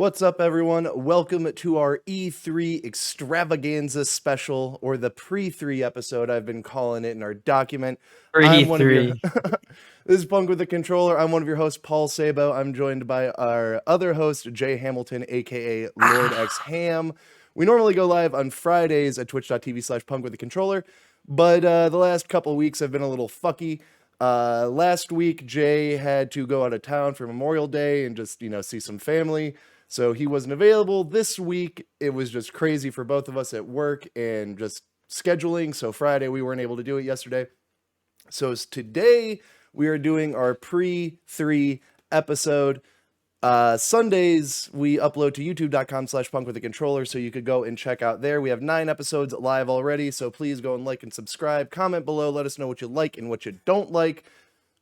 What's up, everyone? Welcome to our E3 extravaganza special, or the pre-3 episode, I've been calling it in our document. I'm one of your... This is Punk with the Controller. I'm one of your hosts, Paul Sabo. I'm joined by our other host, Jay Hamilton, aka LordxHam. We normally go live on Fridays at twitch.tv/Punk with the Controller, but the last couple weeks have been a little fucky. Last week, Jay had to go out of town for Memorial Day and just, see some family. So he wasn't available. This week, it was just crazy for both of us at work and just scheduling. So Friday, we weren't able to do it yesterday. So today, we are doing our pre-3 episode. Sundays, we upload to youtube.com/punkwiththecontroller, so you could go and check out there. We have 9 episodes live already, so please go and like and subscribe. Comment below, let us know what you like and what you don't like.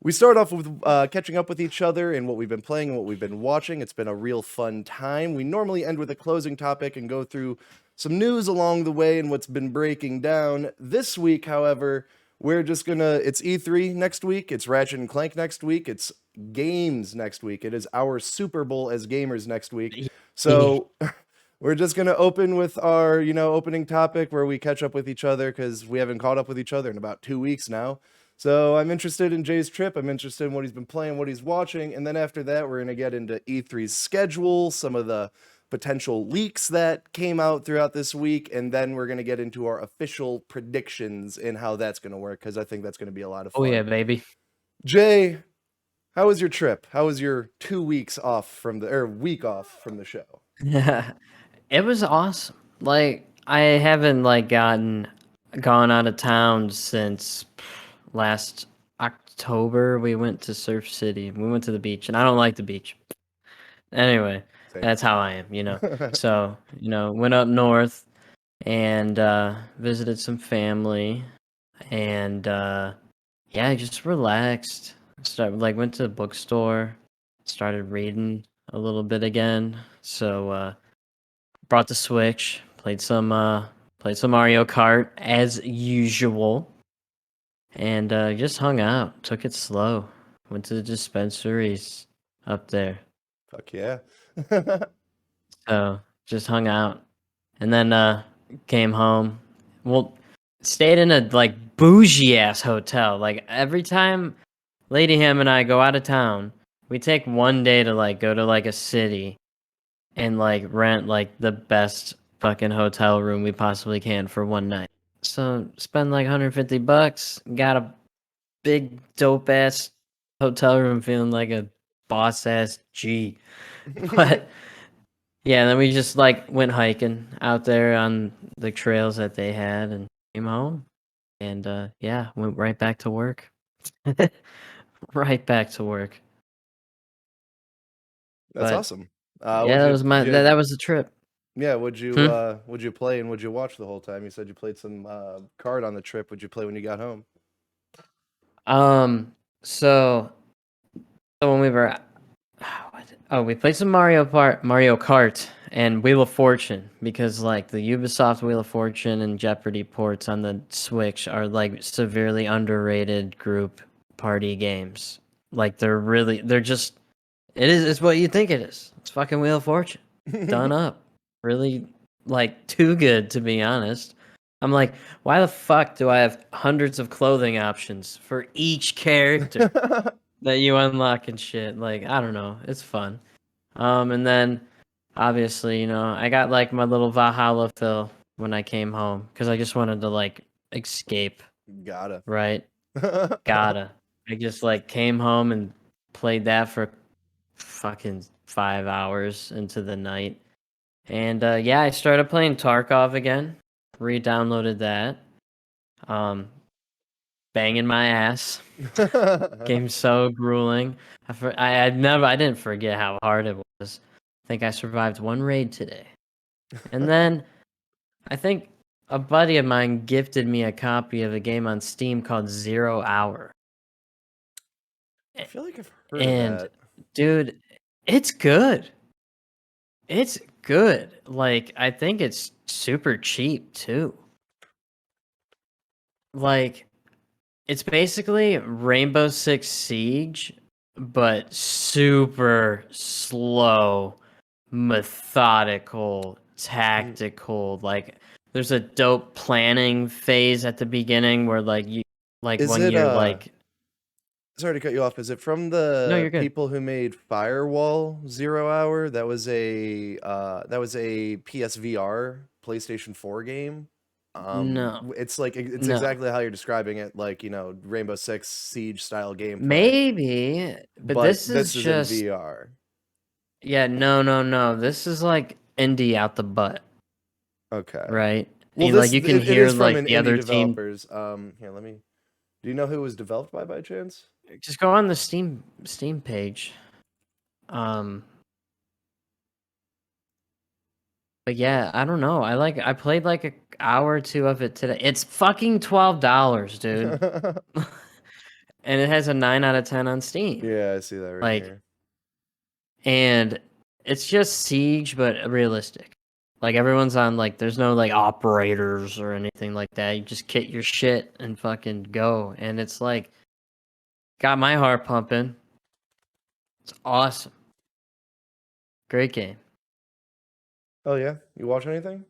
We start off with catching up with each other and what we've been playing and what we've been watching. It's been a real fun time. We normally end with a closing topic and go through some news along the way and what's been breaking down. This week, however, we're just it's E3 next week, it's Ratchet and Clank next week, it's games next week. It is our Super Bowl as gamers next week. So we're just gonna open with our, opening topic where we catch up with each other because we haven't caught up with each other in about 2 weeks now. So I'm interested in Jay's trip. I'm interested in what he's been playing, what he's watching. And then after that, we're going to get into E3's schedule, some of the potential leaks that came out throughout this week. And then we're going to get into our official predictions and how that's going to work, because I think that's going to be a lot of fun. Oh, yeah, baby. Jay, how was your trip? How was your 2 weeks off from week off from the show? Yeah, it was awesome. Like, I haven't, gone out of town since last October. We went to Surf City. We went to the beach, and I don't like the beach. Anyway, Same. That's how I am, So, went up north and visited some family, and I just relaxed. Went to the bookstore, started reading a little bit again. So brought the Switch, played some Mario Kart as usual. And just hung out, took it slow. Went to the dispensaries up there. Fuck yeah. So just hung out. And then came home. Well, stayed in a bougie ass hotel. Like every time Lady Ham and I go out of town, we take one day to go to a city and rent the best fucking hotel room we possibly can for one night. So spend $150, got a big dope ass hotel room, feeling like a boss ass G. But yeah, then we just went hiking out there on the trails that they had and came home. And went right back to work. Right back to work. That's awesome. That was the trip. Yeah, would you play and would you watch the whole time? You said you played some card on the trip. Would you play when you got home? So when we were we played some Mario Kart and Wheel of Fortune, because the Ubisoft Wheel of Fortune and Jeopardy ports on the Switch are severely underrated group party games. It's what you think it is. It's fucking Wheel of Fortune done up. Really too good, to be honest. I'm like, why the fuck do I have hundreds of clothing options for each character that you unlock and shit? I don't know. It's fun. And then obviously, I got my little Valhalla fill when I came home, because I just wanted to escape. Gotta. Right? Gotta. I just came home and played that for fucking 5 hours into the night. And I started playing Tarkov again. Re-downloaded that. Banging my ass. Game's so grueling. I didn't forget how hard it was. I think I survived one raid today. And then I think a buddy of mine gifted me a copy of a game on Steam called 0 Hour. I feel like I've heard of that. Dude, it's good. It's good. I think it's super cheap too. It's basically Rainbow Six Siege, but super slow methodical, tactical. Like, there's a dope planning phase at the beginning where like Is when it you're like, sorry to cut you off. Is it from no, the you're good. people who made Firewall Zero Hour? That was a PSVR PlayStation 4 game. No, It's no. exactly how you're describing it, like, Rainbow Six Siege style gameplay, Maybe, but but this is this is in just VR. yeah, no. This is like indie out the butt, Okay. right? Well, Like you can it hear is from like an the indie other team. developers. Here, let me. Do you know who it was developed by chance? Just go on the Steam page. Um, but yeah, I don't know. I played like an hour or two of it today. It's fucking $12, dude. And it has a 9 out of 10 on Steam. Yeah, I see that right Like, here. and it's just Siege, but realistic. Like everyone's on like, there's no like operators or anything like that. You just kit your shit and fucking go. And it's like, got my heart pumping. It's awesome. Great game. Oh yeah, you watch anything?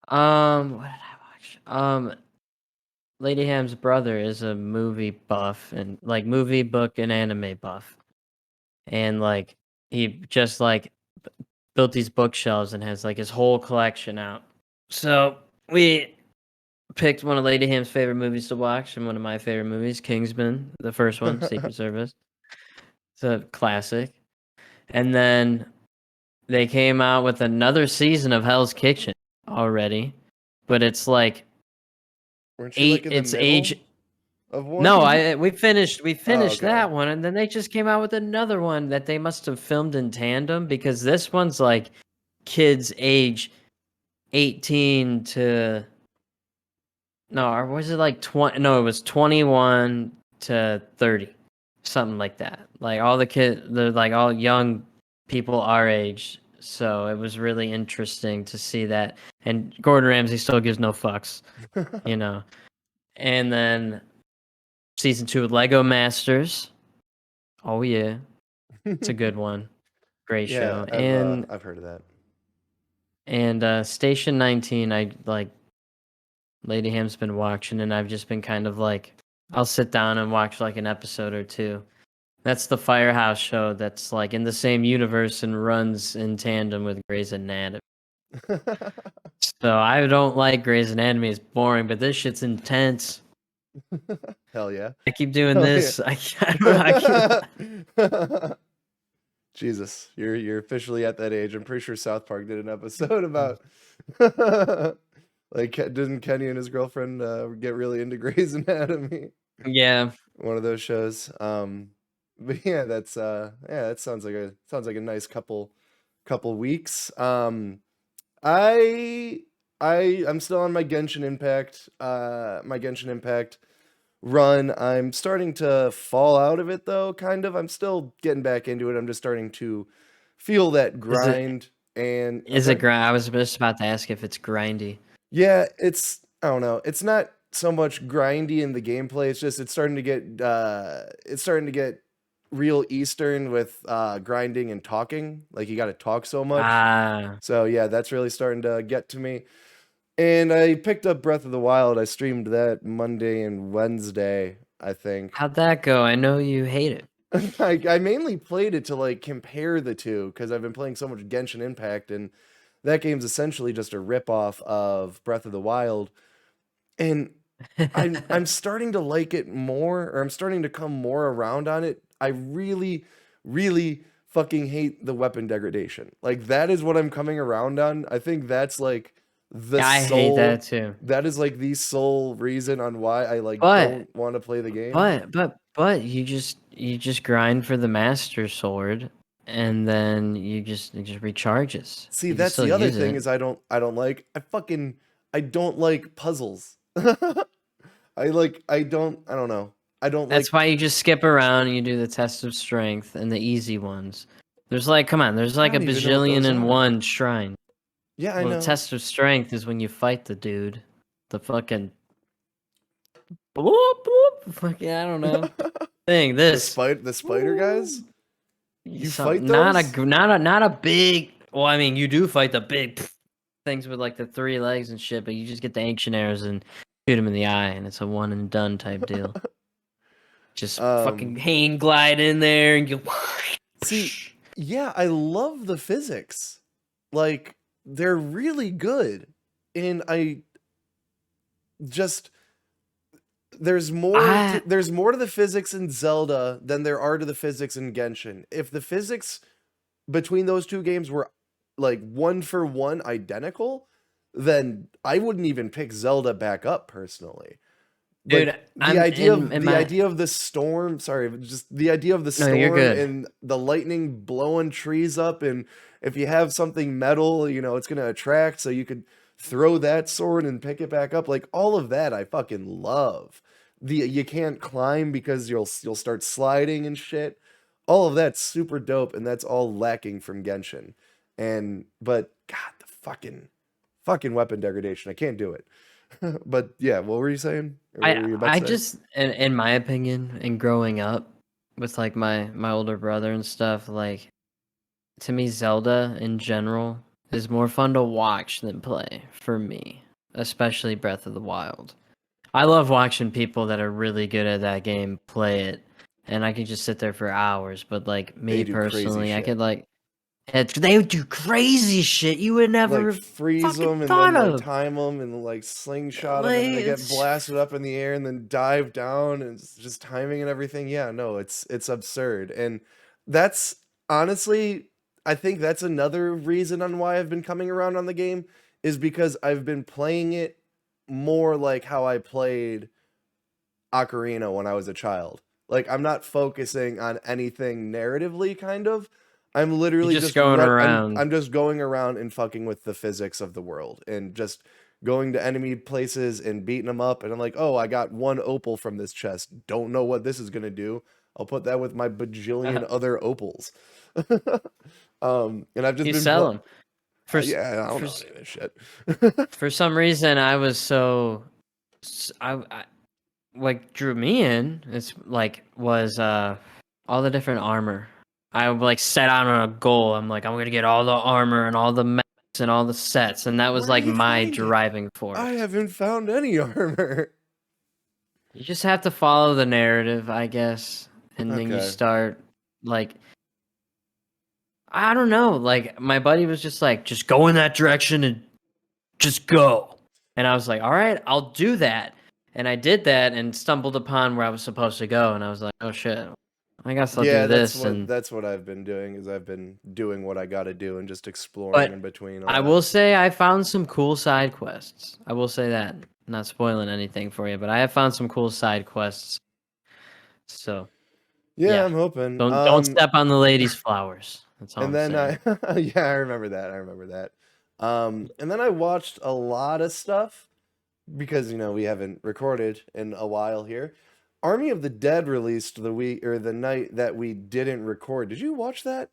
What did I watch? Lady Ham's brother is a movie buff and like movie book and anime buff. And like he just like built these bookshelves and has like his whole collection out. So we picked one of Lady Ham's favorite movies to watch and one of my favorite movies, Kingsman, the first one, Secret Service. It's a classic. And then they came out with another season of Hell's Kitchen already, but it's like Weren't you like in the it's age. middle of No, one? we Oh, finished okay. that one, and then they just came out with another one that they must have filmed in tandem because this one's like kids age 18 to no, or was it like 20? No, it was 21 to 30, something like that. Like all the kids, they're like all young people our age. So it was really interesting to see that. And Gordon Ramsay still gives no fucks, you know. And then season 2 of Lego Masters. Oh yeah, it's a good one. Great Yeah, show. And I've heard of that. Station 19, I like Lady Ham's been watching, and I've just been kind of like, I'll sit down and watch like an episode or two. That's the Firehouse show that's like in the same universe and runs in tandem with Grey's Anatomy. So I don't like Grey's Anatomy, it's boring, but this shit's intense. Hell yeah. I keep doing Hell yeah. this. I don't know. Jesus, you're officially at that age. I'm pretty sure South Park did an episode about like didn't Kenny and his girlfriend get really into Grey's Anatomy? Yeah. One of those shows. But yeah, that sounds like a nice couple weeks. I I'm still on my Genshin Impact run. I'm starting to fall out of it though, kind of. I'm still getting back into it. I'm just starting to feel that Is it grind. And I'm is it sorry. grind? I was just about to ask if it's grindy. Yeah, I don't know. It's not so much grindy in the gameplay. It's just it's starting to get real Eastern with grinding and talking. Like you got to talk so much. Ah, So yeah, that's really starting to get to me. And I picked up Breath of the Wild. I streamed that Monday and Wednesday, I think. how'd that go? I know you hate it. I mainly played it to like compare the two because I've been playing so much Genshin Impact, and that game's essentially just a ripoff of Breath of the Wild. And I'm starting to like it more, or I'm starting to come more around on it. I really, really fucking hate the weapon degradation. Like that is what I'm coming around on. I think that's like the Yeah, I hate that sole too. that is like the sole reason on why I like But don't want to play the game. but you just grind for the master sword and then it just recharges. See, You can that's still the other use thing it. is I don't like puzzles. I don't know. I don't That's like why you just skip around and you do the test of strength and the easy ones. There's like come on, there's I like a don't even know what bajillion those and are. one shrine. Yeah, I Well, the know. test of strength is when you fight the dude. The fucking bloop bloop. Fucking I don't know. Thing. This. The spider guys? You fight those? Not a big. Well, I mean, you do fight the big things with like the 3 legs and shit, but you just get the ancient arrows and shoot him in the eye, and it's a one and done type deal. Just fucking hang glide in there and you. See, yeah, I love the physics. Like, they're really good. And I just there's more to the physics in Zelda than there are to the physics in Genshin. If the physics between those two games were like 1-for-1 identical, then I wouldn't even pick Zelda back up personally. Dude, like, the idea of the storm, just the idea of the storm and the lightning blowing trees up, and if you have something metal, it's going to attract, so you could throw that sword and pick it back up. Like, all of that I fucking love. You can't climb because you'll start sliding and shit. All of that's super dope, and that's all lacking from Genshin. But God, the fucking weapon degradation, I can't do it. But yeah, what were you saying? I just, in my opinion, and growing up with like my older brother and stuff, like, to me, Zelda in general is more fun to watch than play for me, especially Breath of the Wild. I love watching people that are really good at that game play it, and I can just sit there for hours. But like me personally, I could like. They would do crazy shit you would never like freeze them and then like time them and like slingshot them, and they get blasted up in the air and then dive down, and it's just timing and everything. Yeah, no, it's absurd. And that's honestly, I think that's another reason on why I've been coming around on the game, is because I've been playing it more like how I played Ocarina when I was a child. Like, I'm not focusing on anything narratively, kind of. I'm literally just going around. I'm just going around and fucking with the physics of the world, and just going to enemy places and beating them up. And I'm like, oh, I got 1 opal from this chest. Don't know what this is gonna do. I'll put that with my bajillion other opals. And I've just been sell them. Yeah, I don't know any of this shit. For some reason, I was I what drew me in. It's like was all the different armor. I like set out on a goal. I'm like, I'm gonna get all the armor and all the maps and all the sets, and that was like my driving force. I haven't found any armor. You just have to follow the narrative, I guess, and then you start like, I don't know. Like, my buddy was just like, just go in that direction and just go. And I was like, all right, I'll do that. And I did that and stumbled upon where I was supposed to go. And I was like, oh shit, I guess I'll do this. That's what I've been doing, is I've been doing what I got to do and just exploring in between. I will say I found some cool side quests. I will say that. Not spoiling anything for you, but I have found some cool side quests. So yeah, I'm hoping. Don't step on the lady's flowers. That's all. And then I remember that. And then I watched a lot of stuff because we haven't recorded in a while here. Army of the Dead released the night that we didn't record. Did you watch that?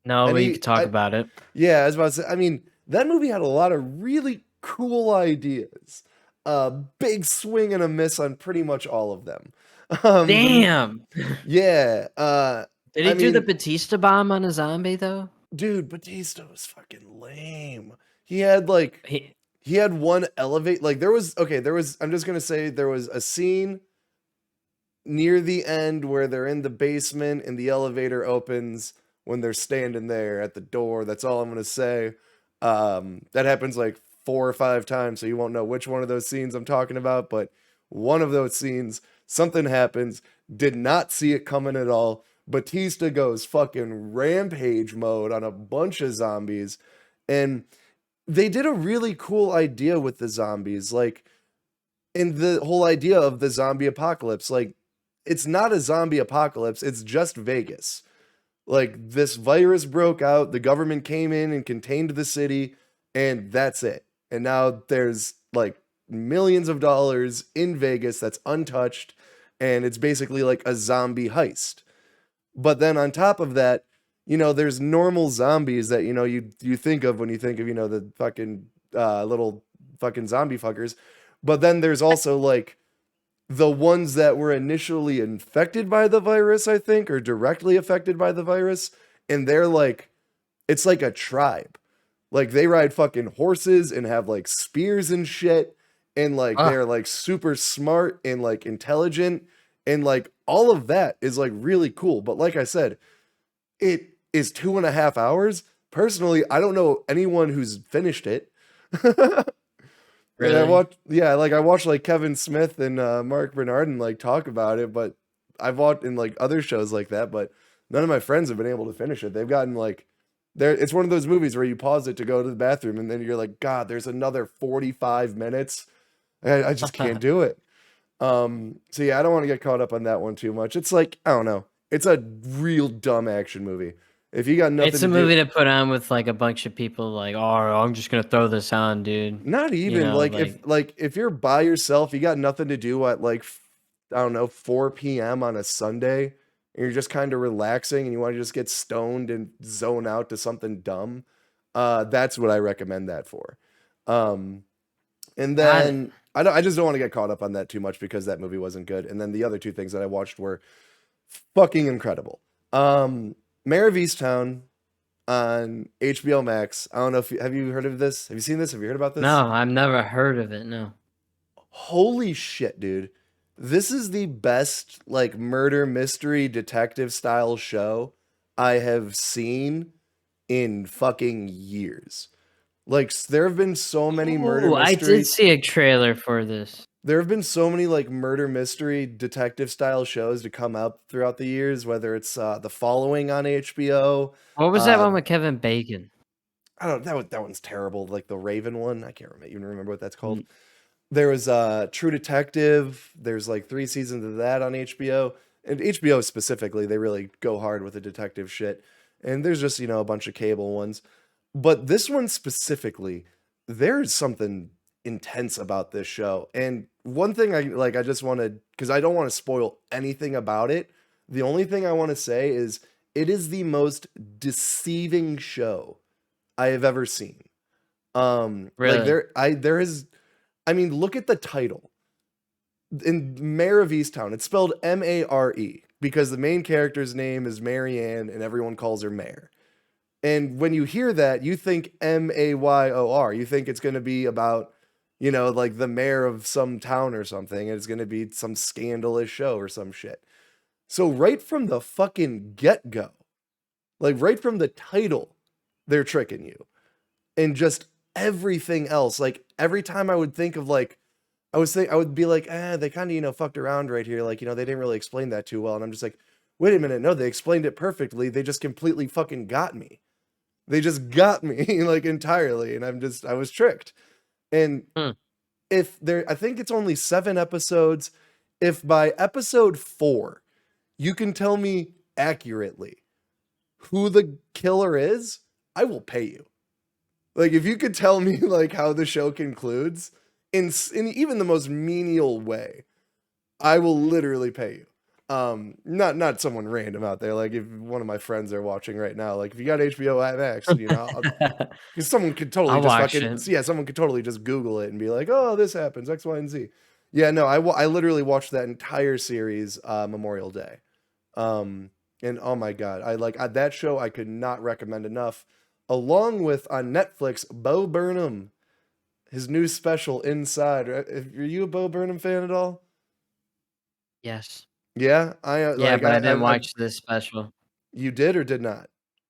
No, we could talk about it. Yeah, I was about to say, I mean, that movie had a lot of really cool ideas. Big swing and a miss on pretty much all of them. Damn. Yeah. Did he do the Batista bomb on a zombie though? Dude, Batista was fucking lame. He had like he had one elevate, like there was I'm just gonna say there was a scene near the end where they're in the basement and the elevator opens when they're standing there at the door. That's all I'm gonna say. That happens like 4 or 5 times, so you won't know which one of those scenes I'm talking about, but one of those scenes, something happens, did not see it coming at all. Batista goes fucking rampage mode on a bunch of zombies, and they did a really cool idea with the zombies, like, in the whole idea of the zombie apocalypse. Like, it's not a zombie apocalypse, it's just Vegas. Like, this virus broke out, the government came in and contained the city, and that's it. And now there's like millions of dollars in Vegas that's untouched, and it's basically like a zombie heist. But then on top of that, there's normal zombies that, you think of when you think of, the fucking little fucking zombie fuckers. But then there's also like the ones that were initially infected by the virus, I think, or directly affected by the virus, and they're like, it's like a tribe. Like they ride fucking horses and have like spears and shit, and like Ah, they're like super smart and like intelligent, and like all of that is like really cool. But like I said, it is 2.5 hours. Personally, I don't know anyone who's finished it. Like I really? watched, yeah, like I watched like Kevin Smith and Mark Bernardin like talk about it, but I've watched in like other shows like that, but none of my friends have been able to finish it. They've gotten like there. It's one of those movies where you pause it to go to the bathroom, and then you're like, God, there's another 45 minutes. I just can't do it. So yeah, I don't want to get caught up on that one too much. It's like I don't know. It's a real dumb action movie. If you got nothing It's a to do, movie to put on with like a bunch of people like, oh, I'm just gonna throw this on, dude. not You even know, like like if you're by yourself, you got nothing to do at like I don't know 4 p.m. on a Sunday, and you're just kind of relaxing, and you want to just get stoned and zone out to something dumb. That's what I recommend that for. Um, and got it. then I just don't want to get caught up on that too much because that movie wasn't good. And then the other two things that I watched were fucking incredible. Mayor of Easttown on HBO Max. I don't know if have you heard of this? Have you seen this? Have you heard about this? No, I've never heard of it. No. Holy shit, dude. This is the best like murder mystery detective style show I have seen in fucking years. Like there have been so many murder Oh, I did mystery see a trailer for this. there have been so many like murder mystery detective style shows to come up throughout the years, whether it's The Following on HBO. What was that Uh one with Kevin Bacon? I don't that one's terrible. Like the Raven one. I can't even remember what that's called. Mm, There was True Detective. There's like 3 seasons of that on HBO. And HBO specifically, they really go hard with the detective shit. And there's just, a bunch of cable ones. But this one specifically, there's something intense about this show. And one thing I just wanted, because I don't want to spoil anything about it. The only thing I want to say is it is the most deceiving show I have ever seen. Like really? there is I mean, look at the title. In Mayor of Easttown, it's spelled Mare because the main character's name is Marianne and everyone calls her Mayor. And when you hear that, you think Mayor. You think it's going to be about, like the mayor of some town or something. And it's going to be some scandalous show or some shit. So, right from the fucking get go, like right from the title, they're tricking you. And just everything else. Like every time I would think of like, I would be like, they kind of, fucked around right here. Like, they didn't really explain that too well. And I'm just like, wait a minute. No, they explained it perfectly. They just completely fucking got me. They just got me like entirely. And I was tricked. And Hmm. I think it's only 7 episodes. If by episode 4, you can tell me accurately who the killer is, I will pay you. Like, if you could tell me like how the show concludes in even the most menial way, I will literally pay you. Not someone random out there. Like if one of my friends are watching right now, like if you got HBO Max, because someone could totally I'll just watch fucking it. yeah, someone could totally just Google it and be like, oh, this happens X, Y, and Z. Yeah, no, I literally watched that entire series Memorial Day, and oh my god, that show I could not recommend enough. Along with on Netflix, Bo Burnham, his new special Inside. Are you a Bo Burnham fan at all? Yes. Yeah, Yeah, but I didn't watch this special. you did or did not?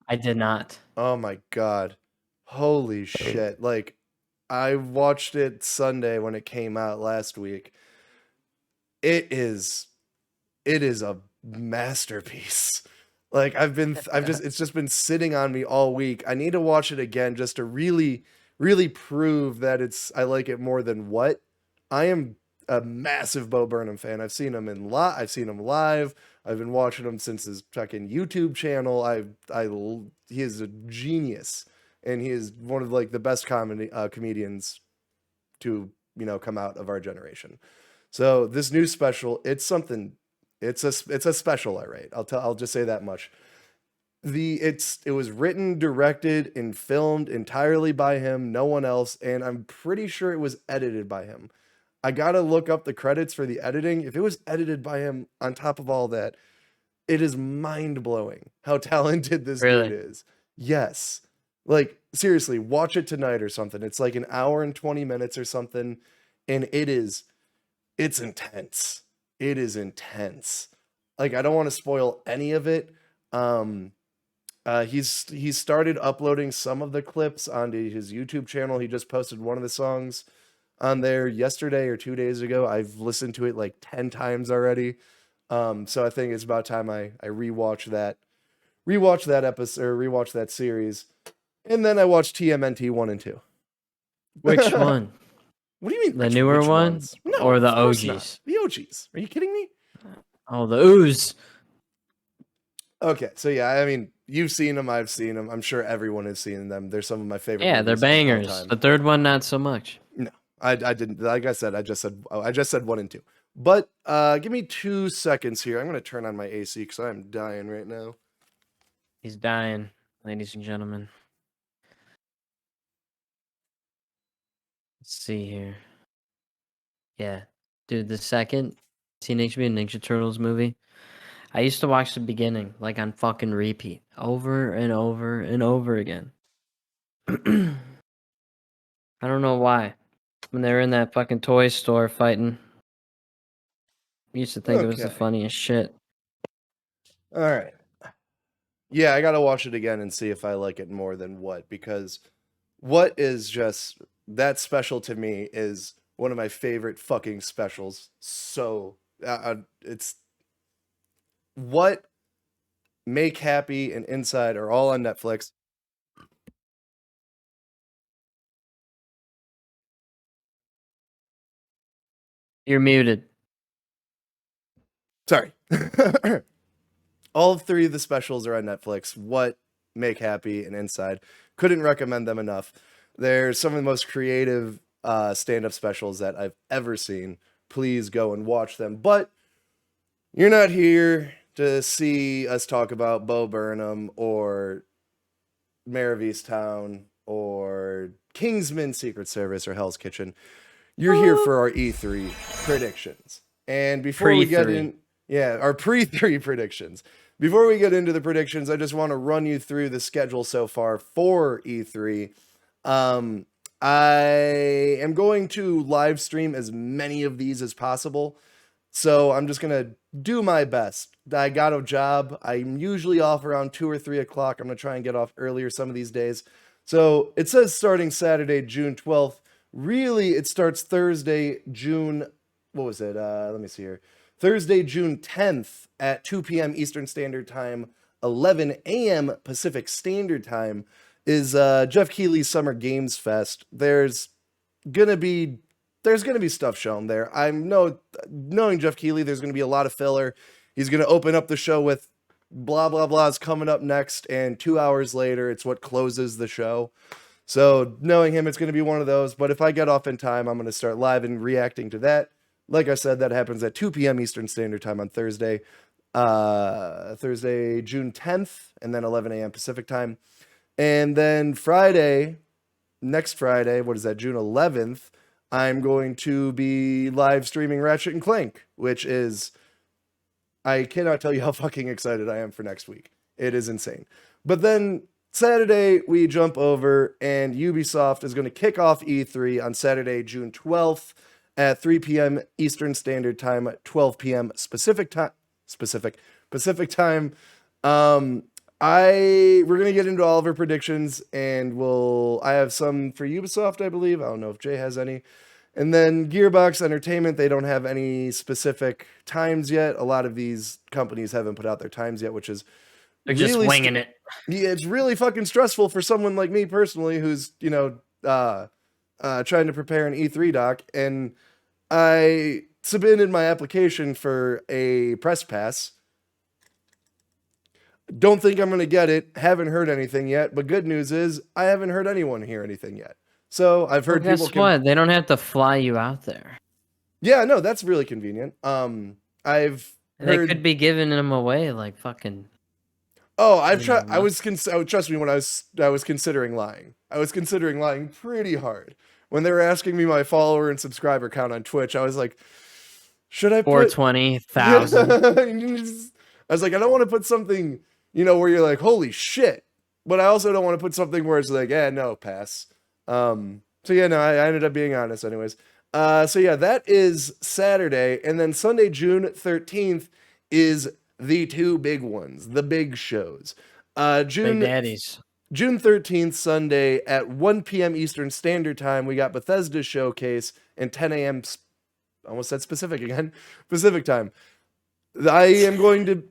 I did not. Oh my god. Holy shit. Like I watched it Sunday when it came out last week. It is it is a masterpiece. Like it's just been sitting on me all week. I need to watch it again just to really prove that I like it more than what. I am a massive Bo Burnham fan. I've seen him live. I've been watching him since his fucking YouTube channel. He is a genius, and he is one of like the best comedians to come out of our generation. So this new special, it's something. It's a special, all right. I'll just say that much. It was written, directed, and filmed entirely by him, no one else, and I'm pretty sure it was edited by him. I gotta look up the credits for the editing. If it was edited by him on top of all that, it is mind-blowing how talented this dude Really? is. Yes. Like, seriously, watch it tonight or something. It's like an hour and 20 minutes or something, and it's intense. It is intense. Like, I don't want to spoil any of it. He's started uploading some of the clips onto his YouTube channel. He just posted one of the songs on there yesterday or 2 days ago. I've listened to it like 10 times already. So I think it's about time I rewatch that episode, or rewatch that series. And then I watched TMNT 1 and 2. Which one? What do you mean? The newer which one? ones? No, Or the of course OGs? not. The OGs. Are you kidding me? Oh, the ooze. Okay, so yeah, I mean, you've seen them, I've seen them. I'm sure everyone has seen them. They're some of my favorite. Yeah, they're movies of all bangers. time. The third one, not so much. No, I didn't. Like I said, I just said 1 and 2. But give me 2 seconds here. I'm gonna turn on my AC because I'm dying right now. He's dying, ladies and gentlemen. Let's see here. Yeah, dude, the second Teenage Mutant Ninja Turtles movie, I used to watch the beginning like on fucking repeat over and over and over again. I don't know why. When they were in that fucking toy store fighting, I used to think it was the Okay. funniest shit. All right. Yeah, I gotta watch it again and see if I like it more than What, because What is just that special to me is one of my favorite fucking specials. So it's What, Make Happy, and Inside are all on Netflix. You're muted. Sorry. All 3 of the specials are on Netflix. What, Make Happy, and Inside. Couldn't recommend them enough. They're some of the most creative stand-up specials that I've ever seen. Please go and watch them. But you're not here to see us talk about Bo Burnham or Mayor of Easttown or Kingsman Secret Service or Hell's Kitchen. You're here for our E3 predictions. And before we get in, our pre-3 predictions. Before we get into the predictions, I just want to run you through the schedule so far for E3. I am going to live stream as many of these as possible. So I'm just going to do my best. I got a job. I'm usually off around 2 or 3 o'clock. I'm going to try and get off earlier some of these days. So it says starting Saturday, June 12th. Really, it starts Thursday, June... What was it? Let me see here. Thursday, June 10th at 2 p.m. Eastern Standard Time, 11 a.m. Pacific Standard Time is Jeff Keighley's Summer Games Fest. There's gonna be stuff shown there. Knowing Jeff Keighley, there's gonna be a lot of filler. He's gonna open up the show with blah blah blah is coming up next, and 2 hours later, it's what closes the show. So knowing him, it's gonna be one of those. But if I get off in time, I'm gonna start live and reacting to that. Like I said, that happens at 2 p.m. Eastern Standard Time on Thursday, June 10th, and then 11 a.m. Pacific Time. And then next Friday, what is that, June 11th, I'm going to be live streaming Ratchet and Clank, which is, I cannot tell you how fucking excited I am for next week. It is insane. But then Saturday, we jump over, and Ubisoft is going to kick off E3 on Saturday, June 12th, at 3 p.m. Eastern Standard Time, 12 p.m. Pacific time. We're gonna get into all of our predictions, and I have some for Ubisoft, I believe. I don't know if Jay has any. And then Gearbox Entertainment, they don't have any specific times yet. A lot of these companies haven't put out their times yet, which is they're just winging it. Yeah, it's really fucking stressful for someone like me personally, who's trying to prepare an E3 doc, and I submitted my application for a press pass. Don't think I'm going to get it. Haven't heard anything yet, but good news is I haven't heard anyone hear anything yet. So I've heard people... Guess what? They don't have to fly you out there. Yeah, no, that's really convenient. They could be giving them away like fucking... Oh, trust me, when I was considering lying. I was considering lying pretty hard when they were asking me my follower and subscriber count on Twitch, I was like, should I put 420,000? I was like, I don't want to put something, where you're like, holy shit. But I also don't want to put something where it's like, no, pass. So yeah, no, I ended up being honest anyways. So yeah, that is Saturday. And then Sunday, June 13th is the two big ones, the big shows. Big Daddies. June 13th, Sunday at 1 p.m. Eastern Standard Time, we got Bethesda Showcase and 10 a.m. Almost said specific again. Pacific Time. I am going to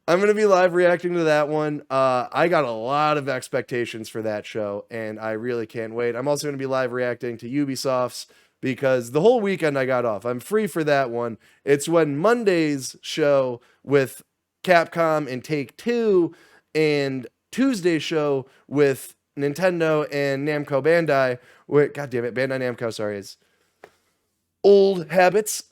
I'm going to be live reacting to that one. I got a lot of expectations for that show, and I really can't wait. I'm also going to be live reacting to Ubisoft's because the whole weekend I got off. I'm free for that one. It's when Monday's show with Capcom and Take-Two and Tuesday's show with Nintendo and Namco Bandai. God damn it, Bandai Namco, sorry, is old habits.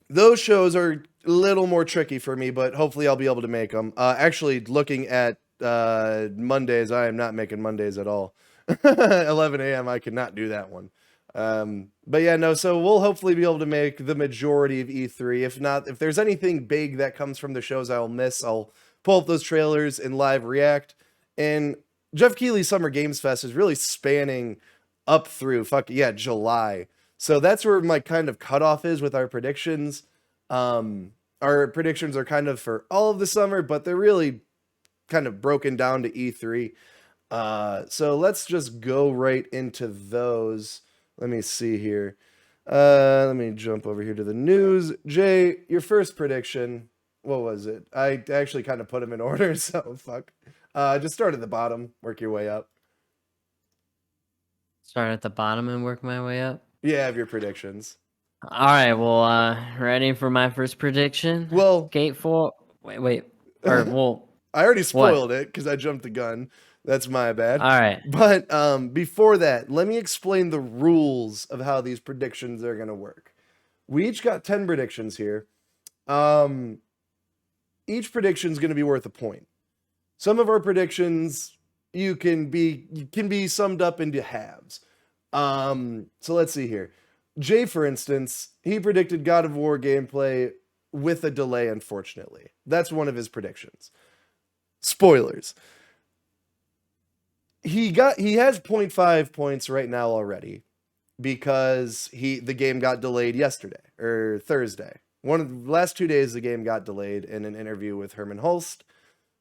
Those shows are a little more tricky for me, but hopefully I'll be able to make them. Actually, looking at Mondays, I am not making Mondays at all. 11 a.m. I could not do that one. But yeah, no, so we'll hopefully be able to make the majority of E3. If not, if there's anything big that comes from the shows I'll miss, I'll pull up those trailers and live react. And Jeff Keighley's Summer Games Fest is really spanning up through July. So that's where my kind of cutoff is with our predictions. Our predictions are kind of for all of the summer, but they're really kind of broken down to E3. So let's just go right into those. Let me see here. Let me jump over here to the news. Jay, your first prediction, what was it? I actually kind of put them in order, so fuck. Just start at the bottom, work your way up. Start at the bottom and work my way up? Yeah, have your predictions. All right, well, ready for my first prediction? Well, Skate 4. Wait. Or, well, I already spoiled it because I jumped the gun. That's my bad. All right. But before that, let me explain the rules of how these predictions are going to work. We each got 10 predictions here. Each prediction is going to be worth a point. Some of our predictions can be summed up into halves. So let's see here. Jay, for instance, he predicted God of War gameplay with a delay, unfortunately. That's one of his predictions. Spoilers. He has 0.5 points right now already because the game got delayed yesterday or Thursday. One of the last 2 days the game got delayed in an interview with Herman Hulst.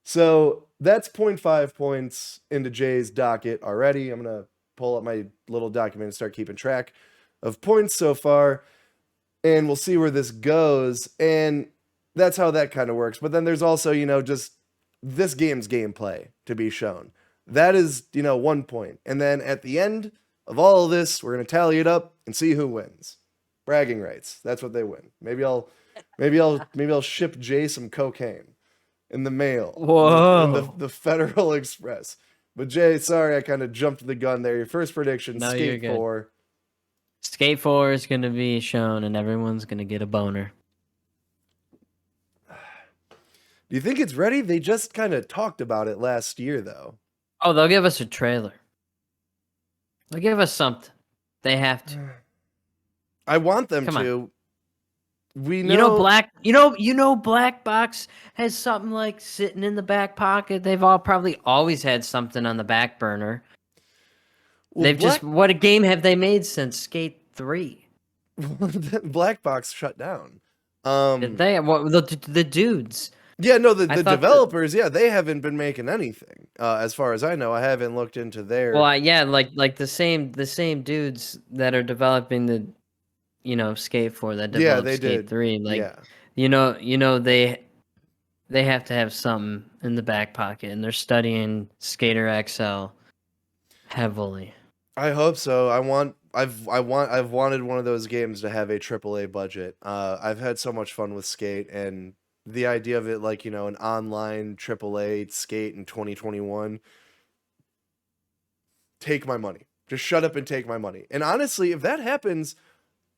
So that's 0.5 points into Jay's docket already. I'm going to pull up my little document and start keeping track of points so far, and we'll see where this goes. And that's how that kind of works. But then there's also, just this game's gameplay to be shown. That is, 1 point. And then at the end of all of this, we're going to tally it up and see who wins. Bragging rights. That's what they win. Maybe I'll ship Jay some cocaine in the mail. Whoa. In the Federal Express. But Jay, sorry, I kind of jumped the gun there. Your first prediction, No, Skate 4. Skate 4 is going to be shown and everyone's going to get a boner. Do you think it's ready? They just kind of talked about it last year, though. Oh, they'll give us a trailer. They'll give us something. They have to. I want them Come to. We know, Black Box has something like sitting in the back pocket. They've all probably always had something on the back burner. Well, what a game have they made since Skate 3? Black Box shut down. Did they? What the dudes? Yeah, no, the developers, they haven't been making anything. As far as I know, I haven't looked into their. Well, like the same dudes that are developing the, Skate 4 that developed Skate 3. Like, they have to have something in the back pocket, and they're studying Skater XL heavily. I hope so. I've wanted one of those games to have a AAA budget. I've had so much fun with Skate, and the idea of it, like, an online AAA Skate in 2021. Take my money. Just shut up and take my money. And honestly, if that happens,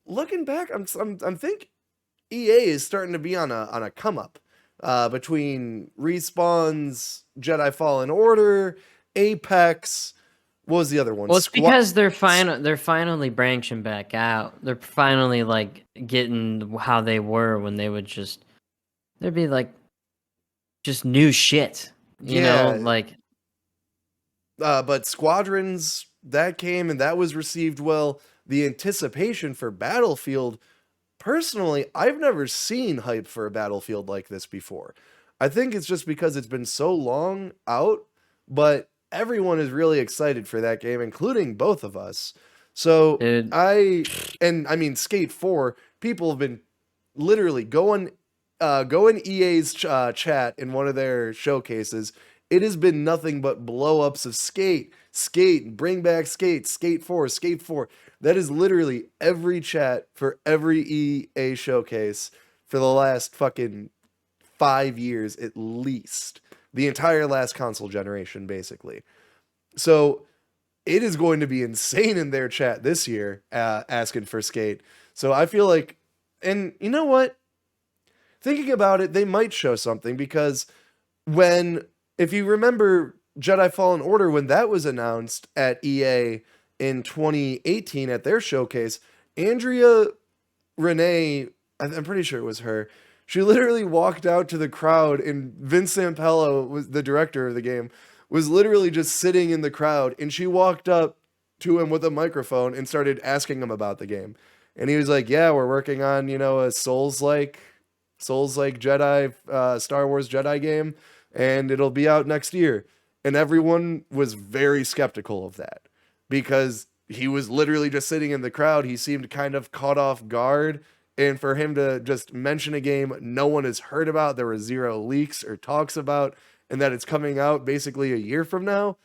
looking back, I'm think EA is starting to be on a come up between Respawn's Jedi Fallen Order, Apex, What was the other one? Well, it's because they're finally branching back out. They're finally like getting how they were when they would just there'd be like just new shit. You know, Yeah, like but Squadrons, that came and that was received well. The anticipation for Battlefield, personally, I've never seen hype for a Battlefield like this before. I think it's just because it's been so long out, but everyone is really excited for that game, including both of us. So dude, I mean, Skate 4, people have been literally go in EA's chat in one of their showcases. It has been nothing but blow ups of Skate, bring back Skate 4, Skate 4. That is literally every chat for every EA showcase for the last fucking 5 years at least. The entire last console generation, basically. So it is going to be insane in their chat this year, asking for Skate. So I feel like, and you know what? Thinking about it, they might show something because if you remember Jedi Fallen Order, when that was announced at EA in 2018 at their showcase, Andrea Renee, I'm pretty sure it was her, she literally walked out to the crowd, and Vince Zampello, was the director of the game, was literally just sitting in the crowd, and she walked up to him with a microphone and started asking him about the game. And he was like, yeah, we're working on, a Souls-like Jedi, Star Wars Jedi game, and it'll be out next year. And everyone was very skeptical of that because he was literally just sitting in the crowd. He seemed kind of caught off guard. And for him to just mention a game no one has heard about, there were zero leaks or talks about, and that it's coming out basically a year from now,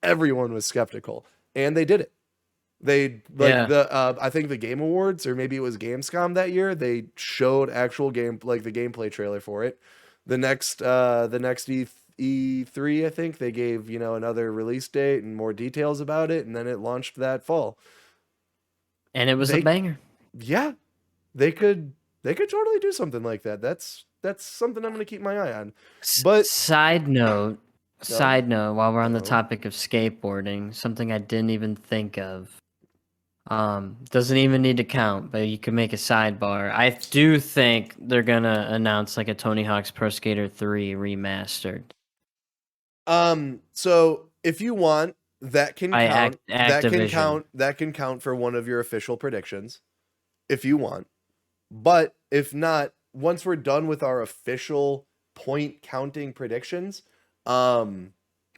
everyone was skeptical. And they did it. They I think the Game Awards, or maybe it was Gamescom that year, they showed actual the gameplay trailer for it. The next E3, I think they gave another release date and more details about it, and then it launched that fall. And it was a banger. Yeah, they could totally do something like that. That's something I'm gonna keep my eye on. But side note, while we're on the topic of skateboarding, something I didn't even think of. Doesn't even need to count, but you can make a sidebar. I do think they're gonna announce like a Tony Hawk's Pro Skater 3 remastered. So if you want, that can count. Activision. That can count for one of your official predictions, if you want. But if not, once we're done with our official point counting predictions, I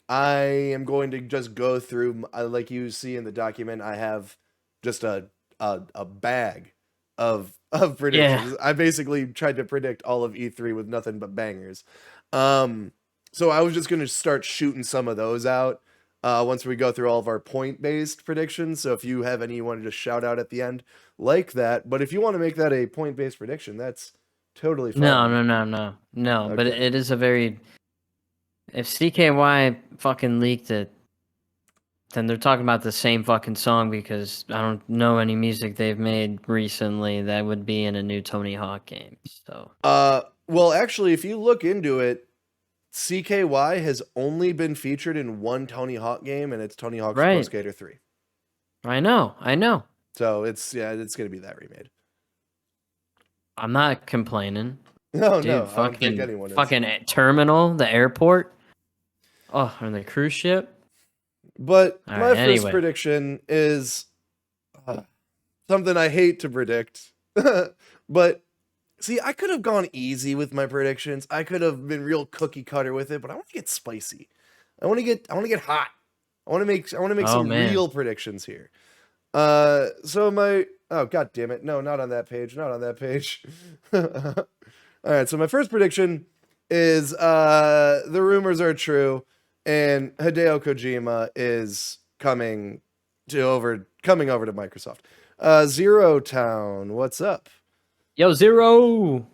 am going to just go through, like you see in the document, I have just a bag of predictions. Yeah. I basically tried to predict all of E3 with nothing but bangers. So I was just going to start shooting some of those out once we go through all of our point-based predictions. So if you have any you want to just shout out at the end, like that. But if you want to make that a point-based prediction, that's totally fine. No. Okay. But it is a very... If CKY fucking leaked it, then they're talking about the same fucking song, because I don't know any music they've made recently that would be in a new Tony Hawk game. So well, actually, if you look into it, CKY has only been featured in one Tony Hawk game, and it's Tony Hawk's Pro Skater 3. I know. So it's gonna be that remade. I'm not complaining. No, dude, no, I don't think anyone is. Fucking terminal, the airport. Oh, and the cruise ship. But my first prediction is something I hate to predict. But see, I could have gone easy with my predictions. I could have been real cookie cutter with it, but I want to get spicy. I want to get hot. I want to make some real predictions here. So my god damn it. No, not on that page. Not on that page. All right, so my first prediction is the rumors are true, and Hideo Kojima is coming over to Microsoft. Zero Town, what's up? Yo, Zero.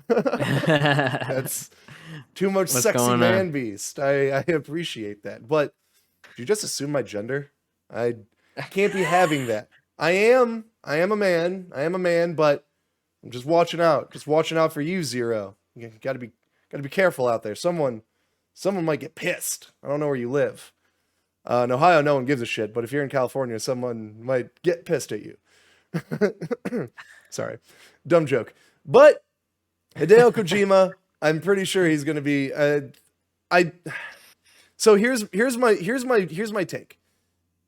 That's too much sexy man beast. I appreciate that. But did you just assume my gender? I can't be having that. I am a man, but I'm just watching out. Just watching out for you, Zero. You gotta be careful out there. Someone might get pissed. I don't know where you live. In Ohio, no one gives a shit, but if you're in California, someone might get pissed at you. Sorry, dumb joke. But Hideo Kojima, I'm pretty sure he's going to be. I. So here's my take.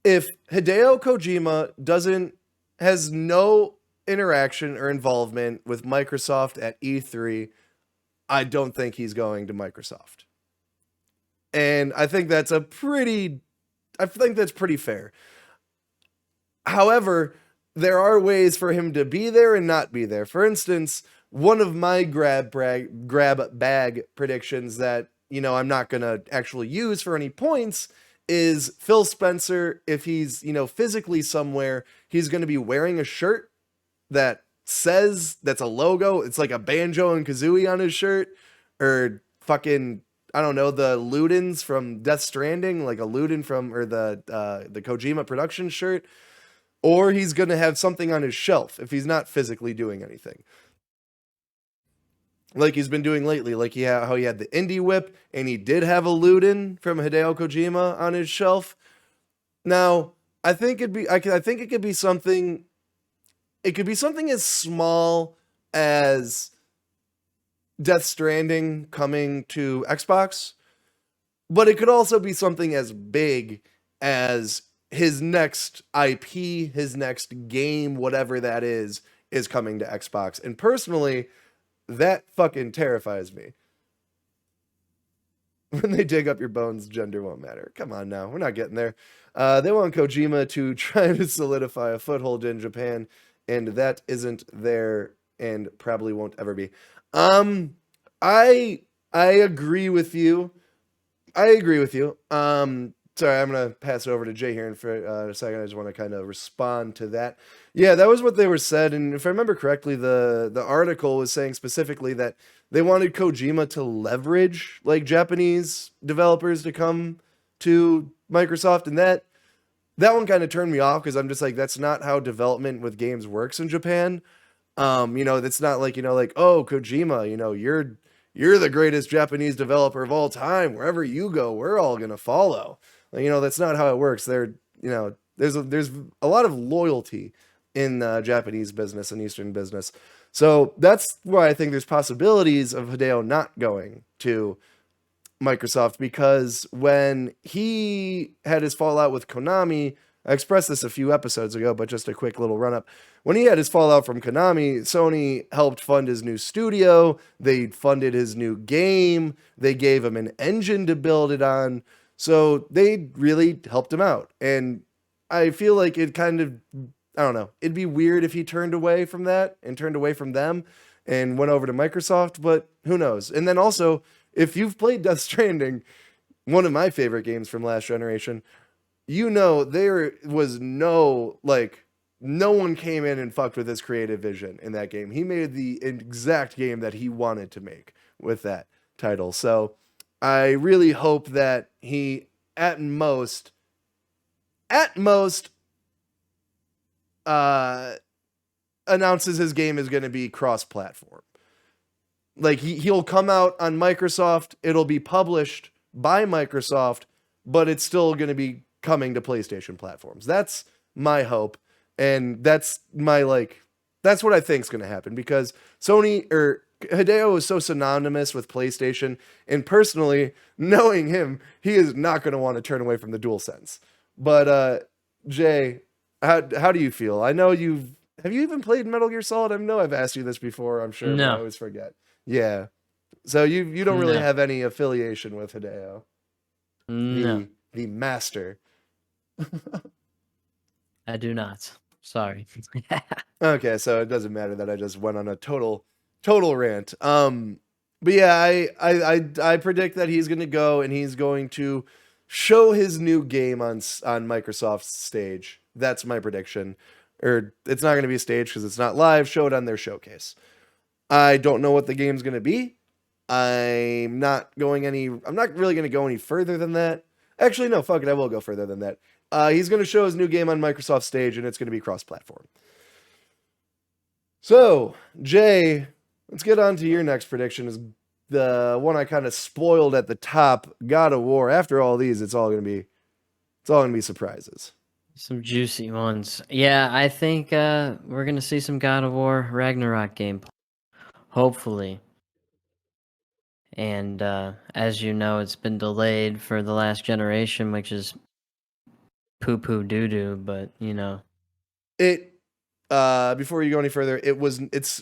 If Hideo Kojima has no interaction or involvement with Microsoft at E3, I don't think he's going to Microsoft. And I think that's pretty fair. However, there are ways for him to be there and not be there. For instance, one of my grab bag predictions that, I'm not going to actually use for any points is Phil Spencer. If he's, physically somewhere, he's going to be wearing a shirt that's a logo. It's like a banjo and kazooie on his shirt, or fucking, I don't know, the Ludens from Death Stranding, like a Luden or the Kojima production shirt, or he's going to have something on his shelf if he's not physically doing anything. Like he's been doing lately, like how he had the Indie Whip, and he did have a Luden from Hideo Kojima on his shelf. Now, I think it could be something. It could be something as small as Death Stranding coming to Xbox, but it could also be something as big as his next IP, his next game, whatever that is coming to Xbox. And personally, that fucking terrifies me. When they dig up your bones, gender won't matter. Come on now, we're not getting there. They want Kojima to try to solidify a foothold in Japan, and that isn't there and probably won't ever be. I agree with you. Sorry, I'm gonna pass it over to Jay here in a second. I just want to kind of respond to that. Yeah, that was what they were said, and if I remember correctly, the article was saying specifically that they wanted Kojima to leverage like Japanese developers to come to Microsoft, and that one kind of turned me off because I'm just like, that's not how development with games works in Japan. That's not like, oh, Kojima, you're the greatest Japanese developer of all time. Wherever you go, we're all gonna follow. That's not how it works. There's a lot of loyalty in Japanese business and Eastern business. So that's why I think there's possibilities of Hideo not going to Microsoft, because when he had his fallout with Konami, I expressed this a few episodes ago, but just a quick little run up. When he had his fallout from Konami, Sony helped fund his new studio. They funded his new game. They gave him an engine to build it on. So they really helped him out. And I feel like it kind of, I don't know, it'd be weird if he turned away from that and turned away from them and went over to Microsoft, but who knows? And then also, if you've played Death Stranding, one of my favorite games from last generation, there was no one came in and fucked with his creative vision in that game. He made the exact game that he wanted to make with that title. So I really hope that he at most announces his game is going to be cross-platform. Like he'll come out on Microsoft, it'll be published by Microsoft, but it's still going to be coming to PlayStation platforms. That's my hope, and that's what I think is going to happen, because Hideo is so synonymous with PlayStation, and personally, knowing him, he is not going to want to turn away from the DualSense. But Jay, how do you feel? I know have you even played Metal Gear Solid? I know I've asked you this before, I'm sure, No. but I always forget. Yeah. So you don't really have any affiliation with Hideo. No. The master. I do not. Sorry. Okay, so it doesn't matter that I just went on a total rant. But yeah, I predict that he's gonna go and he's going to show his new game on Microsoft's stage. That's my prediction. Or it's not gonna be a stage because it's not live. Show it on their showcase. I don't know what the game's gonna be. I'm not really gonna go any further than that. Actually, no, fuck it, I will go further than that. He's gonna show his new game on Microsoft's stage, and it's gonna be cross-platform. So, Jay, let's get on to your next prediction. Is the one I kind of spoiled at the top, God of War. After all these, it's all going to be It's all gonna be surprises. Some juicy ones. Yeah, I think we're gonna see some God of War Ragnarok gameplay. Hopefully. And as you know, it's been delayed for the last generation, which is poo poo doo doo, but you know. It before you go any further, it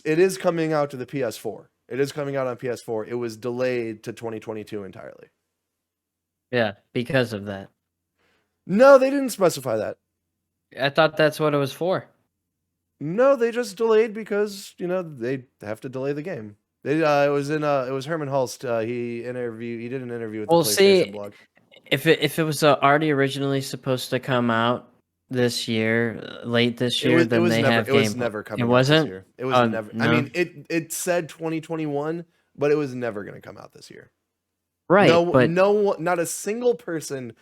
is coming out to the PS4. It is coming out on PS4. It was delayed to 2022 entirely. Yeah, because of that. No, they didn't specify that. I thought that's what it was for. No, they just delayed because, they have to delay the game. It was Herman Hulst. He did an interview with the PlayStation blog. If it was already originally supposed to come out this year, late this year, then they have it was never coming out this year. It was never. No. I mean, it said 2021, but it was never going to come out this year. Right. Not a single person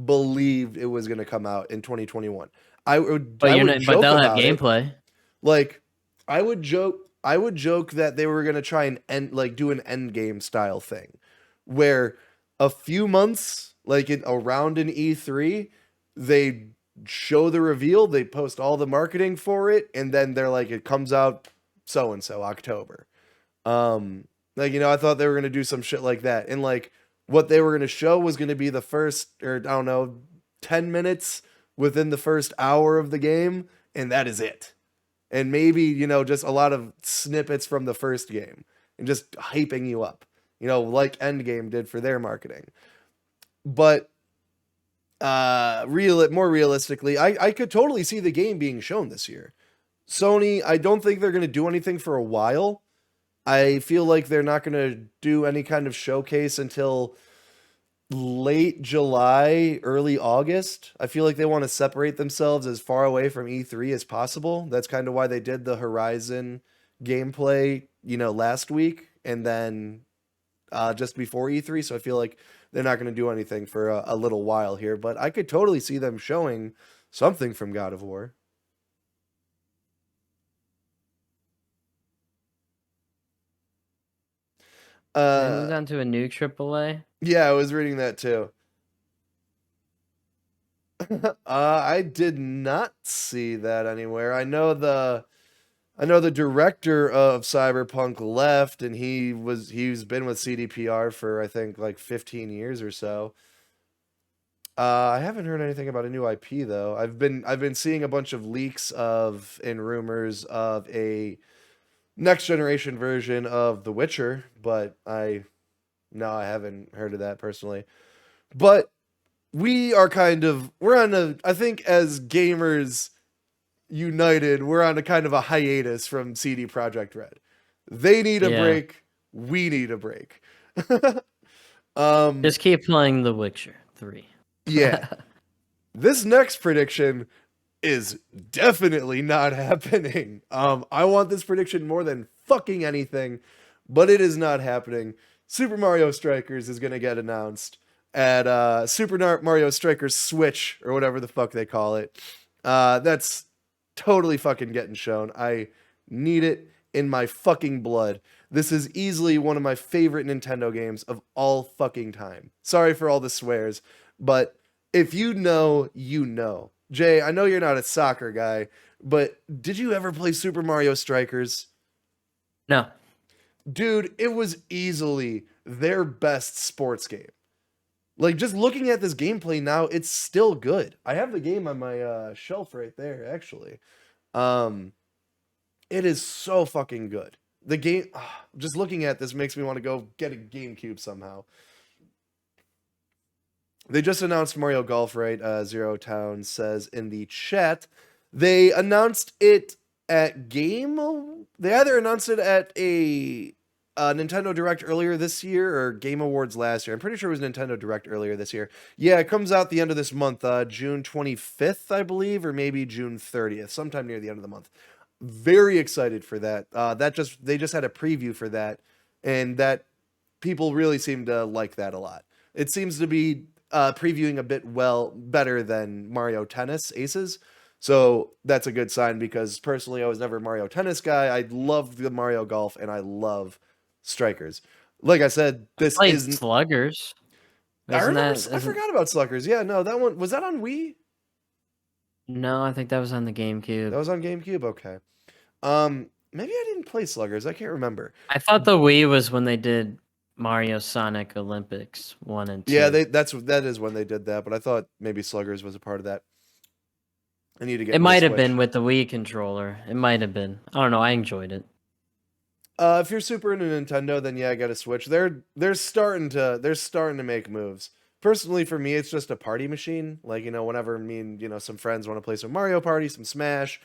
believed it was going to come out in 2021. But they'll have gameplay. Like, I would joke that they were going to try and do an end game style thing where a few months around an E3, they show the reveal, they post all the marketing for it, and then they're like, it comes out so and so October. I thought they were gonna do some shit like that, and what they were gonna show was gonna be the first, or I don't know, 10 minutes within the first hour of the game, and that is it. And maybe just a lot of snippets from the first game, and just hyping you up, like Endgame did for their marketing. But more realistically, I could totally see the game being shown this year. Sony, I don't think they're going to do anything for a while. I feel like they're not going to do any kind of showcase until late July, early August. I feel like they want to separate themselves as far away from E3 as possible. That's kind of why they did the Horizon gameplay, last week, and then just before E3. So I feel like they're not going to do anything for a little while here, but I could totally see them showing something from God of War. They moved on to a new AAA. Yeah, I was reading that too. I did not see that anywhere. I know the director of Cyberpunk left, and he's been with CDPR for I think 15 years or so. I haven't heard anything about a new IP though. I've been seeing a bunch of leaks and rumors of a next generation version of The Witcher, but I haven't heard of that personally. But we're on I think as gamers united, we're on a kind of a hiatus from CD Projekt Red. They need a break. We need a break. Just keep playing The Witcher 3. Yeah. This next prediction is definitely not happening. I want this prediction more than fucking anything, but it is not happening. Super Mario Strikers is going to get announced at Super Mario Strikers Switch, or whatever the fuck they call it. That's totally fucking getting shown. I need it in my fucking blood. This is easily one of my favorite Nintendo games of all fucking time. Sorry for all the swears, but if you know, you know. Jay, I know you're not a soccer guy, but did you ever play Super Mario Strikers? No. Dude, it was easily their best sports game. Just looking at this gameplay now, it's still good. I have the game on my shelf right there, actually. It is so fucking good. The game, just looking at this makes me want to go get a GameCube somehow. They just announced Mario Golf, right? Zero Town says in the chat. They announced it at They either announced it at a Nintendo Direct earlier this year or Game Awards last year. I'm pretty sure it was Nintendo Direct earlier this year. Yeah, it comes out the end of this month, June 25th, I believe, or maybe June 30th, sometime near the end of the month. Very excited for that. They just had a preview for that, and that people really seem to like that a lot. It seems to be previewing a bit better than Mario Tennis Aces. So that's a good sign, because personally I was never a Mario Tennis guy. I love the Mario Golf and I love Strikers. Like I said, this isn't Sluggers. I forgot about Suckers. Yeah, no, that one was that on Wii? No, I think that was on the GameCube. That was on GameCube. Okay. Maybe I didn't play Sluggers. I can't remember. I thought the Wii was when they did Mario Sonic Olympics 1 and 2. Yeah, that is when they did that. But I thought maybe Sluggers was a part of that. I need to get. It might have been with the Wii controller. It might have been. I don't know. I enjoyed it. If you're super into Nintendo, then yeah, I got a Switch. They're starting to make moves. Personally, for me, it's just a party machine. Like, whenever me and some friends want to play some Mario Party, some Smash,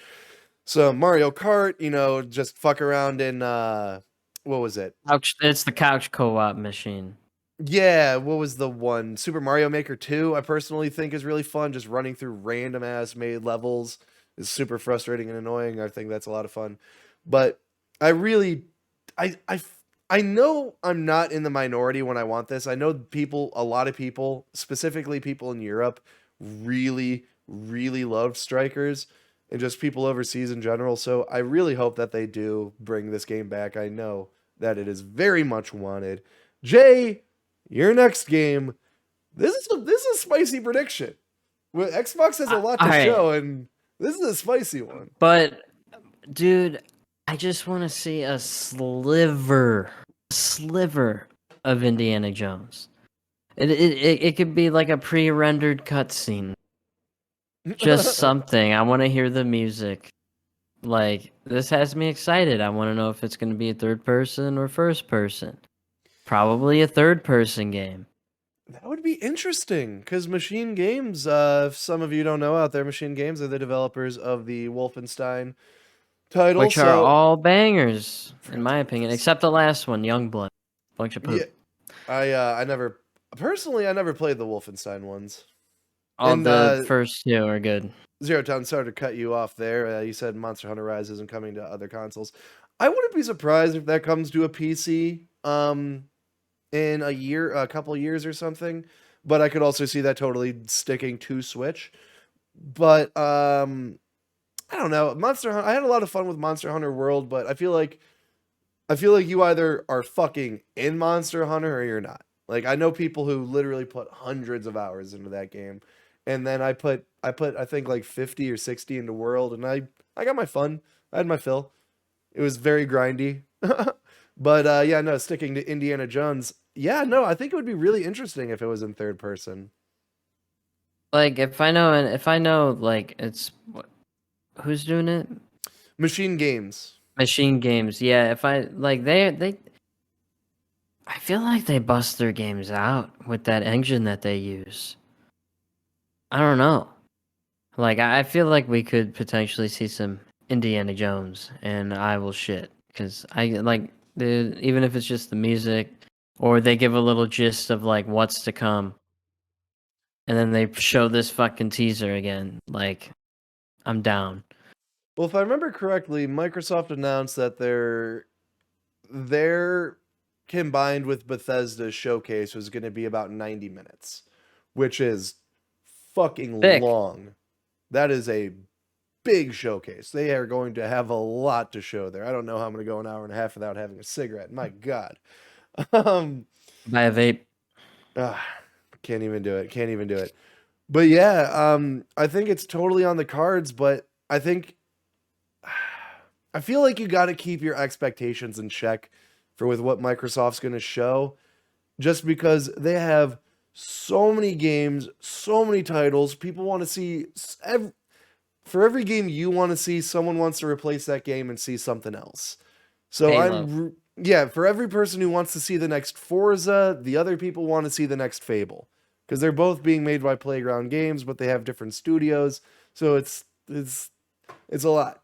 some Mario Kart, just fuck around in what was it? It's the couch co-op machine. Yeah, what was the one? Super Mario Maker 2, I personally think is really fun. Just running through random ass made levels is super frustrating and annoying. I think that's a lot of fun. But I really I know I'm not in the minority when I want this. I know a lot of people, specifically people in Europe, really, really love Strikers and just people overseas in general. So I really hope that they do bring this game back. I know that it is very much wanted. Jay, your next game. This is a spicy prediction. Well, Xbox has a lot to show, and this is a spicy one. But, dude, I just want to see a sliver of Indiana Jones. It could be like a pre-rendered cutscene. Just something. I want to hear the music. Like, this has me excited. I want to know if it's going to be a third person or first person. Probably a third person game. That would be interesting, because Machine Games, if some of you don't know out there, Machine Games are the developers of the Wolfenstein title. Which are all bangers, in my opinion, except the last one, Youngblood. Bunch of poop. Yeah, I never played the Wolfenstein ones. The first two are good. Zero Town, sorry to cut you off there. You said Monster Hunter Rise isn't coming to other consoles. I wouldn't be surprised if that comes to a PC in a couple years or something. But I could also see that totally sticking to Switch. But I don't know. Monster Hunter. I had a lot of fun with Monster Hunter World, but I feel like you either are fucking in Monster Hunter or you're not. Like, I know people who literally put hundreds of hours into that game, and then I put I think like 50 or 60 into World, and I got my fun. I had my fill. It was very grindy. But yeah, no, sticking to Indiana Jones. Yeah, no, I think it would be really interesting if it was in third person. Like, if I know like it's who's doing it? Machine Games. Machine Games. Yeah, if I like they I feel like they bust their games out with that engine that they use. I don't know. Like, I feel like we could potentially see some Indiana Jones, and I will shit. Because even if it's just the music, or they give a little gist of, like, what's to come, and then they show this fucking teaser again, like, I'm down. Well, if I remember correctly, Microsoft announced that their combined with Bethesda's showcase was going to be about 90 minutes, which is fucking long. That is a big showcase. They are going to have a lot to show there. I don't know how I'm going to go an hour and a half without having a cigarette. My God. Buy a vape. Can't even do it. But yeah, I think it's totally on the cards, but I feel like you got to keep your expectations in check with what Microsoft's going to show, just because they have so many games, so many titles. People want to see for every game you want to see, someone wants to replace that game and see something else. So Halo. For every person who wants to see the next Forza, the other people want to see the next Fable, because they're both being made by Playground Games, but they have different studios. So it's a lot.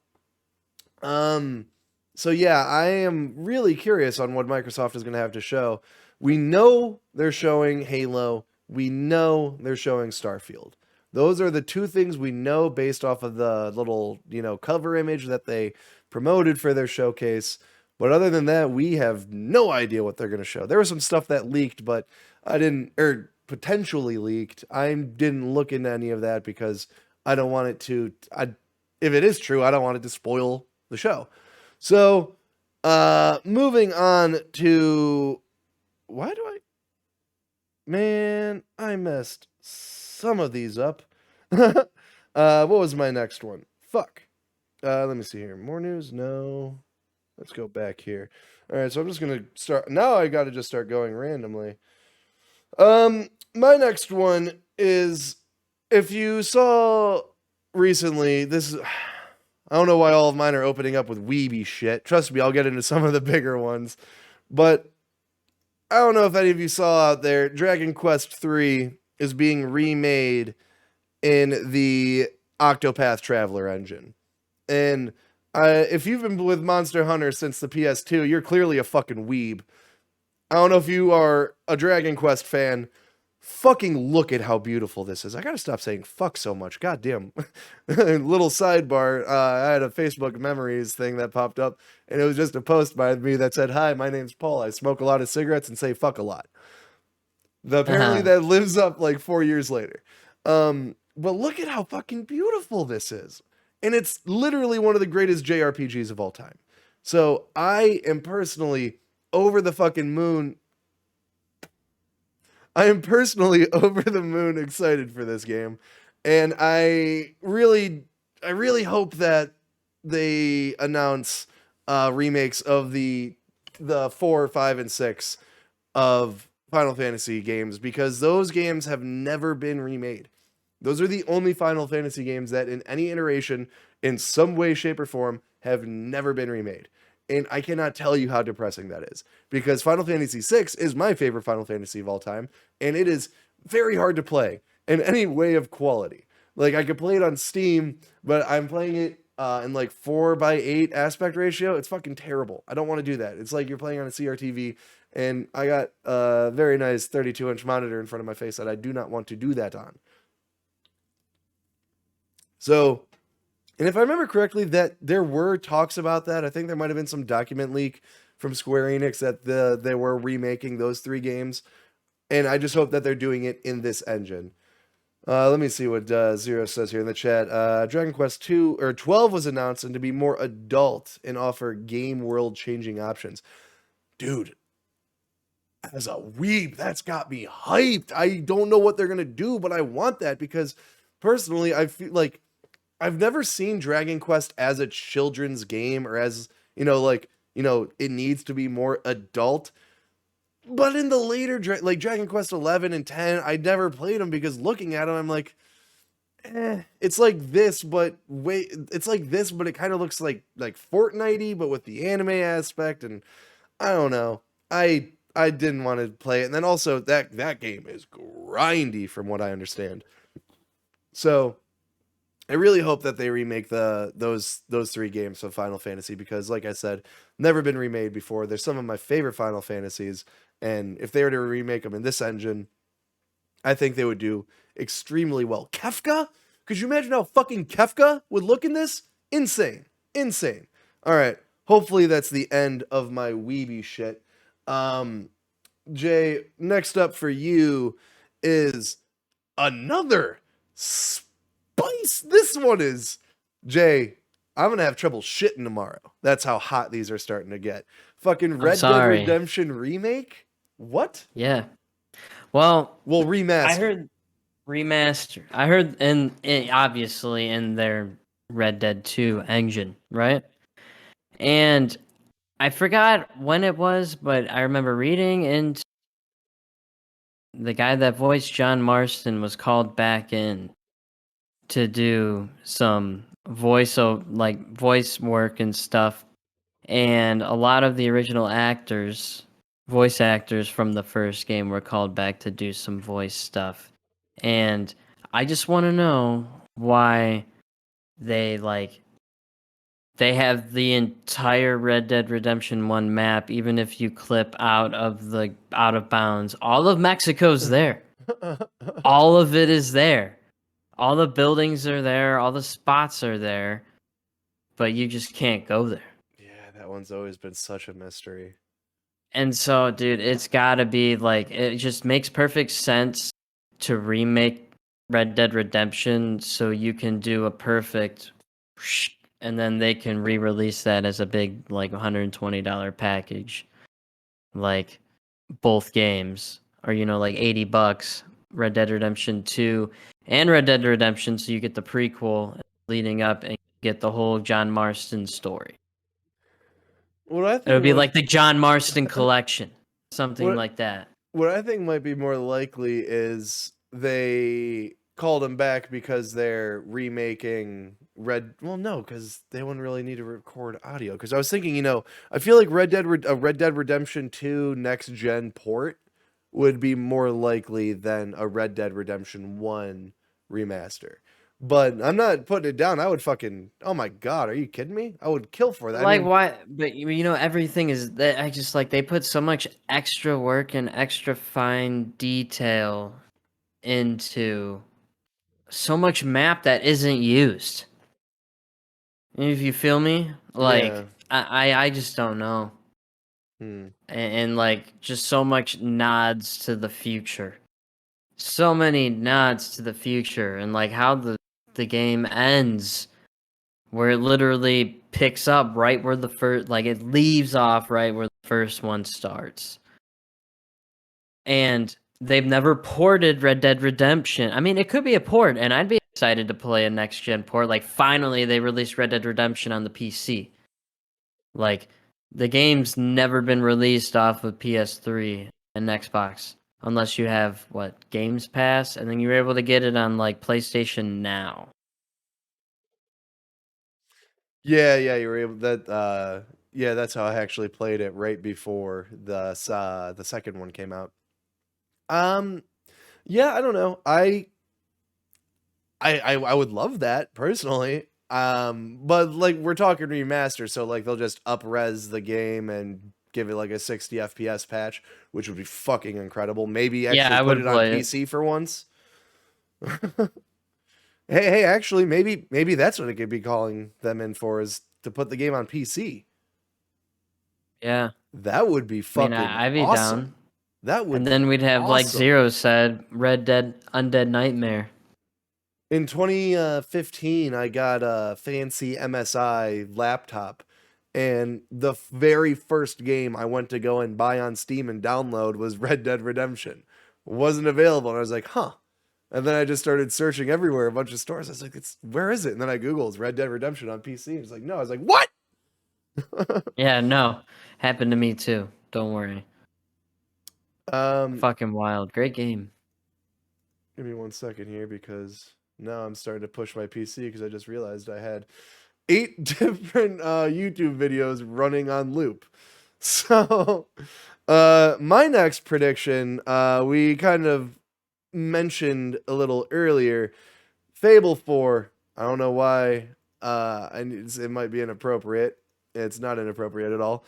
So yeah, I am really curious on what Microsoft is going to have to show. We know they're showing Halo. We know they're showing Starfield. Those are the two things we know based off of the little, cover image that they promoted for their showcase. But other than that, we have no idea what they're going to show. There was some stuff that leaked, but potentially leaked. I didn't look into any of that because I don't want it to, if it is true, I don't want it to spoil the show. So, moving on to, Man, I messed some of these up. What was my next one? Fuck. Let me see here. More news? No. Let's go back here. All right, so I'm just gonna start. Now I got to just start going randomly. My next one is, if you saw recently, this is. I don't know why all of mine are opening up with weeby shit. Trust me, I'll get into some of the bigger ones. But I don't know if any of you saw out there, Dragon Quest III is being remade in the Octopath Traveler engine. And if you've been with Monster Hunter since the PS2, you're clearly a fucking weeb. I don't know if you are a Dragon Quest fan. Fucking look at how beautiful this is. I gotta stop saying fuck so much. God damn. Little sidebar. I had a Facebook memories thing that popped up, and it was just a post by me that said, "Hi, my name's Paul. I smoke a lot of cigarettes and say fuck a lot." Apparently that lives up like 4 years later. But look at how fucking beautiful this is. And it's literally one of the greatest JRPGs of all time. So I am personally over the fucking moon. I am personally over the moon excited for this game. And I really hope that they announce remakes of the 4, 5, and 6 of Final Fantasy games, because those games have never been remade. Those are the only Final Fantasy games that in any iteration, in some way, shape, or form, have never been remade. And I cannot tell you how depressing that is, because Final Fantasy VI is my favorite Final Fantasy of all time, and it is very hard to play in any way of quality. Like, I could play it on Steam, but I'm playing it in like 4:8 aspect ratio. It's fucking terrible. I don't want to do that. It's like you're playing on a CRTV, and I got a very nice 32-inch monitor in front of my face that I do not want to do that on. So, and if I remember correctly, that there were talks about that. I think there might have been some document leak from Square Enix that they were remaking those 3 games. And I just hope that they're doing it in this engine. Let me see what Zero says here in the chat. Dragon Quest 2 or 12 was announced and to be more adult and offer game world changing options. Dude, as a weeb, that's got me hyped. I don't know what they're gonna do, but I want that, because personally, I feel like I've never seen Dragon Quest as a children's game, or as, it needs to be more adult. But in the later, like Dragon Quest 11 and 10, I never played them, because looking at them, I'm like, it's like this, but it kind of looks like Fortnite-y, but with the anime aspect, and I don't know. I didn't want to play it, and then also that game is grindy from what I understand. So I really hope that they remake those 3 games of Final Fantasy, because, like I said, never been remade before. They're some of my favorite Final Fantasies, and if they were to remake them in this engine, I think they would do extremely well. Kefka? Could you imagine how fucking Kefka would look in this? Insane. Insane. All right. Hopefully that's the end of my weeby shit. Jay, next up for you is another spice. This one is, Jay, I'm gonna have trouble shitting tomorrow. That's how hot these are starting to get. Fucking Red Dead Redemption remake? What? Yeah. Well, remaster. I heard remaster. I heard obviously in their Red Dead 2 engine, right? And I forgot when it was, but I remember reading, and the guy that voiced John Marston was called back in to do some voice work and stuff. And a lot of the original voice actors from the first game were called back to do some voice stuff. And I just want to know why they have the entire Red Dead Redemption 1 map, even if you clip out of bounds. All of Mexico's there. All of it is there. All the buildings are there, all the spots are there, but you just can't go there. Yeah, that one's always been such a mystery. And so, dude, it's gotta be it just makes perfect sense to remake Red Dead Redemption so you can do a perfect, and then they can re-release that as a big $120 package, like both games or like $80, Red Dead Redemption 2 and Red Dead Redemption, so you get the prequel leading up and get the whole John Marston story. What I It would think be might, like the John Marston collection, something what like that. what I think might be more likely is they called him back because they're remaking Well, no, because they wouldn't really need to record audio. Because I was thinking, I feel like Red Dead Redemption 2 next gen port would be more likely than a Red Dead Redemption 1 remaster. But I'm not putting it down. I would fucking, oh my god, are you kidding me? I would kill for that. I Like, mean, why? But everything is that I just like they put so much extra work and extra fine detail into so much map that isn't used. If you feel me, yeah. like I just don't know, Hmm. and like just so much nods to the future, so many nods to the future, and like how the game ends, where it literally picks up right where the first, like it leaves off right where the first one starts. And they've never ported Red Dead Redemption. I mean, it could be a port, and I'd be excited to play a next gen port. Like, finally, they released Red Dead Redemption on the PC. Like, the game's never been released off of PS3 and Xbox, unless you have Games Pass, and then you're able to get it on like PlayStation Now. Yeah, you were able yeah, that's how I actually played it right before the second one came out. Um yeah, I don't know. I would love that personally. But like we're talking remaster, so like they'll just up-res the game and give it like a 60 FPS patch, which would be fucking incredible. Maybe Yeah, actually I put would it on play it. PC for once. Hey, actually, maybe that's what it could be calling them in for, is to put the game on PC. Yeah. That would be I mean, fucking I'd be awesome. down. That would And be then we'd have, like awesome. Zero said, Red Dead Undead Nightmare. In 2015, I got a fancy MSI laptop, and the very first game I went to go and buy on Steam and download was Red Dead Redemption. It wasn't available, and I was like, huh. And then I just started searching everywhere, a bunch of stores. I was like, where is it? And then I Googled Red Dead Redemption on PC. It's like, no. I was like, what? Yeah, no. Happened to me too. Don't worry. um, Fucking wild. Great game. Give me 1 second here because now I'm starting to push my PC because I just realized I had 8 different YouTube videos running on loop. So, my next prediction, we kind of mentioned a little earlier. Fable 4. I don't know why. It might be inappropriate. It's not inappropriate at all.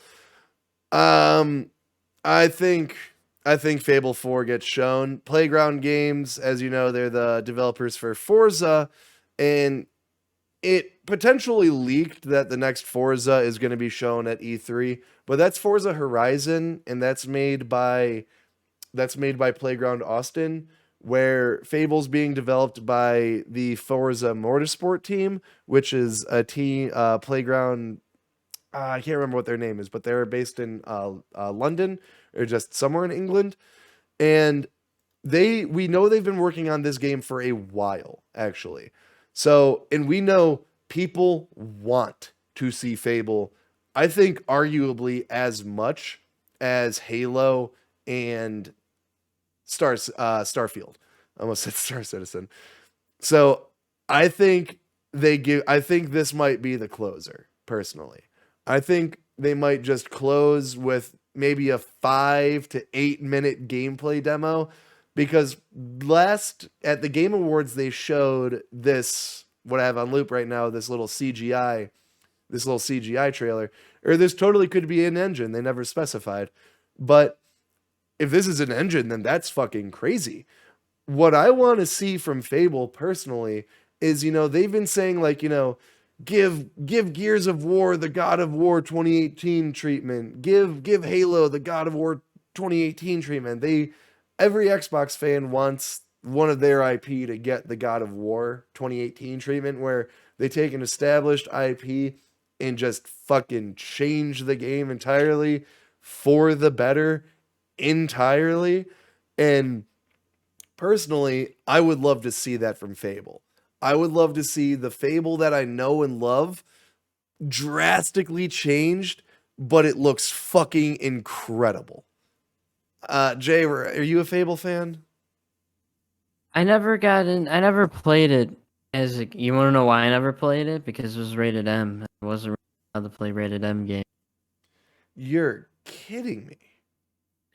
Um, I think Fable 4 gets shown. Playground Games, as you know, they're the developers for Forza, and it potentially leaked that the next Forza is going to be shown at E3, but that's Forza Horizon, and that's made by Playground Austin, where Fable's being developed by the Forza Motorsport team, which is a team Playground. I can't remember what their name is, but they're based in London or just somewhere in England, and we know they've been working on this game for a while, actually. So, and we know people want to see Fable, I think arguably as much as Halo and Starfield. I almost said Star Citizen. So I think this might be the closer, personally. I think they might just close with maybe a 5 to 8 minute gameplay demo, because last at the Game Awards they showed this, what I have on loop right now, this little CGI trailer, or this totally could be an engine. They never specified. But if this is an engine, then that's fucking crazy. What I want to see from Fable personally is, they've been saying like, give Gears of War the God of War 2018 treatment. Give Halo the God of War 2018 treatment. Every Xbox fan wants one of their IP to get the God of War 2018 treatment, where they take an established IP and just fucking change the game entirely for the better entirely. And personally, I would love to see that from Fable. I would love to see the Fable that I know and love drastically changed, but it looks fucking incredible. Jay, are you a Fable fan? I never played it as a, you want to know why I never played it? Because it was rated M. I wasn't allowed to play rated M game. You're kidding me.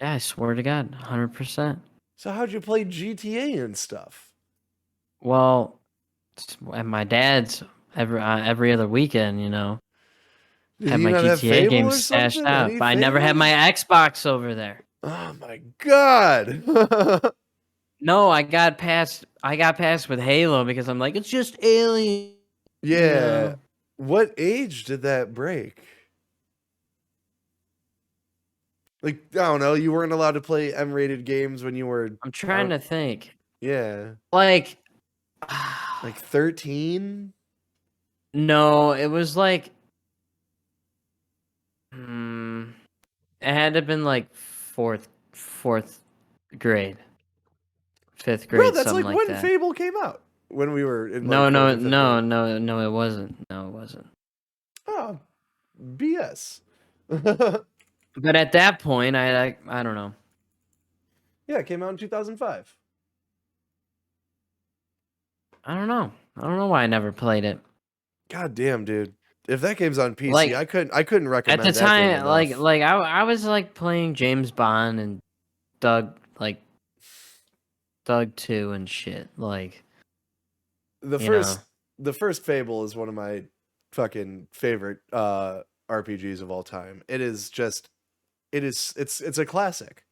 Yeah, I swear to God, 100%. So how'd you play GTA and stuff? Well, at my dad's every other weekend, you know, Did had you my not have GTA Fable games or stashed something? out, Any but I never had my Fables? Xbox over there. Oh my god. No, I got past with Halo because I'm like, it's just Alien, you Yeah. know. What age did that break? Like, I don't know, you weren't allowed to play M-rated games when you were, I'm trying to think. yeah, Like, like 13? no, it was like, hmm, it had to have been like fourth grade, fifth Bro, grade, that's something like like when that. Fable came out. When we were in like No, fourth no, or fifth no, grade. no, no, it wasn't. No, it wasn't. Oh, BS. But at that point, I don't know. Yeah, it came out in 2005. I don't know. I don't know why I never played it. God damn, dude. If that game's on PC, Like I couldn't at the recommend that game time, enough. I was like playing James Bond and Doug like Doug 2 and shit. Like, The you know. first the first Fable is one of my fucking favorite RPGs of all time. It is just it's a classic.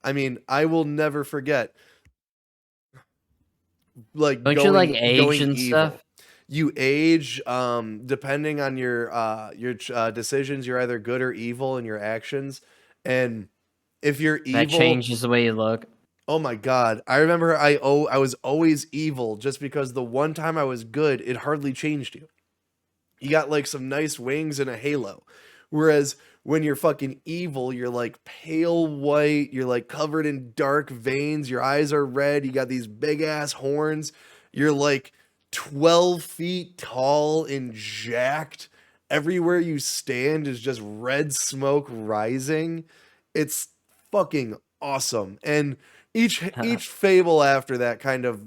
I mean, I will never forget like Don't you like age going and evil. stuff? You age depending on your decisions, you're either good or evil in your actions. And if you're That evil, changes the way you look. oh my god, I remember I was always evil just because the one time I was good, it hardly changed you. You got like some nice wings and a halo. Whereas when you're fucking evil, you're like pale white, you're like covered in dark veins, your eyes are red, you got these big ass horns, you're like 12 feet tall and jacked. Everywhere you stand is just red smoke rising. It's fucking awesome. And each fable after that kind of,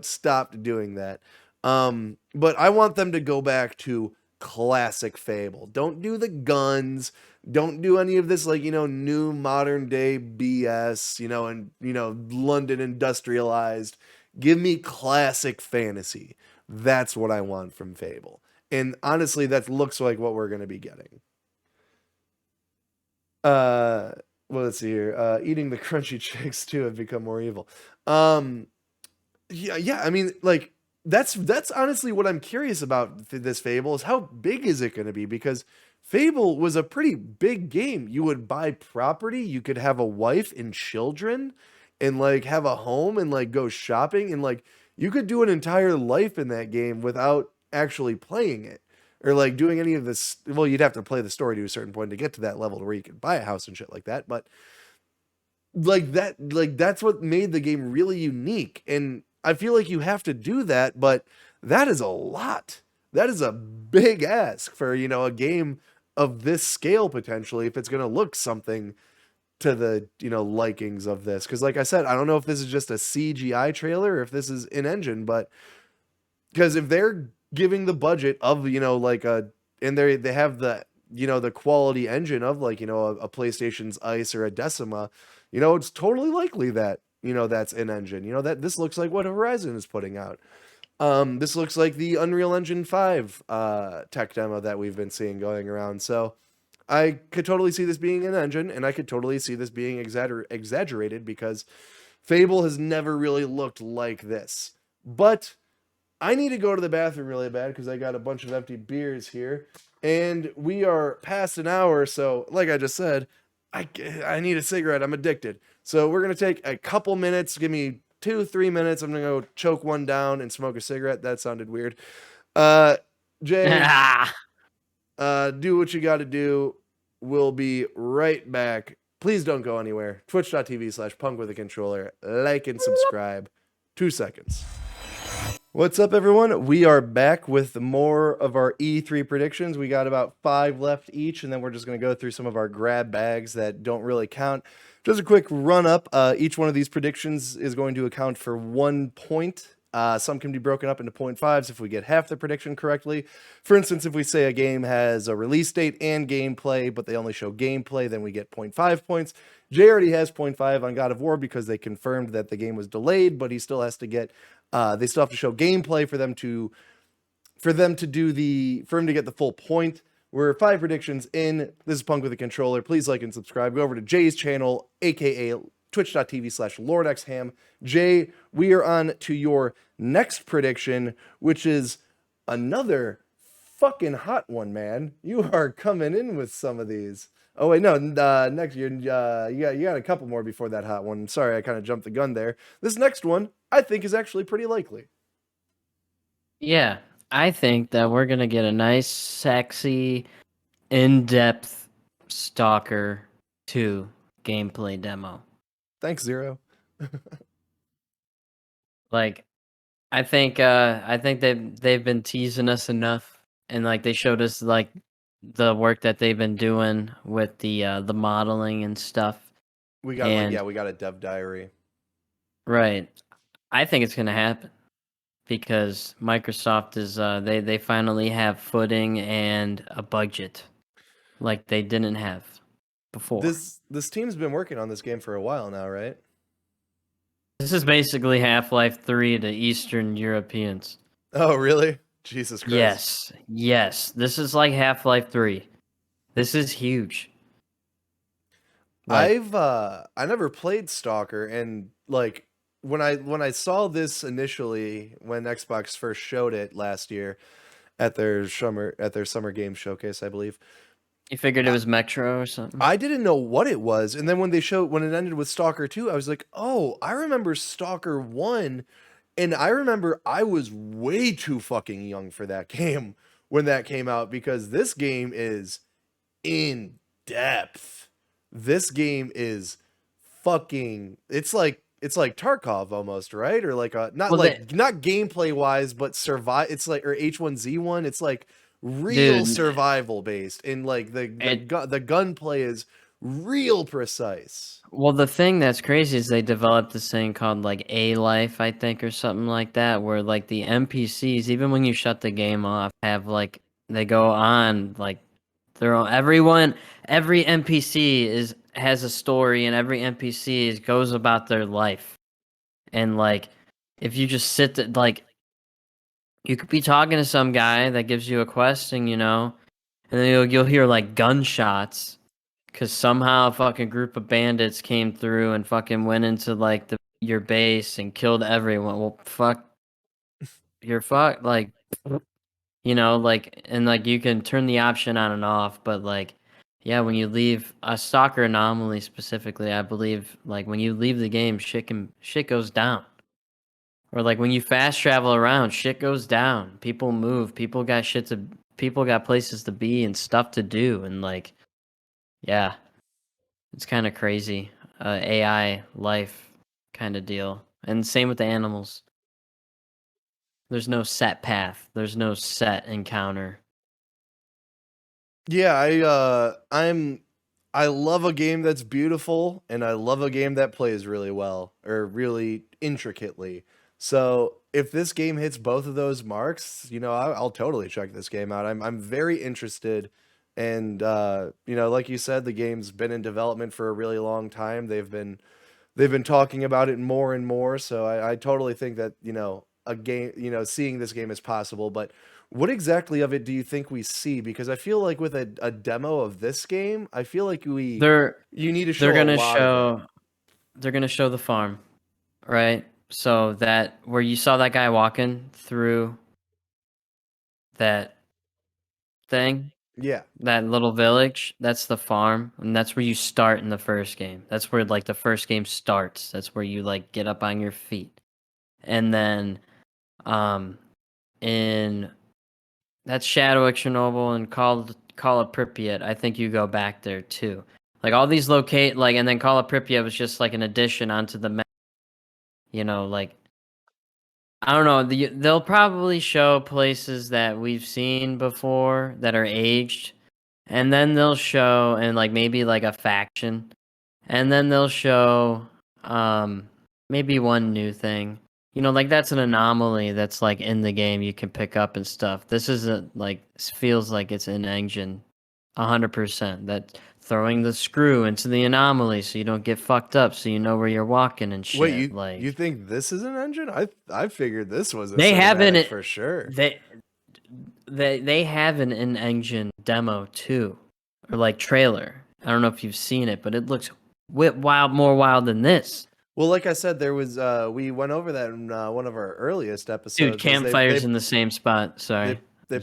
stopped doing that. But I want them to go back to classic Fable. Don't do the guns. Don't do any of this like, new modern day BS, and London industrialized. Give me classic fantasy. That's what I want from Fable. And honestly, that looks like what we're going to be getting. Uh well, let's see here. Eating the crunchy chicks too have become more evil. Um yeah, I mean, like that's honestly what I'm curious about this Fable is how big is it going to be? Because Fable was a pretty big game. You would buy property, you could have a wife and children, and like have a home and like go shopping, and like you could do an entire life in that game without actually playing it or like doing any of this. Well, you'd have to play the story to a certain point to get to that level where you could buy a house and shit like that. But that's what made the game really unique, and I feel like you have to do that, but that is a lot. That is a big ask for a game of this scale potentially if it's going to look something to the likings of this, because like I said, I don't know if this is just a CGI trailer or if this is in engine, but because if they're giving the budget of like a, and they have the the quality engine of like a PlayStation's Ice or a Decima, it's totally likely that that's in engine, that this looks like what Horizon is putting out. This looks like the Unreal Engine 5 tech demo that we've been seeing going around. So I could totally see this being an engine, and I could totally see this being exaggerated because Fable has never really looked like this. But I need to go to the bathroom really bad because I got a bunch of empty beers here, and we are past an hour. So, like I just said, I need a cigarette. I'm addicted. So we're gonna take a couple minutes. Give me 2-3 minutes. I'm gonna go choke one down and smoke a cigarette. That sounded weird. Uh, Jay, do what you got to do. We'll be right back Please don't go anywhere. Twitch.tv/punkwithacontroller. Like and subscribe. 2 seconds. What's up, everyone? We are back with more of our E3 predictions. We got about 5 left each, and then we're just going to go through some of our grab bags that don't really count. Just a quick run up. Each one of these predictions is going to account for 1 point. Some can be broken up into 0.5s if we get half the prediction correctly. For instance, if we say a game has a release date and gameplay, but they only show gameplay, then we get 0.5 points. Jay already has 0.5 on God of War because they confirmed that the game was delayed, but he still has to get they still have to show gameplay for him to get the full point. We're 5 predictions in. This is Punk with a Controller. Please like and subscribe. Go over to Jay's channel, aka twitch.tv/LordxHam. Jay, we are on to your next prediction, which is another fucking hot one, man. You are coming in with some of these. Oh wait, no. Next year, you got a couple more before that hot one. Sorry, I kind of jumped the gun there. This next one, I think, is actually pretty likely. Yeah, I think that we're gonna get a nice, sexy, in-depth Stalker 2 gameplay demo. Thanks, Zero. Like, I think they've been teasing us enough, and like they showed us like the work that they've been doing with the modeling and stuff. We got we got a dev diary. Right. I think it's gonna happen because Microsoft is they finally have footing and a budget like they didn't have before. This team's been working on this game for a while now, right? This is basically Half-Life 3 to Eastern Europeans. Oh, really? Jesus Christ. Yes. This is like Half-Life 3. This is huge. Like, I never played Stalker, and like when I saw this initially when Xbox first showed it last year at their summer game showcase, I believe. You figured it was Metro or something? I didn't know what it was, and then when it ended with Stalker 2, I was like, "Oh, I remember Stalker 1." And I remember I was way too fucking young for that game when that came out, because this game is in depth. This game is fucking it's like Tarkov almost, right? Or like not gameplay wise, but it's like, or H1Z1, it's like real survival based, and like the gunplay is real precise. Well, the thing that's crazy is they developed this thing called like A Life, I think, or something like that, where like the NPCs, even when you shut the game off, have like they go on like their own. Every NPC has a story, and every NPC goes about their life. And like, if you just like, you could be talking to some guy that gives you a quest, and and then you'll hear like gunshots. Because somehow a fucking group of bandits came through and fucking went into like your base and killed everyone. Well, fuck, you're fucked. Like, like, and like you can turn the option on and off, but like, yeah, when you leave a Stalker Anomaly specifically, I believe like when you leave the game, shit goes down. Or like when you fast travel around, shit goes down. People move. People got places to be and stuff to do, and like, yeah. It's kind of crazy. AI life kind of deal. And same with the animals. There's no set path. There's no set encounter. Yeah, I love a game that's beautiful, and I love a game that plays really well or really intricately. So if this game hits both of those marks, I'll totally check this game out. I'm very interested. And like you said, the game's been in development for a really long time. They've been talking about it more and more. So I totally think that a game, seeing this game is possible. But what exactly of it do you think we see? Because I feel like with a demo of this game, I feel like you need to show they're gonna a lot of it. They're gonna show the farm, right? So that where you saw that guy walking through that thing. Yeah. That little village, that's the farm, and that's where you start in the first game. That's where like the first game starts. That's where you like get up on your feet. And then in that's Shadow of Chernobyl and Call of Pripyat, I think you go back there too. Like all these and then Call of Pripyat was just like an addition onto the map. Like I don't know. They'll probably show places that we've seen before that are aged, and then they'll show and like maybe like a faction, and then they'll show maybe one new thing. Like that's an anomaly that's like in the game you can pick up and stuff. This isn't like feels like it's in engine, 100%. That throwing the screw into the anomaly so you don't get fucked up, so you know where you're walking and Wait, shit. you Like think this is an engine? I figured this was a they cinematic haven't for sure. they have an in-engine demo too, or like trailer. I don't know if you've seen it, but it looks more wild than this. Well, like I said, there was we went over that in one of our earliest Dude, episodes. Was campfires in the same spot. they Sorry. they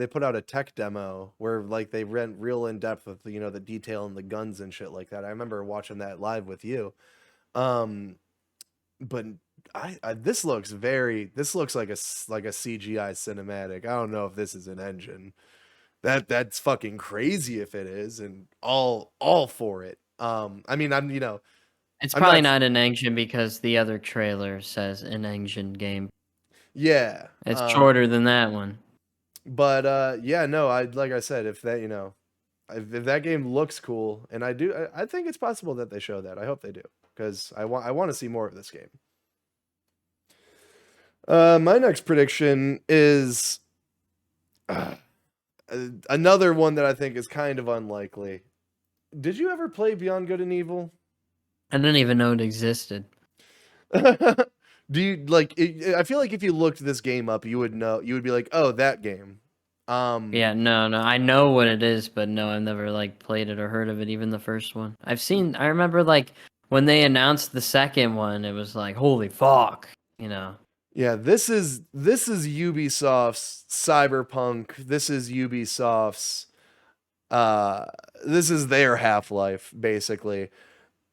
put out a tech demo where like they went real in depth with the detail and the guns and shit like that. I remember watching that live with you. Um, but this looks like a CGI cinematic. I don't know if this is an engine. That's fucking crazy if it is, and all for it. I mean, It's I'm probably not. not an engine because the other trailer says an engine game. Yeah. It's shorter than that one. But yeah, no, like I said, if that if that game looks cool, and I think it's possible that they show that. I hope they do, because I want to see more of this game. My next prediction is another one that I think is kind of unlikely. Did you ever play Beyond Good and Evil? I didn't even know it existed. Do you like? I feel like if you looked this game up, you would know. You would be like, "Oh, that game." Yeah, no. I know what it is, but no, I've never like played it or heard of it, even the first one. I remember like when they announced the second one, it was like, holy fuck, Yeah, this is Ubisoft's Cyberpunk. This is Ubisoft's uh this is their Half-Life basically.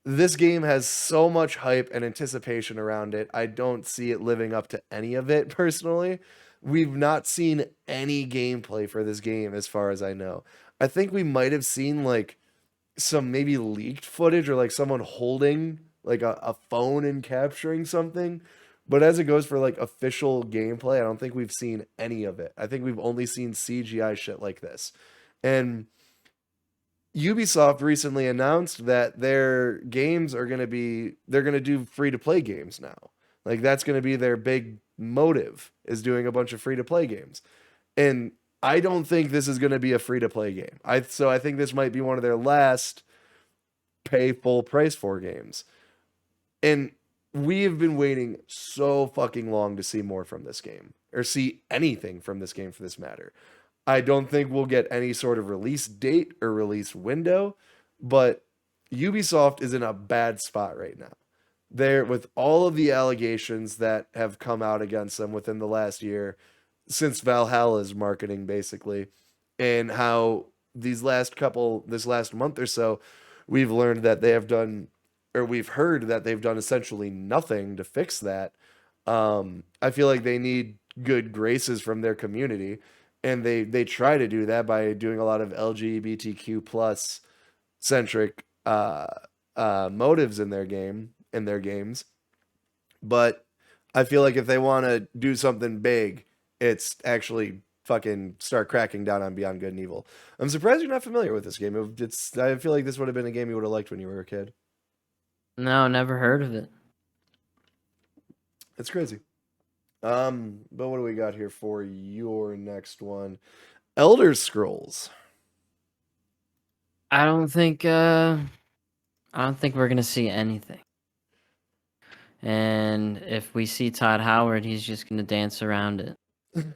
This game has so much hype and anticipation around it. I don't see it living up to any of it personally. We've not seen any gameplay for this game as far as I know. I think we might have seen like some maybe leaked footage or like someone holding like a phone and capturing something. But as it goes for like official gameplay, I don't think we've seen any of it. I think we've only seen CGI shit like this. And Ubisoft recently announced that their games are they're going to do free to play games now. Like that's going to be their big motive, is doing a bunch of free to play games. And I don't think this is going to be a free to play game. So I think this might be one of their last pay full price for games. And we have been waiting so fucking long to see more from this game, or see anything from this game for this matter. I don't think we'll get any sort of release date or release window, but Ubisoft is in a bad spot right now. They're, with all of the allegations that have come out against them within the last year, since Valhalla's marketing basically, and how this last month or so, we've learned that they have done, or we've heard that they've done essentially nothing to fix that. I feel like they need good graces from their community, and they try to do that by doing a lot of LGBTQ plus centric motives in their games. But I feel like if they want to do something big, it's actually fucking start cracking down on Beyond Good and Evil. I'm surprised you're not familiar with this game. I feel like this would have been a game you would have liked when you were a kid. No, never heard of it. It's crazy. But what do we got here for your next one? Elder Scrolls. I don't think we're gonna see anything. And if we see Todd Howard, he's just gonna dance around it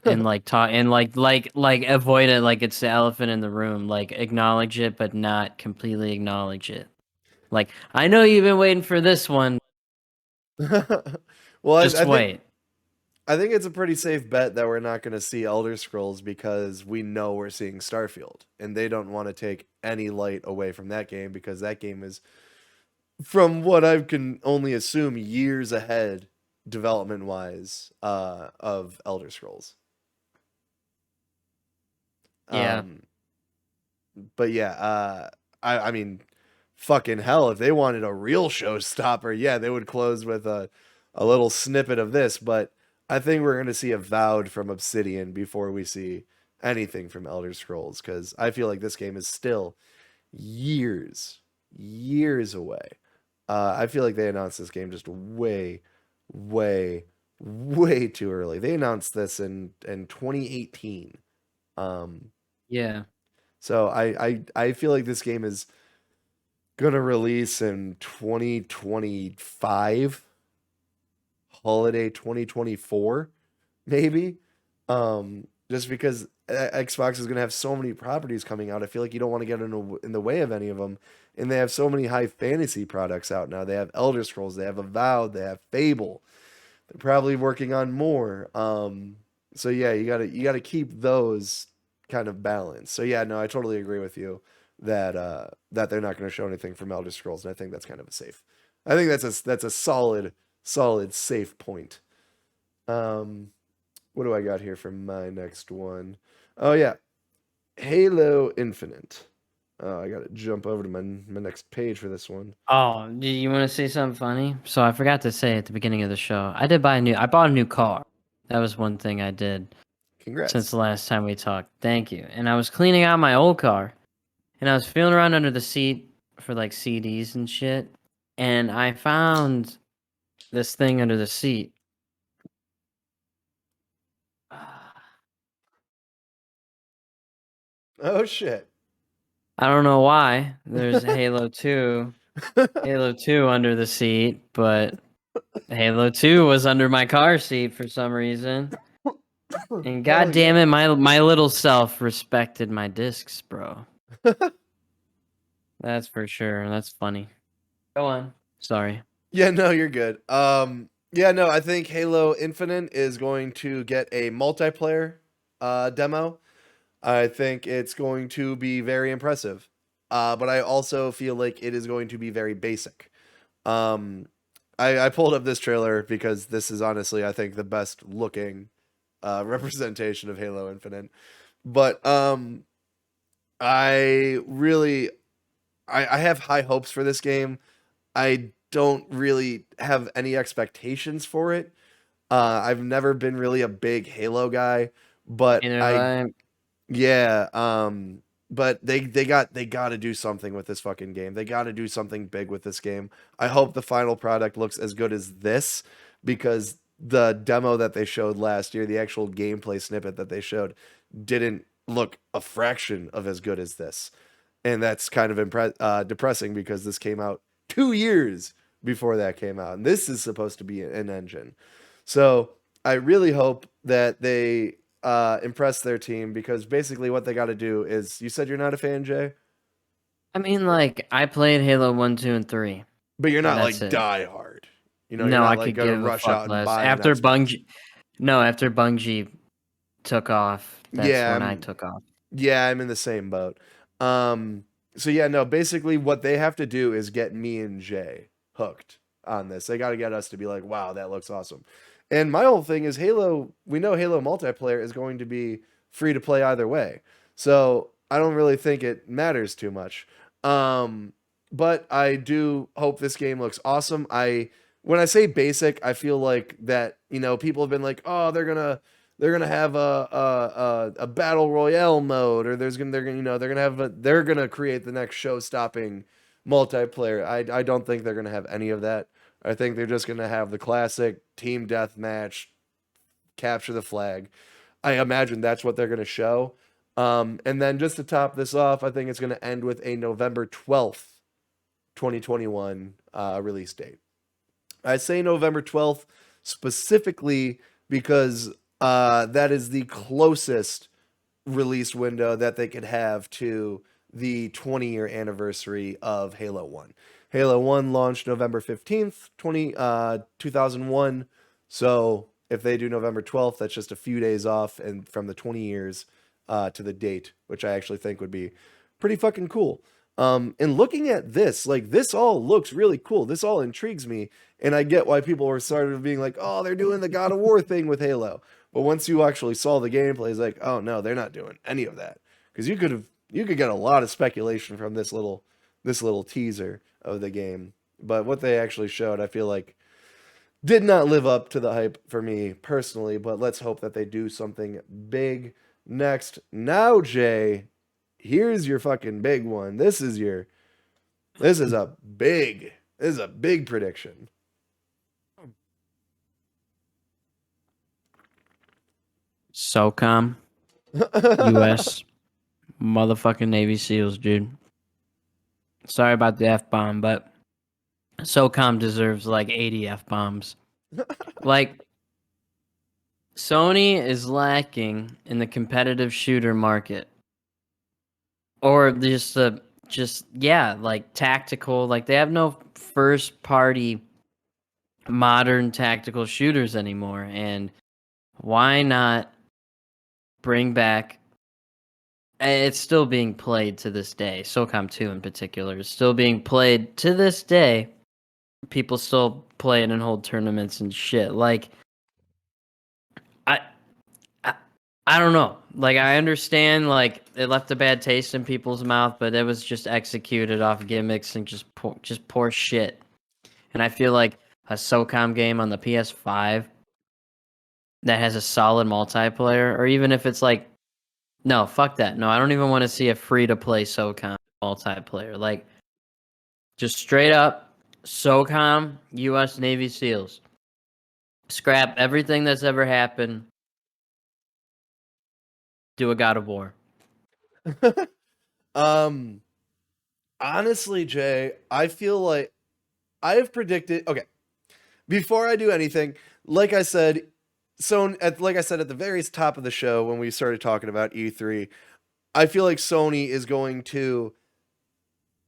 and like talk and like avoid it like it's the elephant in the room. Like acknowledge it, but not completely acknowledge it. Like I know you've been waiting for this one. Well, Just wait. I think it's a pretty safe bet that we're not going to see Elder Scrolls, because we know we're seeing Starfield, and they don't want to take any light away from that game, because that game is, from what I can only assume, years ahead development wise of Elder Scrolls. Yeah. But yeah, I mean, fucking hell, if they wanted a real showstopper, yeah, they would close with a little snippet of this. But I think we're going to see Avowed from Obsidian before we see anything from Elder Scrolls, because I feel like this game is still years away. I feel like they announced this game just way, way too early. They announced this in 2018. Yeah. So I feel like this game is gonna release in 2025, holiday 2024, maybe. Just because Xbox is gonna have so many properties coming out, I feel like you don't want to get in the way of any of them. And they have so many high fantasy products out now. They have Elder Scrolls, they have Avowed, they have Fable. They're probably working on more. So yeah, you gotta keep those kind of balanced. So yeah, no, I totally agree with you that that they're not going to show anything from Elder Scrolls, and I think that's kind of a safe. I think that's a solid safe point. What do I got here for my next one? Oh yeah, Halo Infinite. Oh, I gotta jump over to my next page for this one. Oh, do you want to say something funny? So I forgot to say at the beginning of the show, I bought a new car. That was one thing I did since Congrats. the last time we talked. Thank you. And I was cleaning out my old car, and I was feeling around under the seat for like CDs and shit, and I found this thing under the seat. Oh shit. I don't know why. There's Halo 2 under the seat, but Halo 2 was under my car seat for some reason. And Hell god damn yeah. it, my little self respected my discs, bro. That's for sure. That's funny. Go on. Sorry. Yeah, no, you're good. Yeah, no, I think Halo Infinite is going to get a multiplayer demo. I think it's going to be very impressive. But I also feel like it is going to be very basic. Um, I pulled up this trailer because this is honestly, I think, the best looking representation of Halo Infinite. But I really, I have high hopes for this game. I don't really have any expectations for it. I've never been really a big Halo guy, but Neither have I. yeah, but they got to do something with this fucking game. They got to do something big with this game. I hope the final product looks as good as this, because the demo that they showed last year, the actual gameplay snippet that they showed, didn't look a fraction of as good as this. And that's kind of depressing, because this came out 2 years before that came out, and this is supposed to be an engine. So I really hope that they impress their team, because basically what they got to do is, you said you're not a fan, Jay, I mean, like, I played Halo 1, 2, and 3. but you're not That's like it. die hard. You know, you're No, I not like could gonna give a rush fuck out and less. buy an Xbox. After Bungie took off, that's Yeah, when I took off. yeah, I'm in the same boat. So yeah, no, basically what they have to do is get me and Jay hooked on this. They got to get us to be like, wow, that looks awesome. And my whole thing is Halo, we know Halo multiplayer is going to be free to play either way. So I don't really think it matters too much. But I do hope this game looks awesome. When I say basic, I feel like that, you know, people have been like, oh, they're gonna have a battle royale mode, or they're gonna create the next show-stopping multiplayer. I don't think they're gonna have any of that. I think they're just gonna have the classic team deathmatch, capture the flag. I imagine that's what they're gonna show. And then just to top this off, I think it's gonna end with a November 12th, 2021 release date. I say November 12th specifically because that is the closest release window that they could have to the 20-year anniversary of Halo 1. Halo 1 launched November 15th, 2001. So if they do November 12th, that's just a few days off and from the 20 years to the date, which I actually think would be pretty fucking cool. And looking at this, like, this all looks really cool. This all intrigues me, and I get why people were started being like, "Oh, they're doing the God of War thing with Halo." But once you actually saw the gameplay, it's like, "Oh no, they're not doing any of that." Because you could get a lot of speculation from this little this little teaser of the game. But what they actually showed, I feel like did not live up to the hype for me personally, but let's hope that they do something big next. Now, Jay, here's your fucking big one. This is a big prediction. SOCOM, US, motherfucking Navy SEALs, dude. Sorry about the F-bomb, but SOCOM deserves like 80 F-bombs. Like, Sony is lacking in the competitive shooter market. Or like tactical, like they have no first party modern tactical shooters anymore. And why not bring back, it's still being played to this day. SOCOM 2 in particular is still being played to this day. People still play it and hold tournaments and shit. Like, I don't know. Like, I understand, like, it left a bad taste in people's mouth, but it was just executed off gimmicks and just poor shit. And I feel like a SOCOM game on the PS5 that has a solid multiplayer, or even if it's like, no, fuck that. No, I don't even want to see a free-to-play SOCOM multiplayer. Like, just straight up SOCOM, U.S. Navy SEALs. Scrap everything that's ever happened. Do a God of War. Honestly, Jay, I feel like I have predicted. Okay, before I do anything, like I said, like I said at the very top of the show when we started talking about E3, I feel like Sony is going to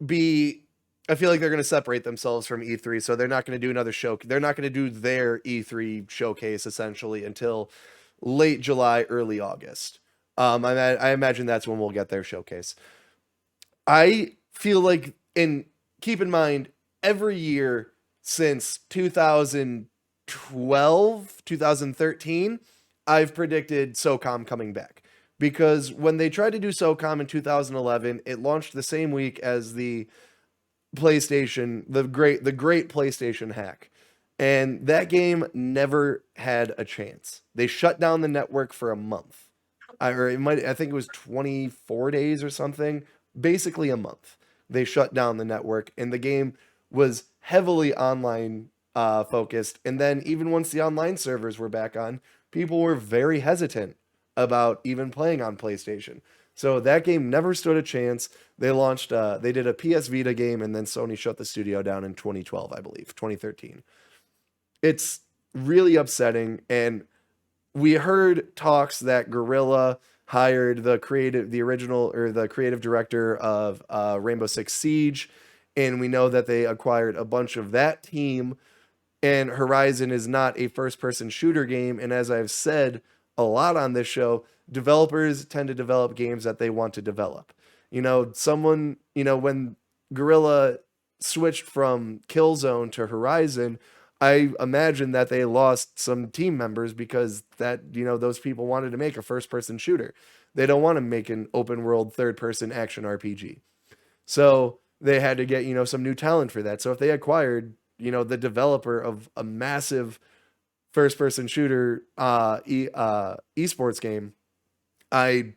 be. I feel like they're going to separate themselves from E3, so they're not going to do another show. They're not going to do their E3 showcase essentially until late July, early August. I imagine that's when we'll get their showcase. I feel like, and keep in mind, every year since 2012, 2013, I've predicted SOCOM coming back. Because when they tried to do SOCOM in 2011, it launched the same week as the PlayStation, the great PlayStation hack. And that game never had a chance. They shut down the network for a month. I think it was 24 days or something, basically a month. They shut down the network, and the game was heavily online focused. And then even once the online servers were back on, people were very hesitant about even playing on PlayStation. So that game never stood a chance. They did a PS Vita game, and then Sony shut the studio down in 2012, I believe, 2013. It's really upsetting, and we heard talks that Guerrilla hired the creative director of Rainbow Six Siege, and we know that they acquired a bunch of that team. And Horizon is not a first-person shooter game, and as I've said a lot on this show, developers tend to develop games that they want to develop. When Guerrilla switched from Killzone to Horizon, I imagine that they lost some team members because those people wanted to make a first-person shooter. They don't want to make an open-world third-person action RPG. So they had to get, some new talent for that. So if they acquired, the developer of a massive first-person shooter esports game, I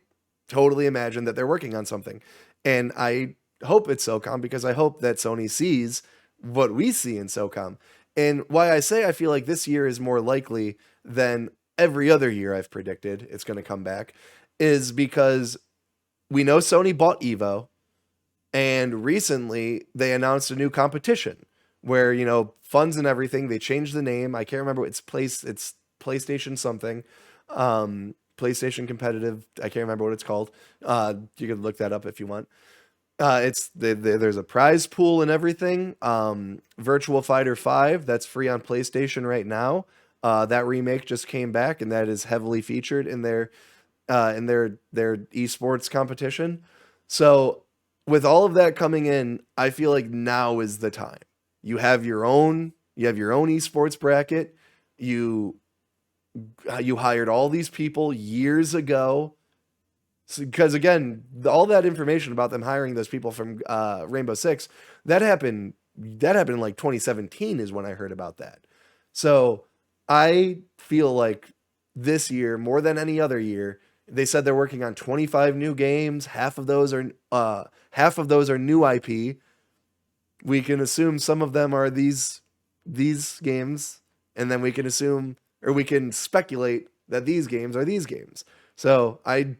totally imagine that they're working on something. And I hope it's SOCOM because I hope that Sony sees what we see in SOCOM. And why I say I feel like this year is more likely than every other year I've predicted it's going to come back is because we know Sony bought Evo, and recently they announced a new competition where, funds and everything, they changed the name. I can't remember it's PlayStation something. PlayStation Competitive. I can't remember what it's called. You can look that up if you want. There's a prize pool and everything. Virtual Fighter 5, that's free on PlayStation right now. That remake just came back, and that is heavily featured in their esports competition. So with all of that coming in, I feel like now is the time. You have your own esports bracket. You hired all these people years ago. Because again, all that information about them hiring those people from Rainbow Six, that happened. That happened in like 2017 is when I heard about that. So I feel like this year more than any other year, they said they're working on 25 new games. Half of those are new IP. We can assume some of them are these games, and then we can assume or we can speculate that these games are these games. So I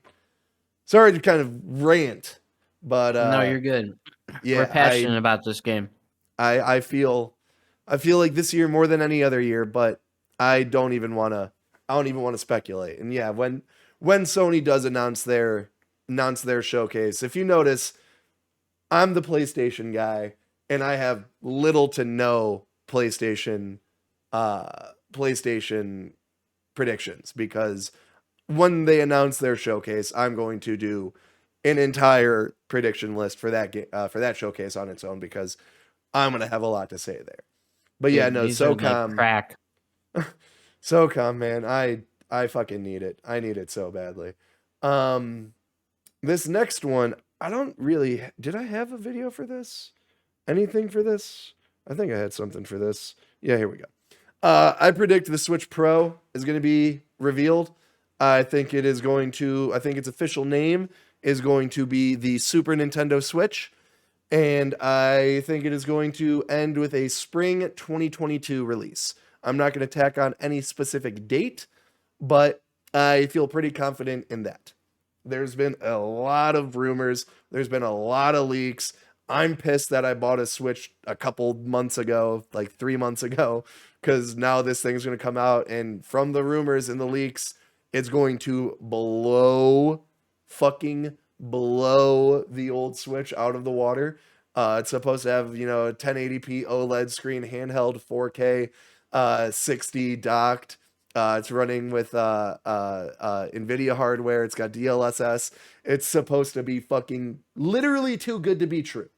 sorry to kind of rant, but No, you're good. We're yeah, passionate about this game. I feel like this year more than any other year, but I don't even want to speculate. And yeah, when Sony does announce their showcase, if you notice, I'm the PlayStation guy, and I have little to no PlayStation predictions because when they announce their showcase, I'm going to do an entire prediction list for for that showcase on its own because I'm gonna have a lot to say there. But yeah, Dude, no, these are like crack. SOCOM, man, I fucking need it. I need it so badly. Um, this next one, I don't really. Did I have a video for this? Anything for this? I think I had something for this. Yeah, here we go. I predict the Switch Pro is going to be revealed. I think it is going to. I think its official name is going to be the Super Nintendo Switch, and I think it is going to end with a spring 2022 release. I'm not going to tack on any specific date, but I feel pretty confident in that. There's been a lot of rumors, there's been a lot of leaks. I'm pissed that I bought a Switch a couple months ago, like 3 months ago, because now this thing's going to come out, and from the rumors and the leaks, it's going to fucking blow the old Switch out of the water. It's supposed to have, a 1080p OLED screen, handheld 4K, 60 docked. It's running with NVIDIA hardware. It's got DLSS. It's supposed to be fucking literally too good to be true.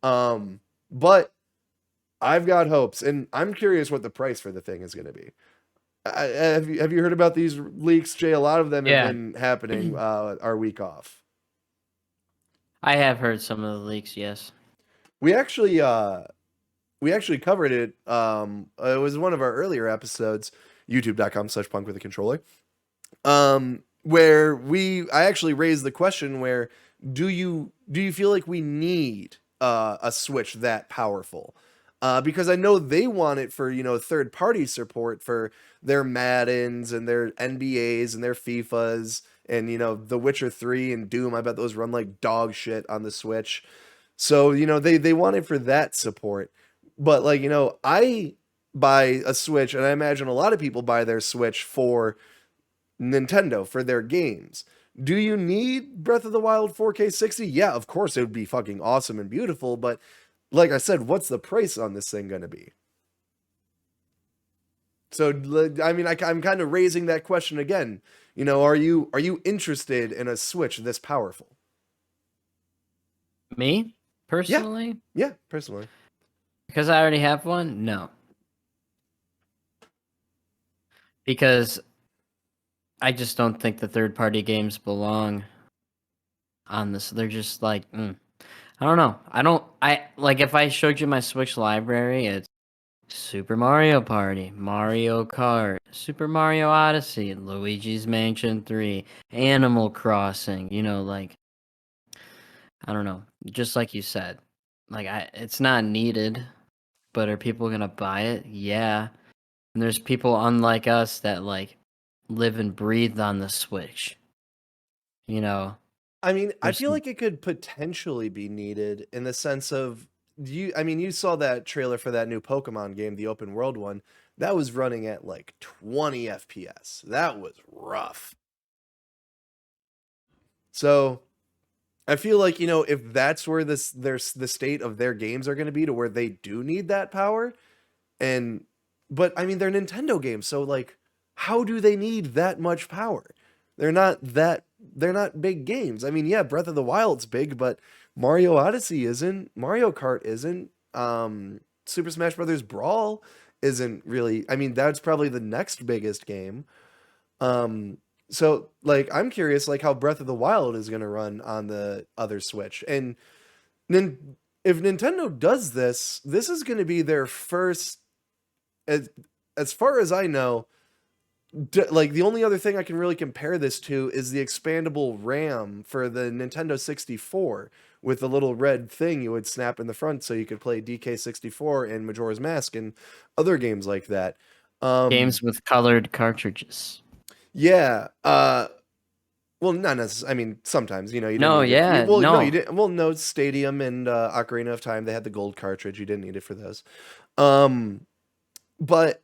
But I've got hopes, and I'm curious what the price for the thing is going to be. Have you heard about these leaks, Jay? A lot of them have been happening our week off. I have heard some of the leaks, yes. We actually covered it. It was one of our earlier episodes, youtube.com/punk with a controller. Where I actually raised the question where do you feel like we need a Switch that powerful? Because I know they want it for, third party support for their Maddens and their NBAs and their FIFAs and, The Witcher 3 and Doom. I bet those run like dog shit on the Switch. So, they want it for that support. But like, I buy a Switch, and I imagine a lot of people buy their Switch for Nintendo, for their games. Do you need Breath of the Wild 4K 60? Yeah, of course it would be fucking awesome and beautiful, but like I said, what's the price on this thing going to be? So, I mean, I'm kind of raising that question again. Are you interested in a Switch this powerful? Me? Personally? Yeah, personally. Because I already have one? No. Because I just don't think the third-party games belong on this. They're just like, I don't know. Like if I showed you my Switch library, it's Super Mario Party, Mario Kart, Super Mario Odyssey, Luigi's Mansion 3, Animal Crossing, like, I don't know. Just like you said, like it's not needed, but are people gonna buy it? Yeah. And there's people unlike us that like live and breathe on the Switch. I mean, I There's feel like it could potentially be needed in the sense of you saw that trailer for that new Pokemon game, the open world one. That was running at like 20 FPS. That was rough. So, I feel like, if that's where the state of their games are going to be to where they do need that power, but I mean, they're Nintendo games, so like, how do they need that much power? They're not big games. I mean, yeah, Breath of the Wild's big, but Mario Odyssey isn't. Mario Kart isn't. Super Smash Brothers Brawl isn't really. I mean, that's probably the next biggest game. so like I'm curious like how Breath of the Wild is going to run on the other Switch. And if Nintendo does this, this is going to be their first, as, as far as I know, like the only other thing I can really compare this to is the expandable RAM for the Nintendo 64 with the little red thing you would snap in the front so you could play DK64 and Majora's Mask and other games like that. Games with colored cartridges. Yeah. Well, not necessarily. I mean, sometimes you didn't No, need it. yeah, Well, no, you no. didn't. Well, no, Stadium and Ocarina of Time, they had the gold cartridge. You didn't need it for those. Um, but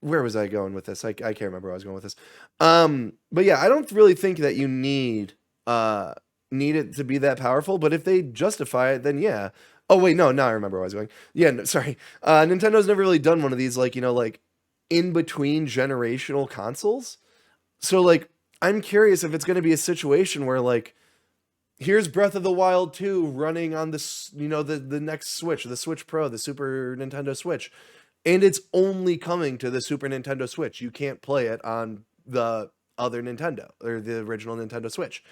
where was I going with this? I can't remember where I was going with this. But yeah, I don't really think that you need it to be that powerful. But if they justify it, then yeah. Oh wait, no, now I remember where I was going. Yeah, no, sorry. Nintendo's never really done one of these like like in between generational consoles. So like I'm curious if it's going to be a situation where like here's Breath of the Wild 2 running on this the next Switch, the Switch Pro, the Super Nintendo Switch. And it's only coming to the Super Nintendo Switch. You can't play it on the other Nintendo or the original Nintendo Switch.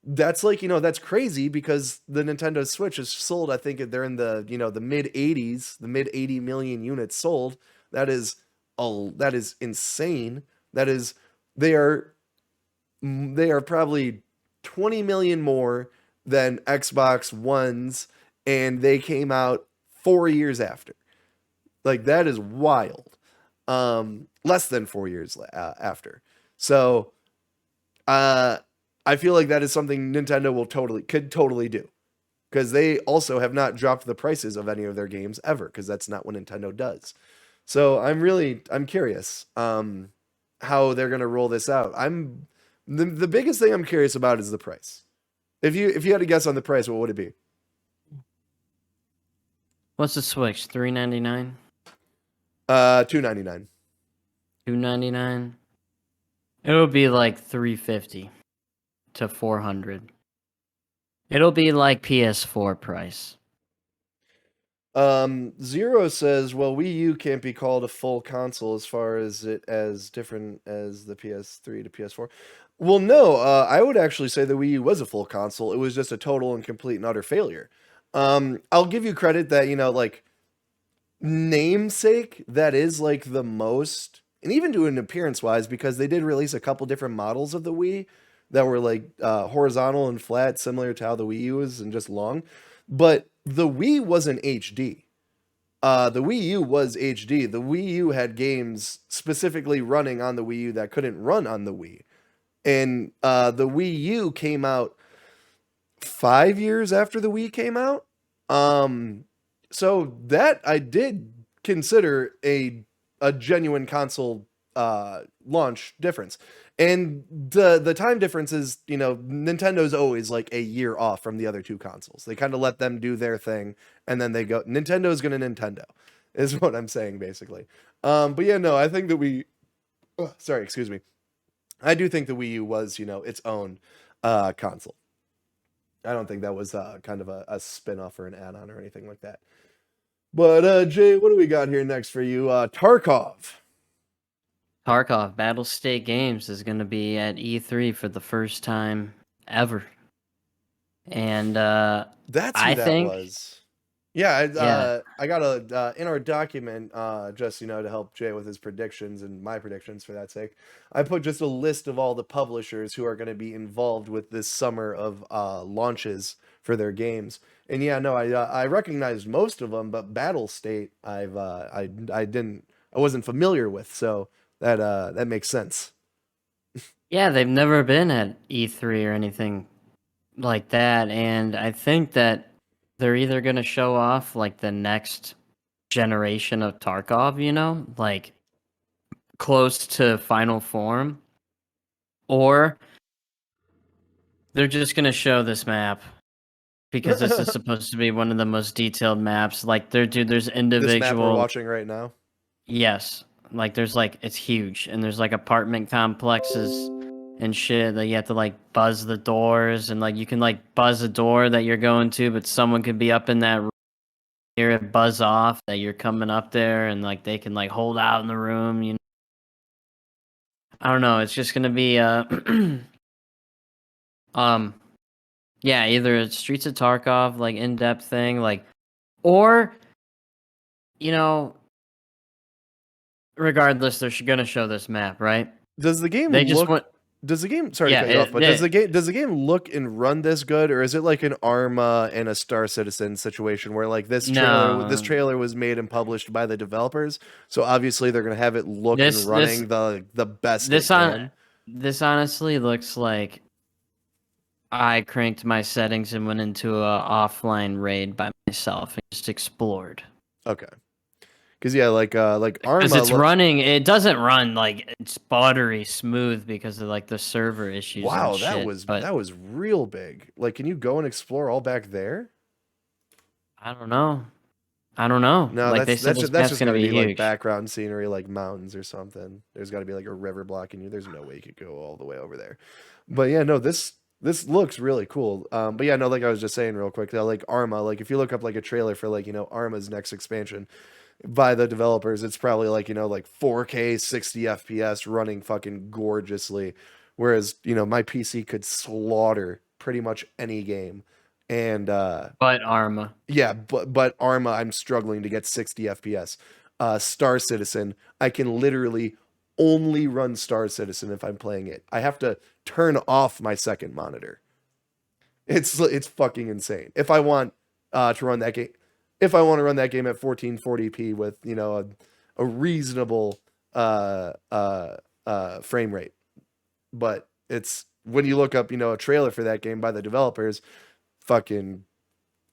That's like, that's crazy because the Nintendo Switch is sold, I think they're in the, the mid 80s, the mid 80 million units sold. That is insane. That is they are probably 20 million more than Xbox Ones, and they came out 4 years after. Like that is wild. Less than 4 years after. So, I feel like that is something Nintendo could totally do because they also have not dropped the prices of any of their games ever because that's not what Nintendo does. So I'm curious how they're gonna roll this out. The biggest thing I'm curious about is the price. If you had to guess on the price, what would it be? What's the Switch? $399? $299. $299? It'll be like $350 to $400. It'll be like PS4 price. Zero says, well, Wii U can't be called a full console as far as it as different as the PS3 to PS4. Well, no, I would actually say the Wii U was a full console. It was just a total and complete and utter failure. I'll give you credit that, like namesake, that is like the most, and even doing appearance wise, because they did release a couple different models of the Wii that were like horizontal and flat, similar to how the Wii U is and just long. But the Wii wasn't HD. The Wii U was HD. The Wii U had games specifically running on the Wii U that couldn't run on the Wii. And the Wii U came out 5 years after the Wii came out. So that I did consider a genuine console launch difference. And the time difference is, Nintendo's always like a year off from the other two consoles. They kind of let them do their thing and then they go Nintendo's going to Nintendo is what I'm saying basically. But yeah, no, I think that sorry, excuse me. I do think the Wii U was, its own console. I don't think that was kind of a spin-off or an add-on or anything like that. But Jay, what do we got here next for you? Tarkov. Tarkov Battlestate Games is going to be at E3 for the first time ever. And that's who I that think was. Yeah, yeah. I got a in our document, just to help Jay with his predictions and my predictions for that sake. I put just a list of all the publishers who are going to be involved with this summer of launches for their games. And yeah, no, I recognized most of them, but Battle State I wasn't familiar with, so that makes sense. Yeah, they've never been at E3 or anything like that, and I think that they're either going to show off like the next generation of Tarkov, like close to final form, or they're just going to show this map because this is supposed to be one of the most detailed maps. Like there's This map we're individual. watching right now. Yes. Like there's like it's huge and there's like apartment complexes and shit that you have to like buzz the doors and like you can like buzz a door that you're going to, but someone could be up in that room, hear it buzz off that you're coming up there and like they can like hold out in the room, I don't know. It's just gonna be yeah, either a Streets of Tarkov like in-depth thing, like, or you know, regardless, they're gonna show this map, right? Does the game They just look? want, Does the game? Sorry to yeah, cut you off, but does the game look and run this good, or is it like an Arma and a Star Citizen situation where like this no. trailer was made and published by the developers, so obviously they're gonna have it look and This running the best this it can. this honestly looks like I cranked my settings and went into a offline raid by myself and just explored. Okay, because yeah, like Because Arma. it's running, it doesn't run like it's buttery smooth because of like the server issues and Wow, shit. But that was real big. Like, can you go and explore all back there? I don't know. I don't know. No, Like they said, this that's map's just gonna gotta be be like huge. background scenery, like mountains or something. There's got to be like a river blocking you. There's no way you could go all the way over there. But yeah, no, this looks really cool. But yeah, no, like I was just saying real quick, that like Arma, like if you look up like a trailer for like Arma's next expansion by the developers, it's probably like like 4K 60 FPS running fucking gorgeously, whereas my PC could slaughter pretty much any game. And But Arma. yeah, but Arma, I'm struggling to get 60 FPS. Star Citizen, I can literally only run Star Citizen if I'm playing it. I have to turn off my second monitor. It's fucking insane. If I want to run that game, if I want to run that game at 1440p with a reasonable frame rate, but it's when you look up a trailer for that game by the developers, fucking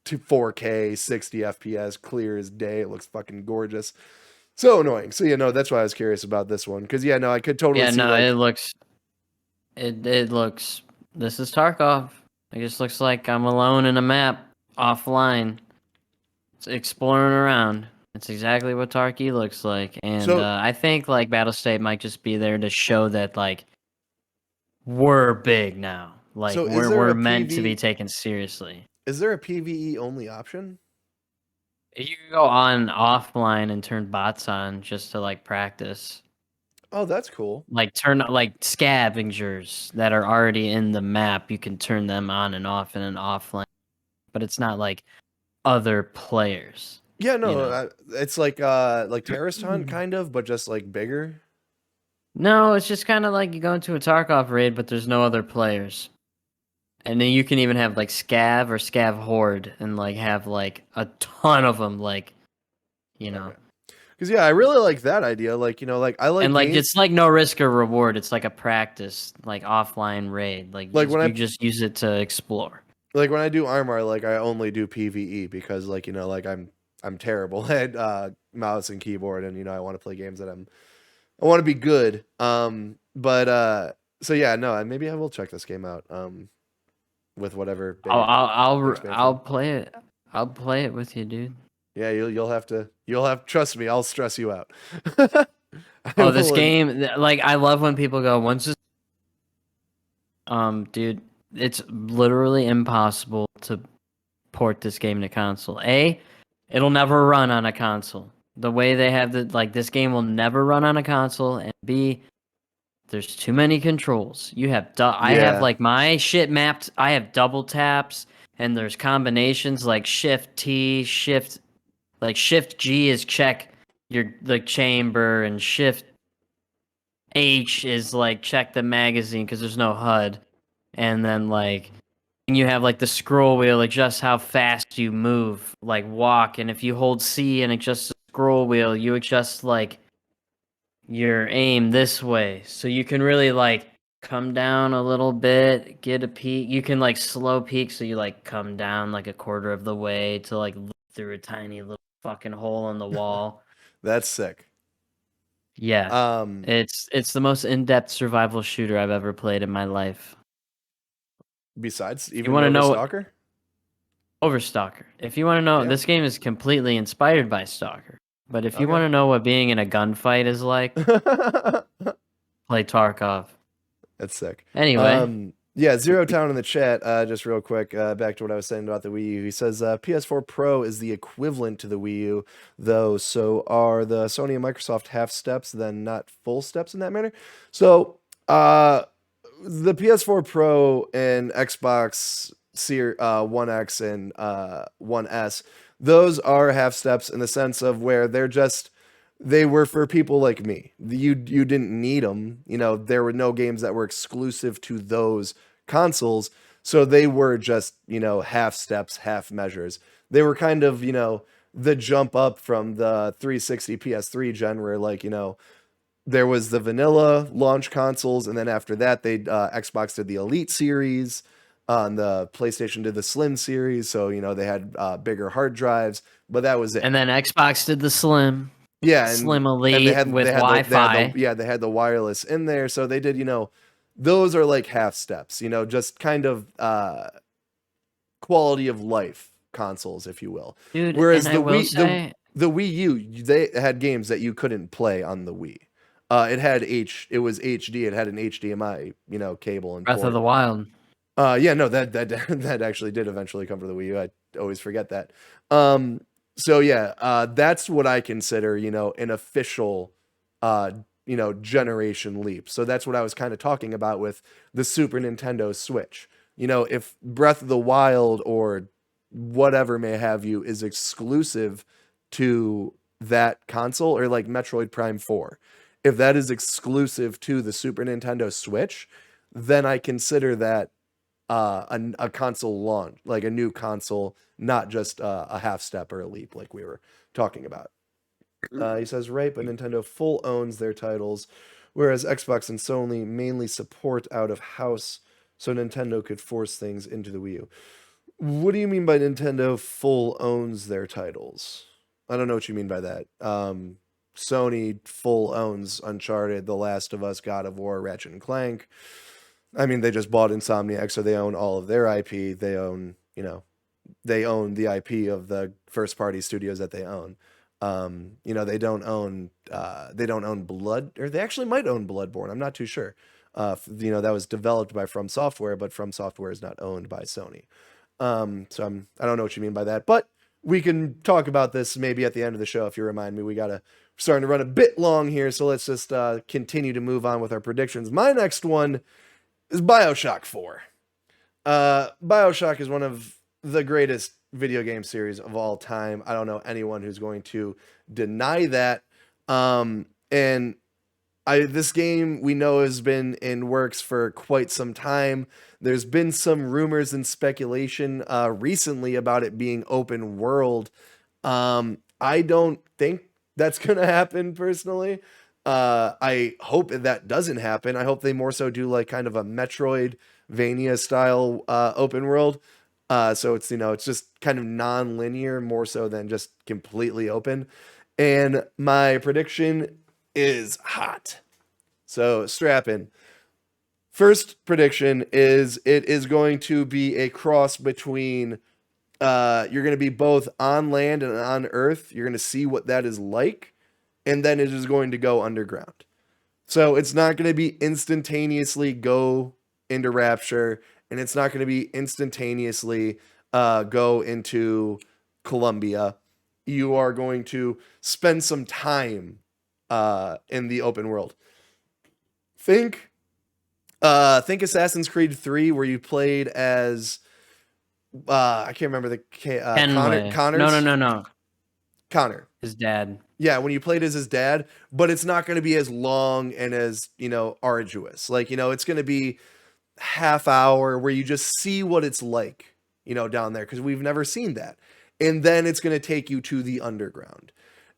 to 4K, 60 FPS, clear as day. It looks fucking gorgeous. So annoying. So that's why I was curious about this one, because yeah, no, I could totally Yeah, see no, like it looks. This is Tarkov. It just looks like I'm alone in a map offline. It's exploring around. It's exactly what Tarky looks like, and so. I think like Battle State might just be there to show that like we're big now. Like So we're meant to be taken seriously. is there a PVE only option? You can go on offline and turn bots on just to like practice. Oh, that's cool. Like turn like scavengers that are already in the map, you can turn them on and off in an offline. But it's not like other players. Yeah, no, You know? it's like Terrorist Hunt kind of, but just like bigger. No, it's just kind of like you go into a Tarkov raid, but there's no other players. And then you can even have like scav or scav horde and like have like a ton of them, like, you know. Okay. Because yeah, I really like that idea. Like like I like And like games. it's like no risk or reward. It's like a practice, like offline raid. Like Like when you just use it to explore. like when I do Armor, like I only do PVE because like like I'm terrible at mouse and keyboard, and I want to play games that I want to be good. But so yeah, no, maybe I will check this game out. With whatever day I'll play it. I'll play it with you, dude. Yeah, you'll have to trust me. I'll stress you out. Oh, this game, like I love when people go, "Once this," dude, it's literally impossible to port this game to console. A, it'll never run on a console. The way they have this game will never run on a console. And B, there's too many controls. You have I have like my shit mapped. I have double taps, and there's combinations like Shift T, Shift G is check the chamber, and Shift H is like check the magazine because there's no HUD, and then like you have like the scroll wheel adjusts how fast you move, like walk, and if you hold C and adjust the scroll wheel, you adjust like your aim this way, so you can really like come down a little bit, get a peek. You can like slow peek, so you like come down like a quarter of the way to like look through a tiny little fucking hole in the wall. That's sick. Yeah. It's the most in-depth survival shooter I've ever played in my life. Besides, even You want to know Stalker? Over Stalker. If you want to know, this game is completely inspired by Stalker. But if you want to know what being in a gunfight is like, play Tarkov. That's sick. Anyway. Yeah, Zero Town in the chat, just real quick, back to what I was saying about the Wii U. He says PS4 Pro is the equivalent to the Wii U, though, so are the Sony and Microsoft half steps, then not full steps in that manner? So, The PS4 Pro and Xbox One X and One S, those are half steps in the sense of where they were for people like me. You didn't need them. You know, there were no games that were exclusive to those consoles, so they were just, you know, half steps, half measures. They were kind of, you know, the jump up from the 360 PS3 gen where, like, you know, there was the vanilla launch consoles, and then after that, they Xbox did the Elite series, and the PlayStation did the Slim series. So, you know, they had bigger hard drives, but that was it. And then Xbox did the Slim. Yeah, Slim and Elite with Wi-Fi. they had the wireless in there. So they did, you know, those are like half steps. You know, just kind of quality of life consoles, if you will. Dude, Whereas and I will say, the Wii U, they had games that you couldn't play on the Wii. It was HD. It had an HDMI, you know, cable and Breath of port. the Wild. Yeah, no, that actually did eventually come for the Wii U. I always forget that. So yeah, that's what I consider, you know, an official, you know, generation leap. So that's what I was kind of talking about with the Super Nintendo Switch. You know, if Breath of the Wild or whatever may have you is exclusive to that console, or like Metroid Prime 4, if that is exclusive to the Super Nintendo Switch, then I consider that a console launch, like a new console, not just a half step or a leap like we were talking about. He says, right, but Nintendo full owns their titles, whereas Xbox and Sony mainly support out of house, so Nintendo could force things into the Wii U. What do you mean by Nintendo full owns their titles? I don't know what you mean by that. Sony full owns Uncharted, The Last of Us, God of War, Ratchet and Clank. I mean, they just bought Insomniac, so they own all of their IP. They own, you know, they own the IP of the first party studios that they own. You know, they don't own Blood, or they actually might own Bloodborne. I'm not too sure. You know, that was developed by From Software, but From Software is not owned by Sony. So I don't know what you mean by that, but we can talk about this maybe at the end of the show if you remind me. Starting to run a bit long here, so let's just continue to move on with our predictions. My next one is BioShock 4. BioShock is one of the greatest video game series of all time. I don't know anyone who's going to deny that. And this game we know has been in works for quite some time. There's been some rumors and speculation recently about it being open world. I don't think that's gonna happen personally. I hope that doesn't happen. I hope they more so do like kind of a Metroidvania style open world. So it's, you know, it's just kind of non-linear more so than just completely open. And my prediction is hot. So strap in. First prediction is it is going to be a cross between you're going to be both on land and on earth. You're going to see what that is like, and then it is going to go underground. So it's not going to be instantaneously go into Rapture, and it's not going to be instantaneously go into Columbia. You are going to spend some time in the open world. Think Assassin's Creed 3, where you played as I can't remember the Connors. No. Connor. His dad. Yeah, when you played as his dad, but it's not going to be as long and as, you know, arduous. Like, you know, it's going to be half hour where you just see what it's like, you know, down there, because we've never seen that. And then it's going to take you to the underground.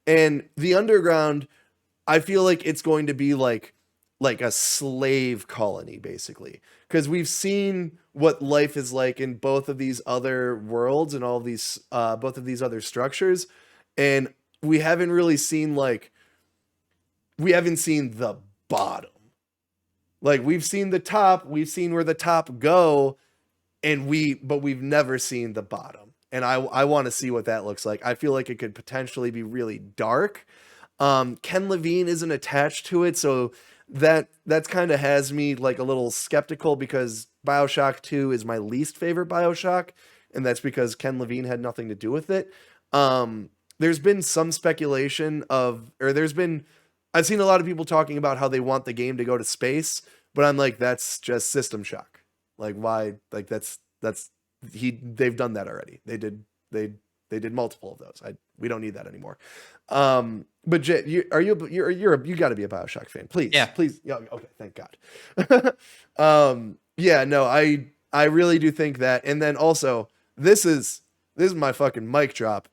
And the underground, I feel like it's going to be like a slave colony, basically, because we've seen what life is like in both of these other worlds and all these both of these other structures, and we haven't really seen the bottom. Like, we've seen the top, we've seen where the top go, but we've never seen the bottom. And I want to see what that looks like. I feel like it could potentially be really dark. Ken Levine isn't attached to it, so that's kind of has me like a little skeptical, because BioShock 2 is my least favorite BioShock, and that's because Ken Levine had nothing to do with it. There's been some speculation I've seen a lot of people talking about how they want the game to go to space, But I'm like, that's just System Shock. Like, why? Like, they've done that already. They did multiple of those. We don't need that anymore. But Jay, you got to be a BioShock fan, please. Yeah. Please. Yeah. Okay. Thank God. Yeah. No, I really do think that. And then also, this is my fucking mic drop.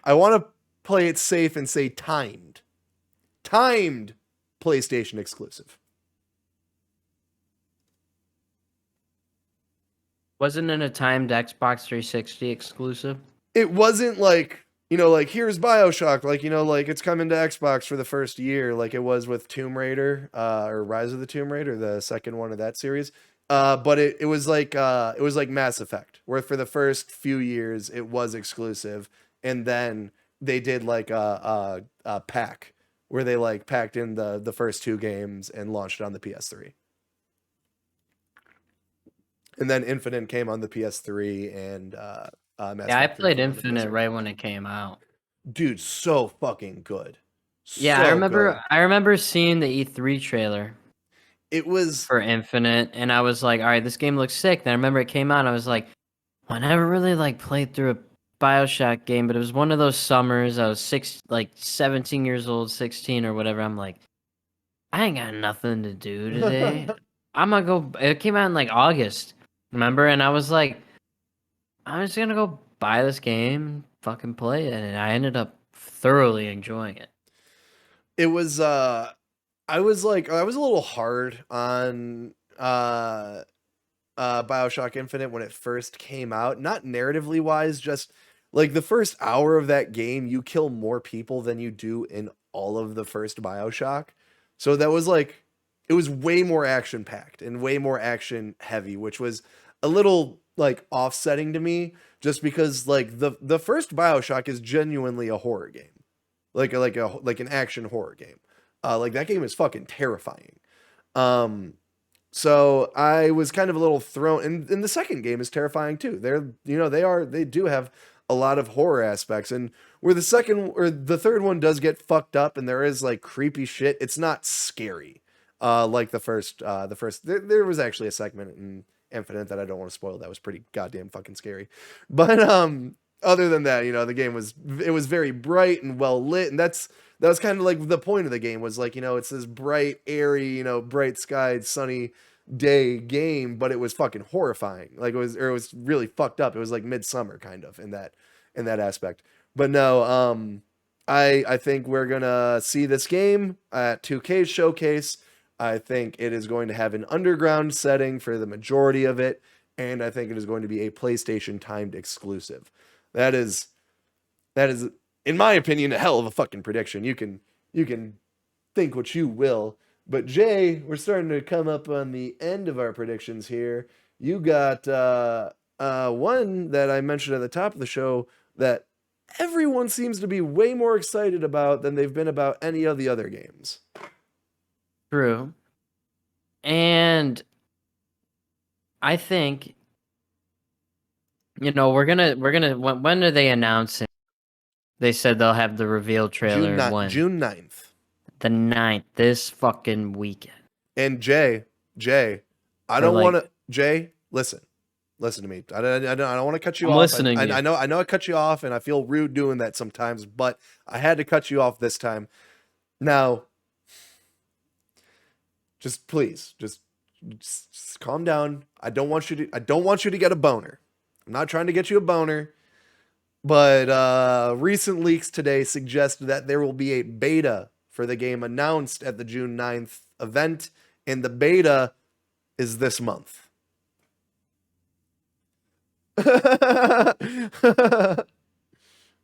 I want to play it safe and say timed PlayStation exclusive. Wasn't it a timed Xbox 360 exclusive? It wasn't like, like here's BioShock, like, like it's coming to Xbox for the first year, like it was with Tomb Raider, or Rise of the Tomb Raider, the second one of that series. But it was like Mass Effect, where for the first few years it was exclusive, and then they did like a pack where they like packed in the first two games and launched it on the PS3. And then Infinite came on the PS3, and Mass I Effect played came on the Infinite PS3. right when it came out. Dude, so fucking good. Yeah, So good. Good. I remember seeing the E3 trailer. It was for Infinite, and I was like, all right, this game looks sick. Then I remember it came out, and I was like, well, I never really like played through a BioShock game, but it was one of those summers. I was 17 years old, 16 or whatever. I'm like, I ain't got nothing to do today. I'm gonna go. It came out in like August, remember? And I was like, I'm just gonna go buy this game, fucking play it, and I ended up thoroughly enjoying it. It was I was a little hard on BioShock Infinite when it first came out, not narratively wise, just like the first hour of that game you kill more people than you do in all of the first BioShock. So that was like, it was way more action packed and way more action heavy, which was a little like offsetting to me, just because like the first BioShock is genuinely a horror game. Like an action horror game. Like that game is fucking terrifying. So I was kind of a little thrown, and the second game is terrifying too. They do have a lot of horror aspects, and where the second or the third one does get fucked up and there is like creepy shit, it's not scary. Like the first, there was actually a segment in Infinite that I don't want to spoil that was pretty goddamn fucking scary. But other than that, the game was very bright and well lit, and that was kind of like the point of the game, was like, it's this bright, airy, bright skied, sunny day game, but it was fucking horrifying. Like it was really fucked up. It was like Midsummer kind of in that aspect. But no, I think we're gonna see this game at 2K's showcase. I think it is going to have an underground setting for the majority of it, and I think it is going to be a PlayStation timed exclusive. That is, in my opinion, a hell of a fucking prediction. You can think what you will, but Jay, we're starting to come up on the end of our predictions here. You got one that I mentioned at the top of the show that everyone seems to be way more excited about than they've been about any of the other games. True. And I think, we're gonna when are they announcing? They said they'll have the reveal trailer June 9th. The 9th, this fucking weekend. And Jay, I don't want to. Jay, listen to me. I don't want to cut you off. Listening. I know I cut you off, and I feel rude doing that sometimes, but I had to cut you off this time. Now, just please, just calm down. I don't want you to get a boner. I'm not trying to get you a boner, but recent leaks today suggest that there will be a beta for the game announced at the June 9th event, and the beta is this month. Nah,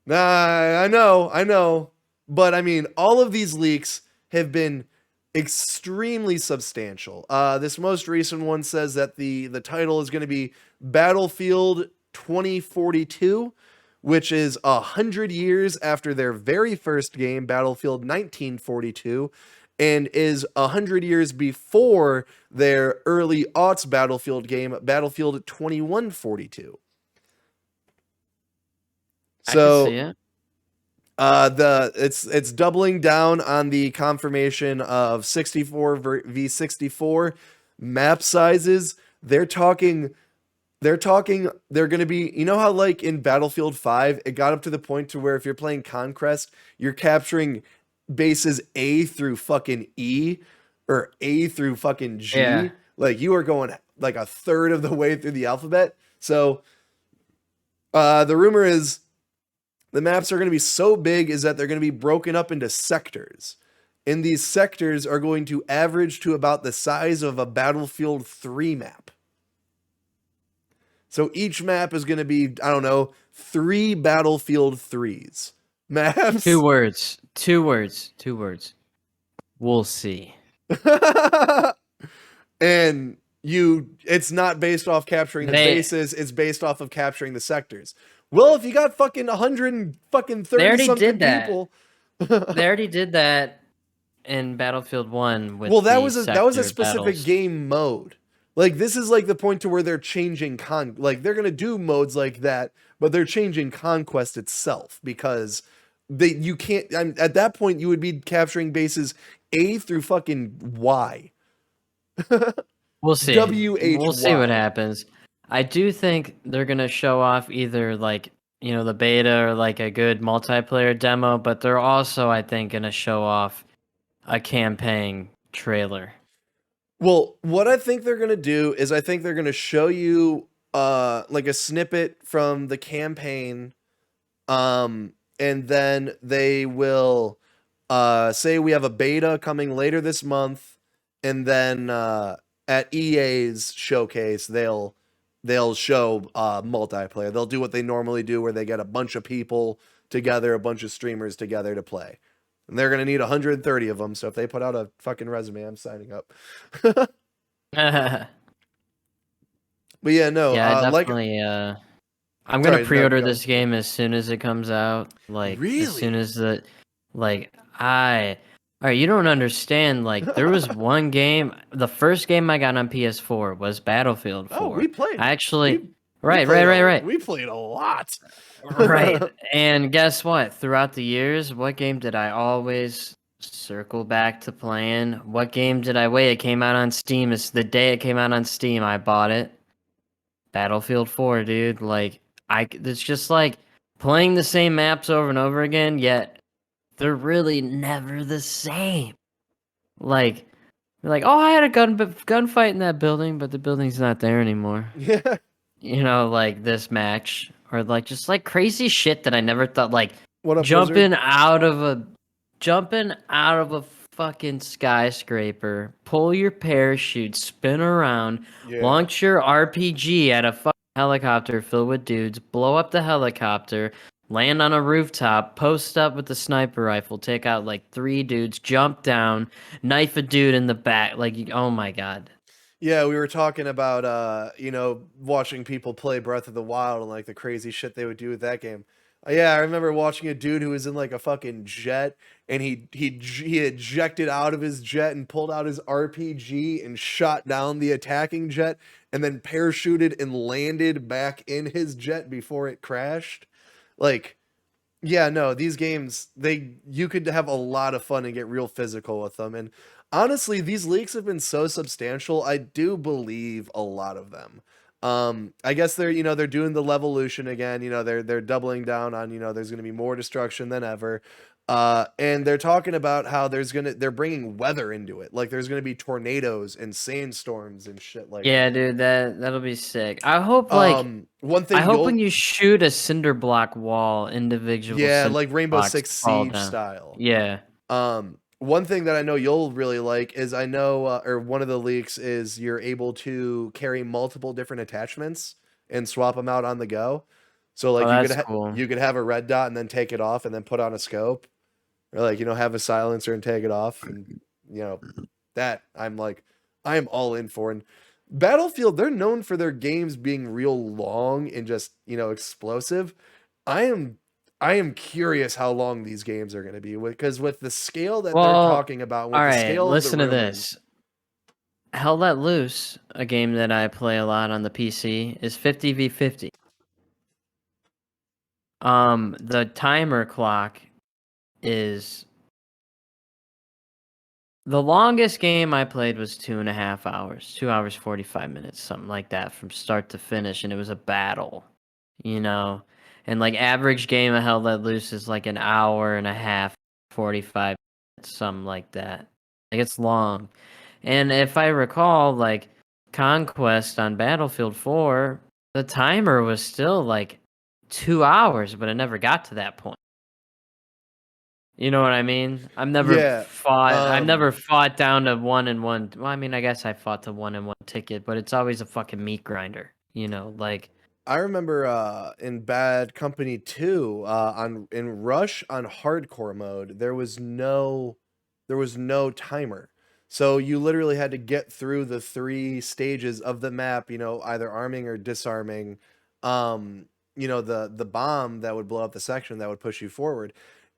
I know. But I mean, all of these leaks have been extremely substantial. This most recent one says that the title is going to be Battlefield 2042, which is 100 years after their very first game, Battlefield 1942, and is 100 years before their early aughts Battlefield game, Battlefield 2142. So, It's doubling down on the confirmation of 64 v 64 map sizes. They're going to be, you know how like in Battlefield 5 it got up to the point to where if you're playing Conquest, you're capturing bases A through fucking E or A through fucking G. Yeah. Like you are going like a third of the way through the alphabet. So the rumor is the maps are going to be so big is that they're going to be broken up into sectors. And these sectors are going to average to about the size of a Battlefield 3 map. So each map is going to be, I don't know, 3 Battlefield 3s. Maps. 2 words. 2 words. 2 words. We'll see. And it's not based off capturing the bases, it's based off of capturing the sectors. Well, if you got fucking 130 something people. They already did that in Battlefield 1 with that was a specific battles. game mode. Like this is like the point to where they're changing like they're gonna do modes like that, but they're changing Conquest itself because you can't. At that point, you would be capturing bases A through fucking Y. We'll see. WHY. We'll see what happens. I do think they're gonna show off either like the beta or like a good multiplayer demo, but they're also I think gonna show off a campaign trailer. Well, what I think they're gonna do is I think they're gonna show you like a snippet from the campaign, and then they will say we have a beta coming later this month, and then at EA's showcase they'll show multiplayer. They'll do what they normally do where they get a bunch of people together, a bunch of streamers together to play. And they're going to need 130 of them. So if they put out a fucking resume, I'm signing up. But yeah, no. Yeah, I definitely. I'm gonna pre-order this game as soon as it comes out. Like really? as soon as the, like All right, you don't understand. Like there was one game. The first game I got on PS4 was Battlefield 4. Oh, we played. I actually. Right. We played a lot. Right. And guess what? Throughout the years, what game did I always circle back to playing? What game did I wait? It came out on Steam. It's the day it came out on Steam, I bought it. Battlefield 4, dude. Like, it's just like playing the same maps over and over again, yet they're really never the same. Like, you're like, oh, I had a gunfight in that building, but the building's not there anymore. Yeah. Like this match, or like just like crazy shit that I never thought, like jumping out of a fucking skyscraper, pull your parachute, spin around, launch your RPG at a fucking helicopter filled with dudes, blow up the helicopter, land on a rooftop, post up with the sniper rifle, take out like 3 dudes, jump down, knife a dude in the back. Like, oh my god. Yeah, we were talking about watching people play Breath of the Wild and like the crazy shit they would do with that game. Yeah, I remember watching a dude who was in like a fucking jet, and he ejected out of his jet and pulled out his RPG and shot down the attacking jet, and then parachuted and landed back in his jet before it crashed. Like, yeah, no, these games, you could have a lot of fun and get real physical with them. And honestly, these leaks have been so substantial, I do believe a lot of them. I guess they're doing the Levolution again. They're doubling down on, there's going to be more destruction than ever. And they're talking about how they're bringing weather into it. Like there's going to be tornadoes and sandstorms and shit like that. Yeah, dude, that'll be sick. I hope one thing. I hope when you shoot a cinder block wall individually. Yeah, like Rainbow Six Siege style. Yeah. One thing that I know you'll really like is or one of the leaks is you're able to carry multiple different attachments and swap them out on the go. So like you could have a red dot and then take it off and then put on a scope, or like have a silencer and take it off, and that I am all in for. And Battlefield, they're known for their games being real long and just explosive. I am curious how long these games are going to be, because with the scale that they're talking about. With all the right, scale listen to this. Hell Let Loose, a game that I play a lot on the PC, is 50v50. The timer clock is the longest game I played was 2.5 hours, 2 hours 45 minutes, something like that, from start to finish, and it was a battle, you know. And like average game of Hell Let Loose is like an hour and a half, 45 minutes, something like that. Like it's long. And if I recall, like Conquest on Battlefield 4, the timer was still like 2 hours, but it never got to that point. You know what I mean? I've never Yeah. fought down to 1-1. Well, I mean, I guess I fought to 1-1 ticket, but it's always a fucking meat grinder, you know, like I remember in Bad Company 2, in Rush on hardcore mode, there was no timer. So you literally had to get through the 3 stages of the map, either arming or disarming the bomb that would blow up the section that would push you forward.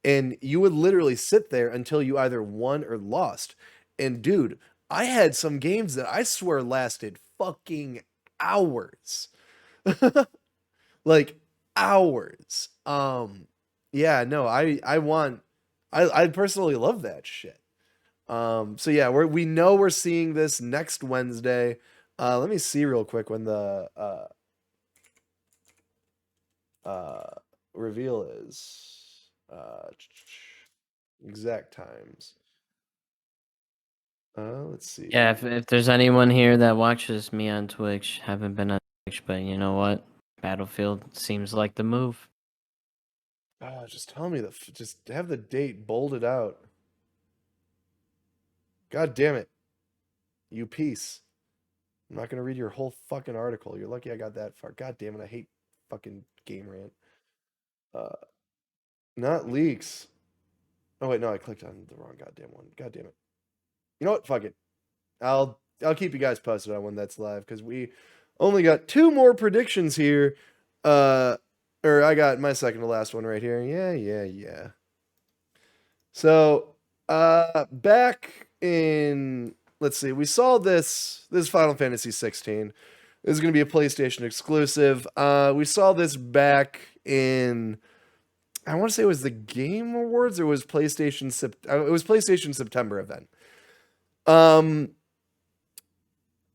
And you would literally sit there until you either won or lost. And dude, I had some games that I swear lasted fucking hours. Like hours. Yeah, no, I personally love that shit. So yeah, we know we're seeing this next Wednesday. Let me see real quick when the reveal is. Exact times. Let's see yeah, here. if there's anyone here that watches me on Twitch, haven't been on Twitch, but you know what? Battlefield seems like the move. Just tell me just have the date bolded out. God damn it. You piece. I'm not gonna read your whole fucking article. You're lucky I got that far. God damn it, I hate fucking game rant. Uh, not leaks. Oh wait, no, I clicked on the wrong goddamn one. God damn it. You know what? Fuck it. I'll keep you guys posted on when that's live because we only got 2 more predictions here. Or I got my second to last one right here. Yeah. So, back in, let's see, we saw this Final Fantasy 16. This is going to be a PlayStation exclusive. We saw this back in, I want to say it was the Game Awards or it was PlayStation September event.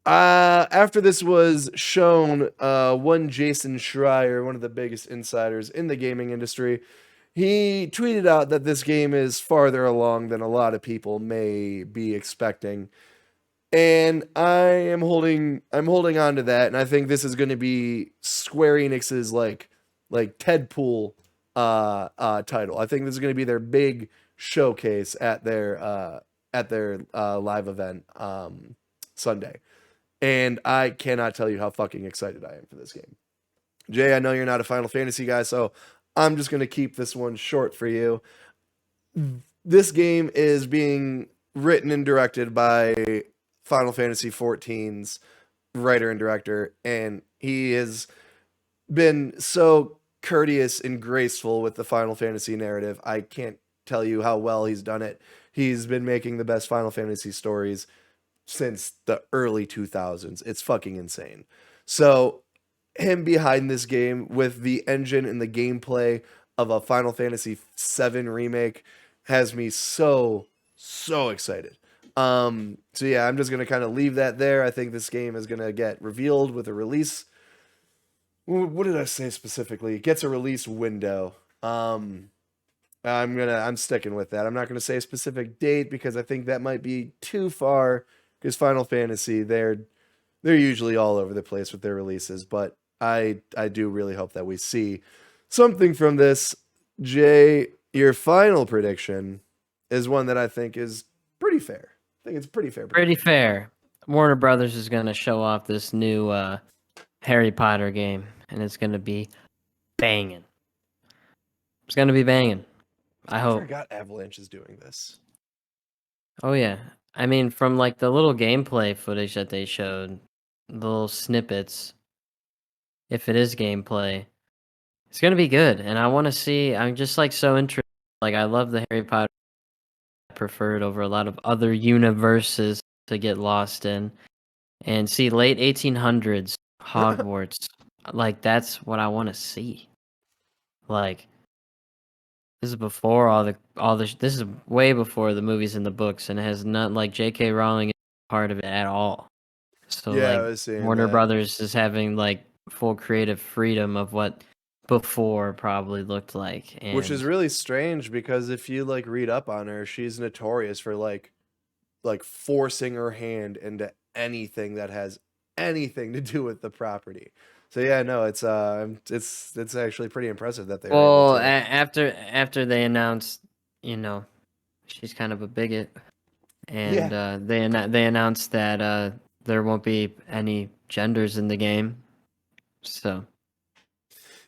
After this was shown, one Jason Schreier, one of the biggest insiders in the gaming industry, he tweeted out that this game is farther along than a lot of people may be expecting. And I'm holding on to that, and I think this is going to be Square Enix's like Tedpool title. I think this is going to be their big showcase at their live event Sunday. And I cannot tell you how fucking excited I am for this game. Jay, I know you're not a Final Fantasy guy, so I'm just going to keep this one short for you. This game is being written and directed by Final Fantasy XIV's writer and director, and he has been so courteous and graceful with the Final Fantasy narrative. I can't tell you how well he's done it. He's been making the best Final Fantasy stories since the early 2000s. It's fucking insane. So, him behind this game with the engine and the gameplay of a Final Fantasy VII remake has me so excited. So yeah, I'm just gonna kind of leave that there. I think this game is gonna get revealed with a release. What did I say specifically? It gets a release window. I'm sticking with that. I'm not gonna say a specific date because I think that might be too far. Because Final Fantasy, they're usually all over the place with their releases, but I do really hope that we see something from this. Jay, your final prediction is one that I think is pretty fair. I think it's pretty fair. Pretty fair. Warner Brothers is going to show off this new Harry Potter game, and it's going to be banging. It's going to be banging. I hope. I forgot Avalanche is doing this. Oh, yeah. I mean, from like the little gameplay footage that they showed, the little snippets, if it is gameplay, it's going to be good. And I want to see, I'm just like so interested. Like, I love the Harry Potter. I prefer it over a lot of other universes to get lost in. And see late 1800s Hogwarts. Like, that's what I want to see. Like, This is before this is way before the movies and the books, and it has not like J.K. Rowling is part of it at all. So Yeah, I like was seeing Warner that. Brothers is having like full creative freedom of what before probably looked like, Which is and really strange because if you like read up on her, she's notorious for like forcing her hand into anything that has anything to do with the property. So yeah, no, it's actually pretty impressive that they were able well, to. after they announced, you know, she's kind of a bigot, and Yeah. they announced that there won't be any genders in the game, so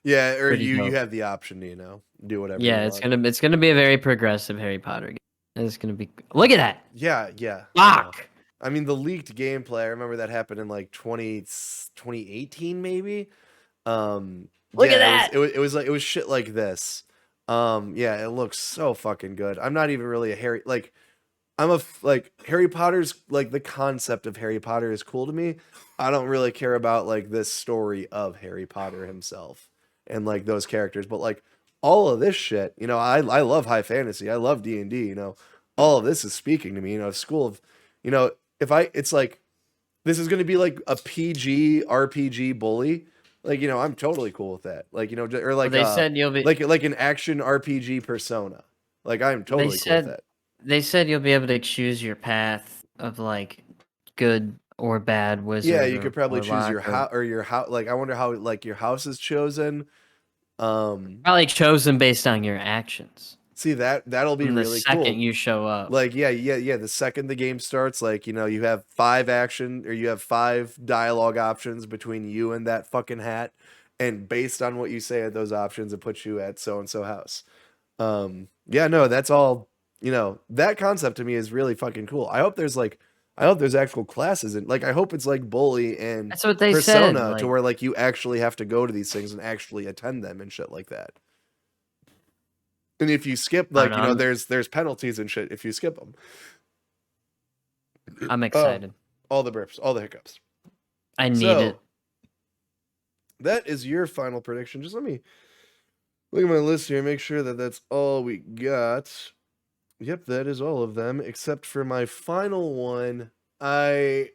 Yeah, or pretty you dope. have the option to, do whatever you Yeah, want. it's gonna be a very progressive Harry Potter game. It's gonna be. Look at that. Yeah, I know. Fuck. I mean, the leaked gameplay, I remember that happened in like 2018 maybe. Look at Yeah, it was that. it was it was like it was shit like this. Yeah, it looks so fucking good. I'm not even really a Harry like like Harry Potter's like the concept of Harry Potter is cool to me. I don't really care about like this story of Harry Potter himself and like those characters, but like all of this shit, I love high fantasy. I love D&D, all of this is speaking to me, school of, you know, if I it's like this is going to be like a PG RPG bully. Like, I'm totally cool with that. Like, or Well, they said you'll be. like an action RPG Persona. Like, I'm They totally cool with said that. they said you'll be able to choose your path of like good or bad Yeah, wizard you or could probably choose warlock your or house or your house. Like, I wonder how like your house is chosen. probably chosen based on your actions See that'll be from the really second cool. you show up. Like, yeah. The second the game starts, like, you have you have five dialogue options between you and that fucking hat, and based on what you say at those options, it puts you at so and so house. Yeah, no, that's all. That concept to me is really fucking cool. I hope there's actual classes and like I hope it's like Bully and That's what they said. Persona to Like where like you actually have to go to these things and actually attend them and shit like that. And if you skip, I don't like, know. there's penalties and shit if you skip them. I'm Oh, excited. all the burps, all the hiccups. I need So it. that is your final prediction. Just let me look at my list here, make sure that that's all we got. Yep, that is all of them, except for my final one. I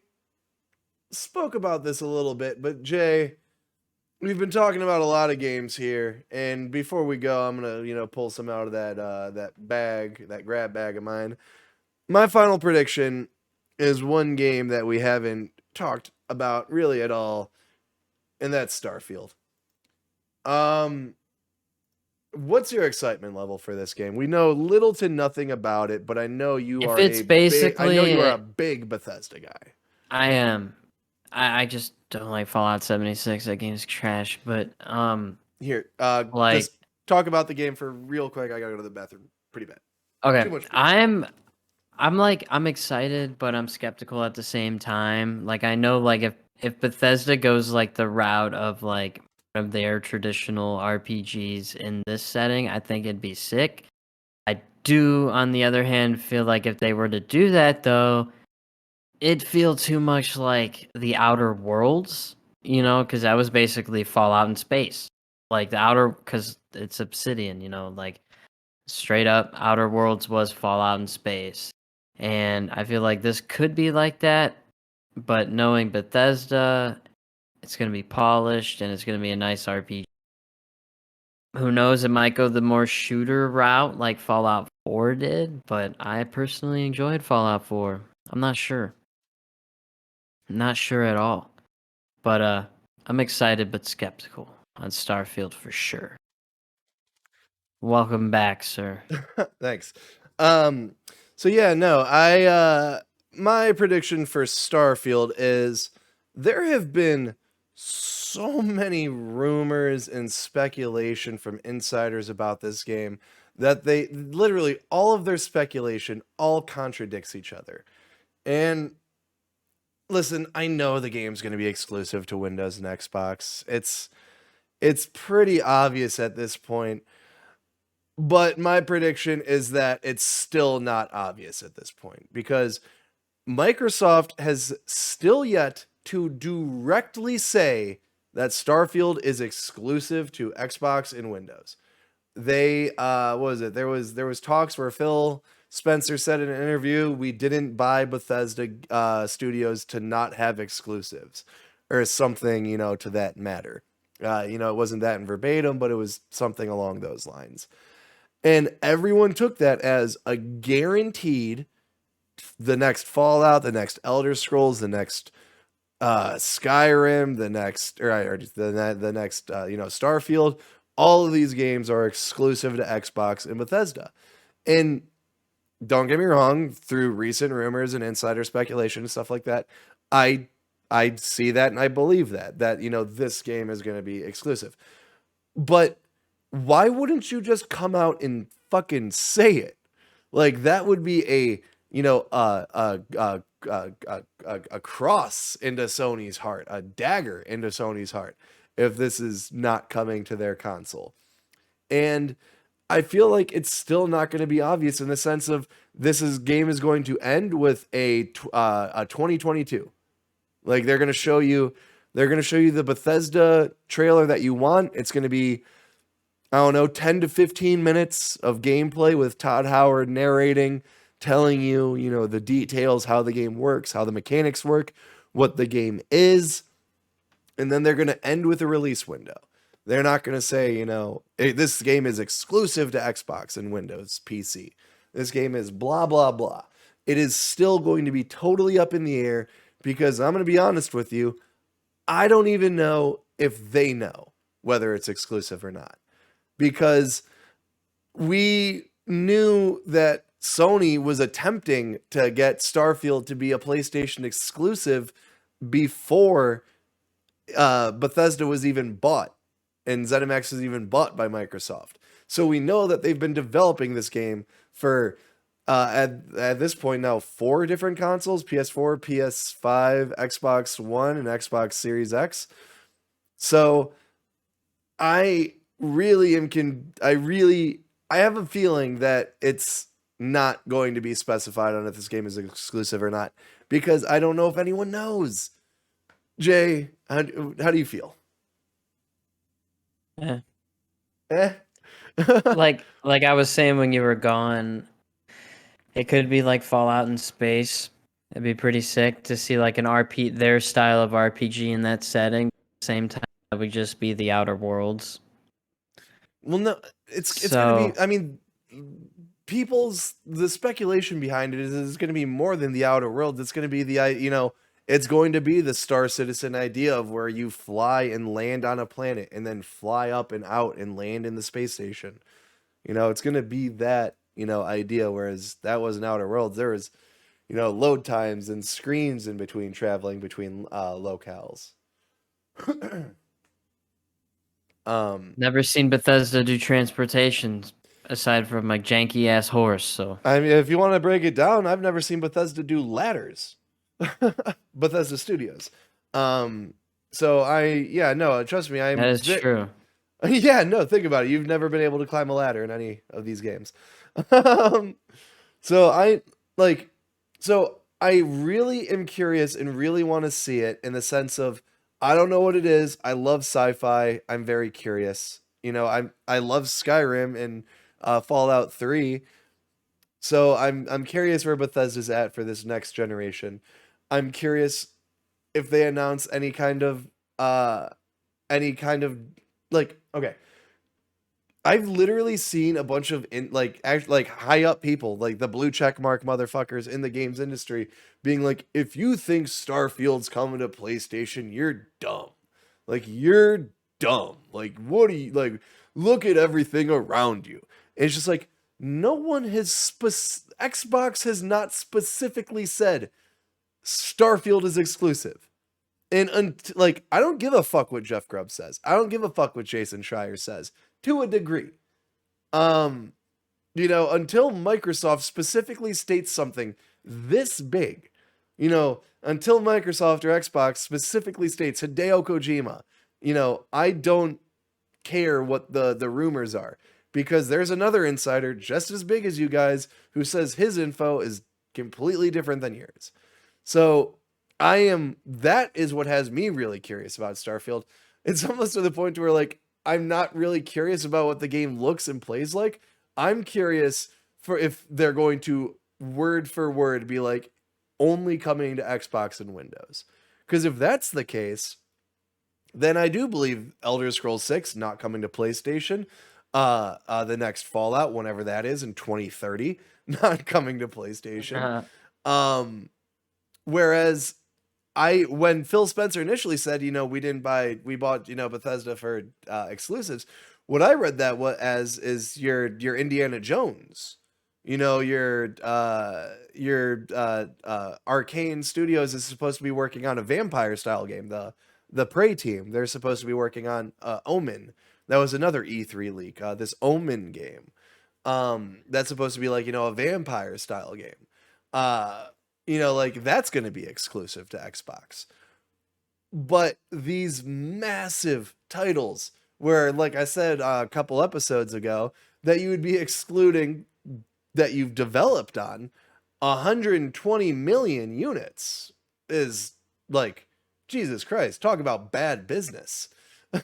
spoke about this a little bit, but Jay, we've been talking about a lot of games here, and before we go, I'm gonna, pull some out of that grab bag of mine. My final prediction is one game that we haven't talked about really at all, and that's Starfield. Um, what's your excitement level for this game? We know little to nothing about it, but I know you If are it's a basically, big Bethesda guy. I am. I just don't like Fallout 76. That game's trash. But Here, like just talk about the game for real quick. I gotta go to the bathroom pretty bad. okay, Too much food. I'm excited, but I'm skeptical at the same time. Like I know like if Bethesda goes like the route of like of their traditional RPGs in this setting, I think it'd be sick. I do, on the other hand, feel like if they were to do that though, it'd feel too much like the Outer Worlds, because that was basically Fallout in space. Like the outer, because it's Obsidian, like straight up Outer Worlds was Fallout in space. And I feel like this could be like that, but knowing Bethesda, it's going to be polished and it's going to be a nice RPG. Who knows, it might go the more shooter route like Fallout 4 did, but I personally enjoyed Fallout 4. I'm not sure. Not sure at all. But I'm excited but skeptical on Starfield for sure. Welcome back, sir. Thanks. So yeah, no, I my prediction for Starfield is there have been so many rumors and speculation from insiders about this game that they literally all of their speculation all contradicts each other. And listen, I know the game's going to be exclusive to Windows and Xbox. It's pretty obvious at this point. But my prediction is that it's still not obvious at this point because Microsoft has still yet to directly say that Starfield is exclusive to Xbox and Windows. they what was it? There was talks where Phil Spencer said in an interview, we didn't buy Bethesda studios to not have exclusives or something, to that matter. It wasn't that in verbatim, but it was something along those lines. And everyone took that as a guaranteed the next Fallout, the next Elder Scrolls, the next Skyrim, the next the next Starfield. All of these games are exclusive to Xbox and Bethesda. And don't get me wrong, through recent rumors and insider speculation and stuff like that, I see that and I believe that this game is going to be exclusive. But why wouldn't you just come out and fucking say it? Like that would be a cross into Sony's heart, a dagger into Sony's heart, if this is not coming to their console. And I feel like it's still not going to be obvious in the sense of game is going to end with a 2022. Like they're going to show you the Bethesda trailer that you want. It's going to be, I don't know, 10 to 15 minutes of gameplay with Todd Howard narrating, telling you, the details, how the game works, how the mechanics work, what the game is. And then they're going to end with a release window. They're not going to say, this game is exclusive to Xbox and Windows PC. This game is blah, blah, blah. It is still going to be totally up in the air because I'm going to be honest with you. I don't even know if they know whether it's exclusive or not. Because we knew that Sony was attempting to get Starfield to be a PlayStation exclusive before Bethesda was even bought and ZeniMax was even bought by Microsoft. So we know that they've been developing this game for at this point now 4 different consoles: PS4, PS5, Xbox One, and Xbox Series X. So I have a feeling that it's not going to be specified on if this game is exclusive or not, because I don't know if anyone knows. Jay, how do you feel? Eh. Eh? like I was saying when you were gone, it could be like Fallout in space. It'd be pretty sick to see like their style of RPG in that setting. At the same time, it would just be the Outer Worlds. Well, no, it's gonna be. I mean, the speculation behind it is it's gonna be more than the Outer Worlds. It's gonna be it's going to be the Star Citizen idea of where you fly and land on a planet and then fly up and out and land in the space station. It's going to be that, idea. Whereas that wasn't Outer Worlds. There was, load times and screens in between traveling between locales. Never seen Bethesda do transportation aside from like janky ass horse. So I mean, if you want to break it down, I've never seen Bethesda do ladders. Bethesda Studios. So trust me, that is true. Yeah, no, think about it. You've never been able to climb a ladder in any of these games. So I really am curious and really want to see it in the sense of, I don't know what it is. I love sci-fi. I'm very curious. I love Skyrim and Fallout 3. So I'm curious where Bethesda's at for this next generation. I'm curious if they announce any kind of okay. I've literally seen a bunch of high up people, like the blue check mark motherfuckers in the games industry, being like, if you think Starfield's coming to PlayStation, you're dumb. Like, you're dumb. Like, what do you like? Look at everything around you. It's just like, no one has Xbox has not specifically said Starfield is exclusive. And I don't give a fuck what Jeff Grubb says. I don't give a fuck what Jason Schreier says, to a degree. Until Microsoft specifically states something this big, until Microsoft or Xbox specifically states Hideo Kojima, I don't care what the rumors are, because there's another insider just as big as you guys who says his info is completely different than yours. So that is what has me really curious about Starfield. It's almost to the point where, like, I'm not really curious about what the game looks and plays like. I'm curious for if they're going to word for word be like only coming to Xbox and Windows. Because if that's the case, then I do believe Elder Scrolls 6 not coming to PlayStation. The next Fallout, whenever that is in 2030, not coming to PlayStation. Um, whereas when Phil Spencer initially said, we bought, Bethesda for exclusives. What I read that is your Indiana Jones, your Arcane Studios is supposed to be working on a vampire style game. The Prey team, they're supposed to be working on Omen. That was another E3 leak. This Omen game, that's supposed to be like a vampire style game. Like that's going to be exclusive to Xbox. But these massive titles, where, like I said a couple episodes ago, that you would be excluding that you've developed on 120 million units is like, Jesus Christ, talk about bad business.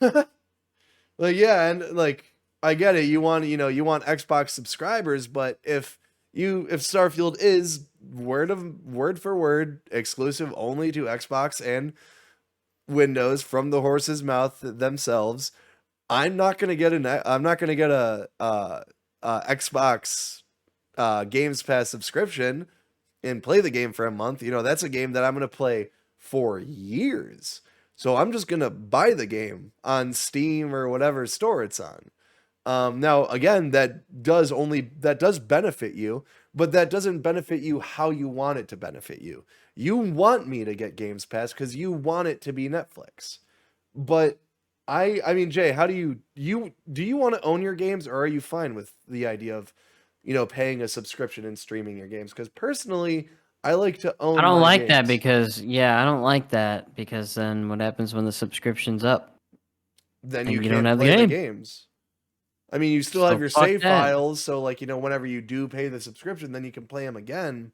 Like, yeah, and like I get it. You want Xbox subscribers, but if Starfield is word for word exclusive only to Xbox and Windows from the horse's mouth themselves, I'm not gonna get a Xbox Games Pass subscription and play the game for a month. That's a game that I'm gonna play for years. So I'm just gonna buy the game on Steam or whatever store it's on. Now, again, that does benefit you, but that doesn't benefit you how you want it to benefit you. You want me to get Games Pass because you want it to be Netflix. But I mean, Jay, how do you want to own your games, or are you fine with the idea of, paying a subscription and streaming your games? Because personally, I like to own. I don't my like games. that because I don't like that because then what happens when the subscription's up? Then And you you don't can't have the play the game. games. I mean, you still So have your fuck save that. files, so like, whenever you do pay the subscription, then you can play them again.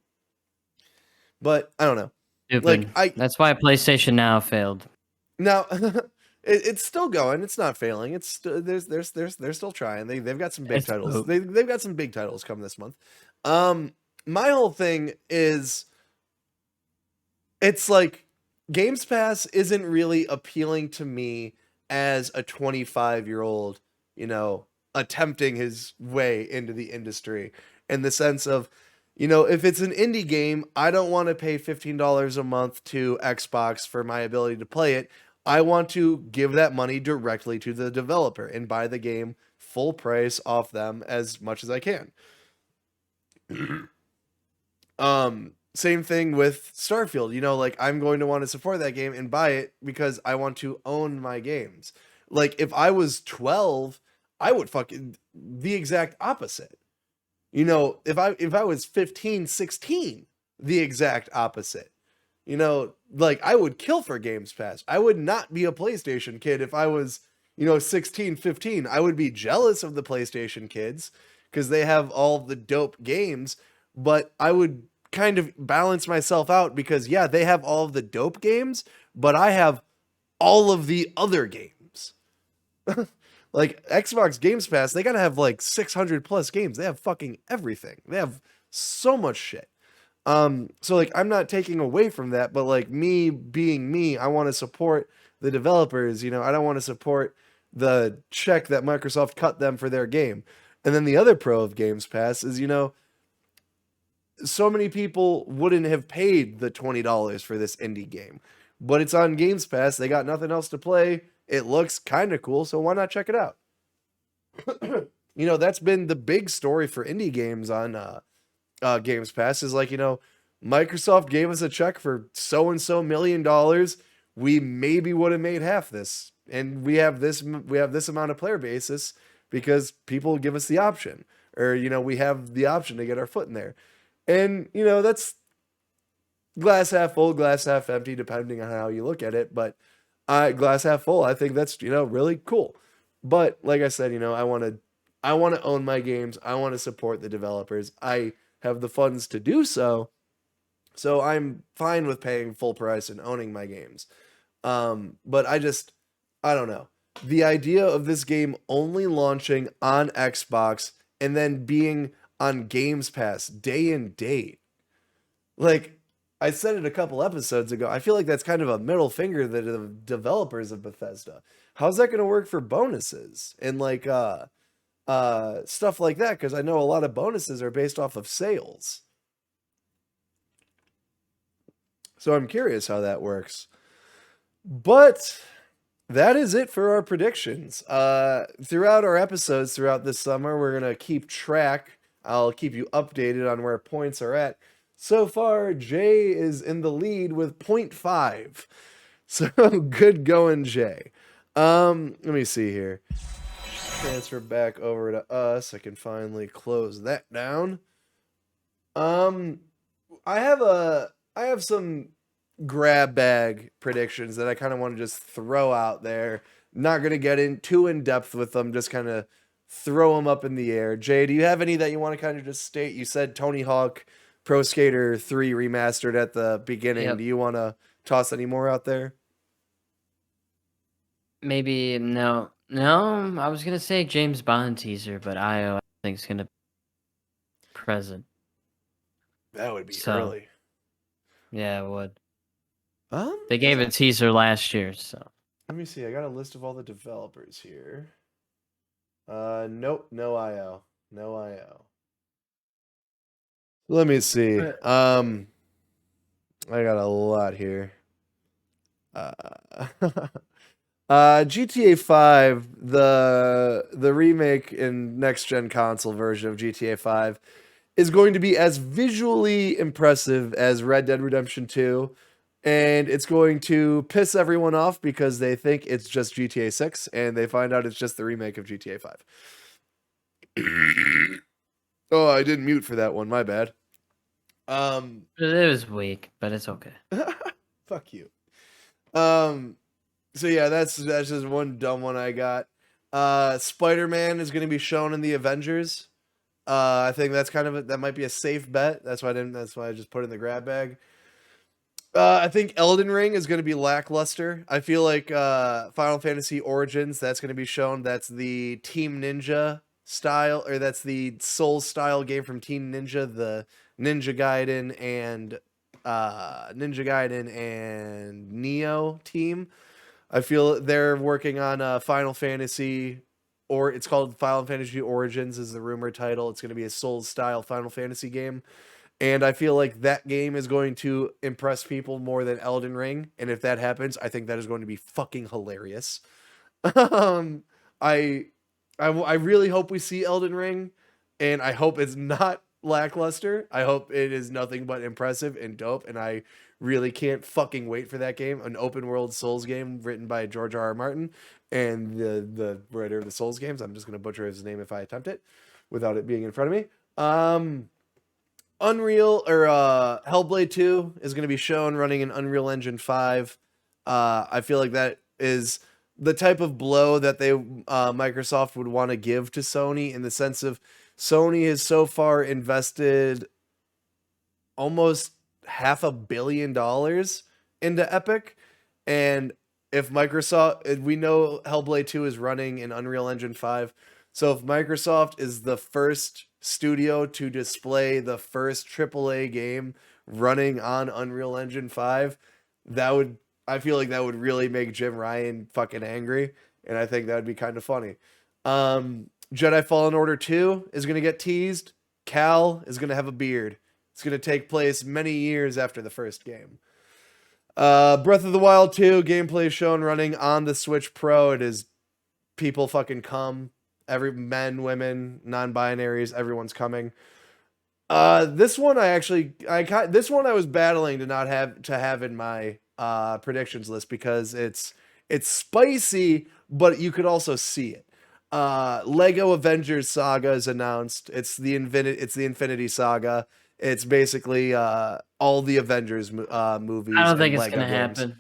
But I don't know. Stupid. That's why PlayStation Now failed. Now it's still going. It's not failing. It's they're still trying. They've got some big titles. They've got some big titles coming this month. My whole thing is, it's like Games Pass isn't really appealing to me as a 25-year-old, attempting his way into the industry, in the sense of, if it's an indie game, I don't want to pay $15 a month to Xbox for my ability to play it. I want to give that money directly to the developer and buy the game full price off them as much as I can. Same thing with Starfield. Like, I'm going to want to support that game and buy it because I want to own my games. Like, if I was 12, I would fucking the exact opposite. If I was 15, 16, the exact opposite. Like, I would kill for Games Pass. I would not be a PlayStation kid if I was, 16, 15. I would be jealous of the PlayStation kids because they have all the dope games, but I would kind of balance myself out because, yeah, they have all of the dope games, but I have all of the other games. Like, Xbox Games Pass, they gotta have like 600 plus games. They have fucking everything. They have so much shit. So like, I'm not taking away from that, but like, me being me, I want to support the developers. I don't want to support the check that Microsoft cut them for their game. And then the other pro of Games Pass is, so many people wouldn't have paid the $20 for this indie game, but it's on Games Pass. They got nothing else to play. It looks kind of cool, so why not check it out? That's been the big story for indie games on Games Pass, is like, Microsoft gave us a check for so and so $1 million. We maybe would have made half this, and we have this amount of player basis because people give us the option, or we have the option to get our foot in there. And that's glass half full, glass half empty, depending on how you look at it. But glass half full, I think that's really cool. But like I said, I want to own my games. I want to support the developers. I have the funds to do so. So I'm fine with paying full price and owning my games. But I don't know. the idea of this game only launching on Xbox and then being on Games Pass day and date. Like, I said it a couple episodes ago, I feel like that's kind of a middle finger to the developers of Bethesda. How's that going to work for bonuses and like stuff like that? Because I know a lot of bonuses are based off of sales. So I'm curious how that works. But that is it for our predictions. Throughout our episodes throughout this summer, we're going to keep track. I'll keep you updated on where points are at. So far, Jay is in the lead with 0.5. So good going, Jay. Let me see here. Transfer back over to us. I can finally close that down. I have some grab bag predictions that I kind of want to just throw out there. Not going to get too in depth with them, just kind of throw them up in the air. Jay, do you have any that you want to kind of just state? You said Tony Hawk Pro Skater 3 remastered at the beginning. Yep. Do you want to toss any more out there? Maybe no. I was gonna say James Bond teaser, but I think it's gonna be present. That would be early. Yeah, it would. They gave a teaser last year, so. Let me see. I got a list of all the developers here. Nope, no IO. No IO. Let me see. I got a lot here. GTA 5, the remake and next gen console version of GTA 5 is going to be as visually impressive as Red Dead Redemption 2, and it's going to piss everyone off because they think it's just GTA 6 and they find out it's just the remake of GTA 5. Oh, I didn't mute for that one, my bad. It was weak, but it's okay. Fuck you. So yeah, that's just one dumb one I got. Spider-Man is going to be shown in the Avengers. I think that's that might be a safe bet. That's why I just put it in the grab bag. I think Elden Ring is going to be lackluster. I feel like Final Fantasy Origins, that's going to be shown. That's the Team Ninja style, or that's the Soul style game from Team Ninja, the Ninja Gaiden and Neo team. I feel they're working on Final Fantasy, or it's called Final Fantasy Origins is the rumored title. It's going to be a Souls style Final Fantasy game. And I feel like that game is going to impress people more than Elden Ring. And if that happens, I think that is going to be fucking hilarious. I really hope we see Elden Ring, and I hope it's not lackluster. I hope it is nothing but impressive and dope, and I really can't fucking wait for that game. An open world Souls game written by George R.R. Martin and the writer of the Souls games. I'm just gonna butcher his name if I attempt it without it being in front of me. Unreal or Hellblade 2 is going to be shown running in Unreal Engine 5. I feel like that is the type of blow that Microsoft would want to give to Sony, in the sense of Sony has so far invested almost $500 million into Epic, and if Microsoft, we know Hellblade 2 is running in Unreal Engine 5, so if Microsoft is the first studio to display the first AAA game running on Unreal Engine 5, I feel like that would really make Jim Ryan fucking angry, and I think that would be kind of funny. Jedi Fallen Order 2 is going to get teased. Cal is going to have a beard. It's going to take place many years after the first game. Breath of the Wild 2 gameplay shown running on the Switch Pro. It is people fucking come. Men, women, non-binaries, everyone's coming. This one I was battling to not have in my predictions list because it's spicy, but you could also see it. Lego Avengers Saga is announced. It's the Infinity Saga. It's basically all the Avengers movies. I don't think it's gonna happen.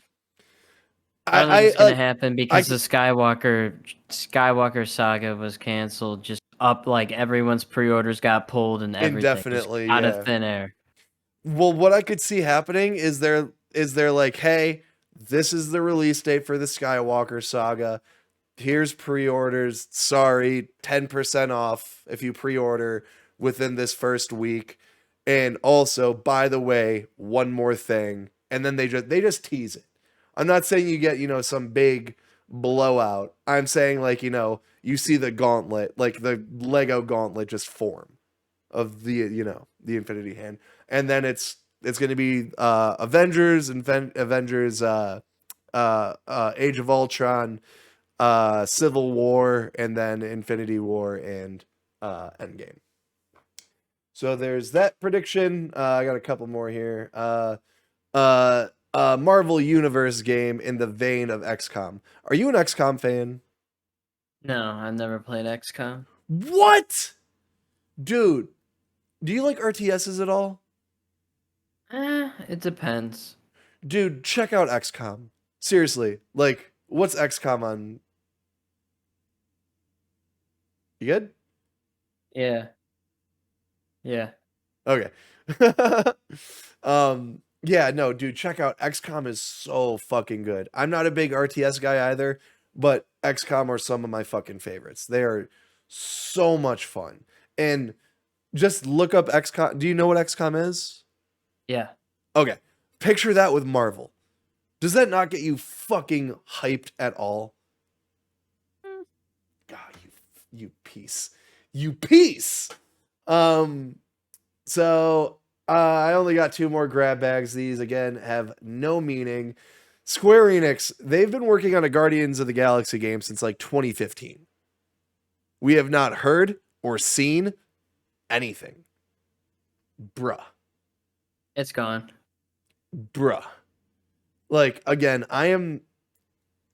I don't think it's gonna happen because the Skywalker saga was canceled. Just up, like everyone's pre-orders got pulled and everything indefinitely out of thin air. Well, what I could see happening is they're like, hey, this is the release date for the Skywalker saga. here's pre-orders. Sorry, 10% off if you pre-order within this first week. And also, by the way, one more thing. And then they just tease it. I'm not saying you get, some big blowout. I'm saying like, you see the gauntlet, like the Lego gauntlet just form of the Infinity Hand. And then it's going to be Avengers, Age of Ultron, Civil War, and then Infinity War and Endgame. So there's that prediction. I got a couple more here. Marvel Universe game in the vein of XCOM. Are you an XCOM fan? No, I've never played XCOM. What? Dude, do you like RTSs at all? It depends. Dude, check out XCOM. Seriously, like, what's XCOM on? You good? Yeah. Yeah. Okay. Yeah, no, dude, check out XCOM is so fucking good. I'm not a big RTS guy either, but XCOM are some of my fucking favorites. They are so much fun. And just look up XCOM. Do you know what XCOM is? Yeah. Okay. Picture that with Marvel. Does that not get you fucking hyped at all? God, you piece. You piece. So I only got 2 more grab bags. These again have no meaning. Square Enix, they've been working on a Guardians of the Galaxy game since like 2015. We have not heard or seen anything. Bruh. It's gone. Bruh. Like, again, I am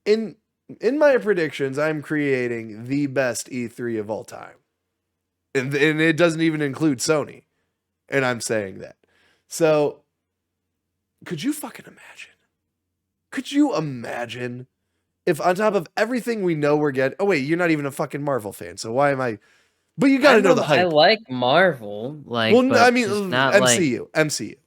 in my predictions, I'm creating the best E3 of all time. And it doesn't even include Sony. And I'm saying that. So, could you fucking imagine? Could you imagine if on top of everything we know we're getting... Oh, wait, you're not even a fucking Marvel fan, so why am I... But you gotta know the hype. I like Marvel, like, well, but I mean, not MCU. MCU.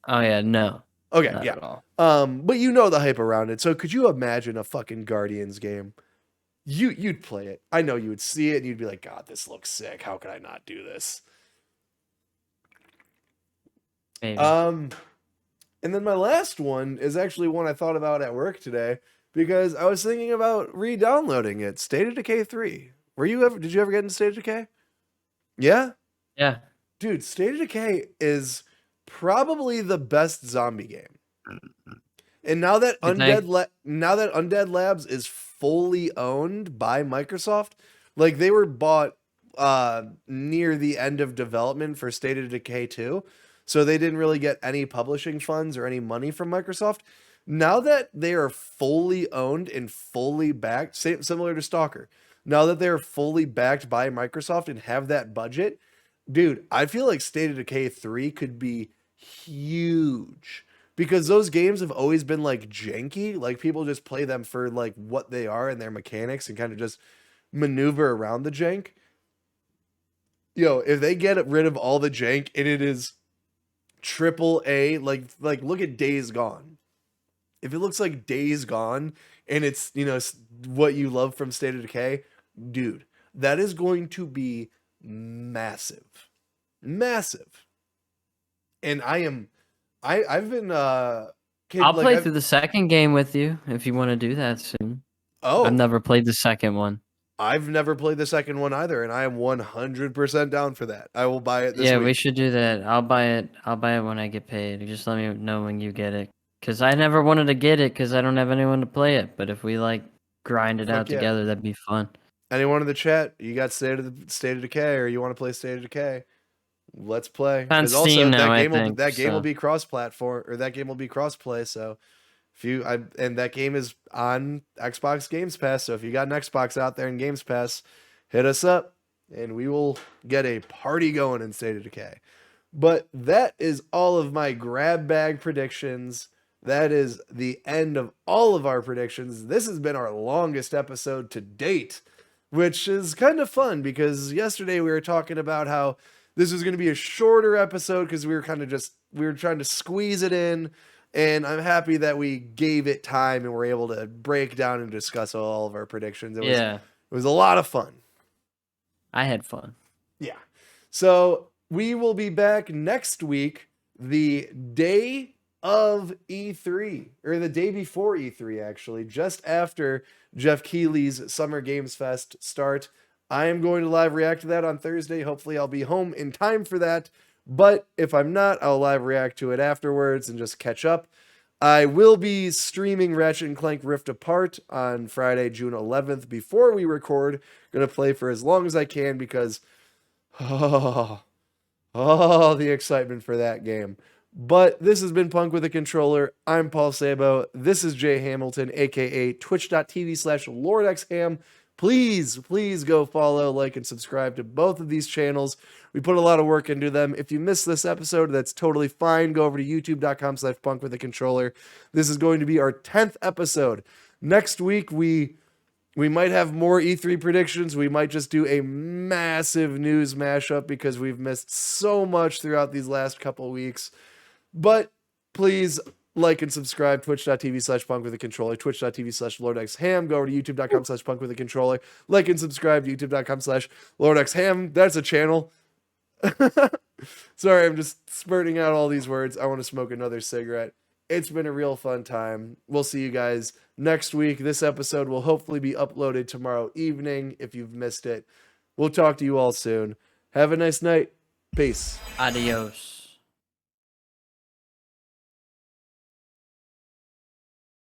Oh, yeah, no. Okay, Not yeah. at all. But you know the hype around it. So could you imagine a fucking Guardians game? You'd play it. I know you would see it and you'd be like, God, this looks sick. How could I not do this? Maybe. And then my last one is actually one I thought about at work today because I was thinking about re-downloading it. State of Decay 3. Did you ever get into State of Decay? Yeah? Yeah. Dude, State of Decay is probably the best zombie game. And now that Undead Labs is fully owned by Microsoft, like they were bought near the end of development for State of Decay 2, so they didn't really get any publishing funds or any money from Microsoft. Now that they are fully owned and fully backed, similar to Stalker, now that they're fully backed by Microsoft and have that budget, dude, I feel like State of Decay 3 could be huge. Because those games have always been like janky, like people just play them for like what they are and their mechanics and kind of just maneuver around the jank. If they get rid of all the jank and it is triple A, like look at Days Gone. If it looks like Days Gone and it's what you love from State of Decay, dude, that is going to be massive. And I've been I'll play through the second game with you if you want to do that soon. Oh, I've never played the second one. I've never played the second one either, and I am 100% down for that. I will buy it this week. We should do that. I'll buy it when I get paid. Just let me know when you get it. Because I never wanted to get it because I don't have anyone to play it. But if we grind it out together, that'd be fun. Anyone in the chat, you got State of Decay or you want to play State of Decay? Let's play. Because also that game will be cross-platform, or that game will be cross-play. So and that game is on Xbox Games Pass. So if you got an Xbox out there in Games Pass, hit us up and we will get a party going in State of Decay. But that is all of my grab bag predictions. That is the end of all of our predictions. This has been our longest episode to date, which is kind of fun because yesterday we were talking about how this was going to be a shorter episode because we were trying to squeeze it in. And I'm happy that we gave it time and were able to break down and discuss all of our predictions. It was a lot of fun. I had fun. Yeah. So we will be back next week, the day of E3, or the day before E3, actually, just after Jeff Keighley's Summer Games Fest start. I am going to live react to that on Thursday. Hopefully I'll be home in time for that. But if I'm not, I'll live react to it afterwards and just catch up. I will be streaming Ratchet & Clank Rift Apart on Friday, June 11th before we record. Going to play for as long as I can because the excitement for that game. But this has been Punk with a Controller. I'm Paul Sabo. This is Jay Hamilton, aka twitch.tv/LordxHam. Please go follow, like, and subscribe to both of these channels. We put a lot of work into them. If you missed this episode, that's totally fine. Go over to youtube.com/punkwithacontroller. This is going to be our 10th episode. Next week, we might have more E3 predictions. We might just do a massive news mashup because we've missed so much throughout these last couple weeks. But please like and subscribe, twitch.tv/punkwithacontroller, twitch.tv/LordxHam. Go over to youtube.com/punkwithacontroller. Like and subscribe to youtube.com/LordxHam. That's a channel. Sorry, I'm just spurting out all these words. I want to smoke another cigarette. It's been a real fun time. We'll see you guys next week. This episode will hopefully be uploaded tomorrow evening if you've missed it. We'll talk to you all soon. Have a nice night. Peace. Adios.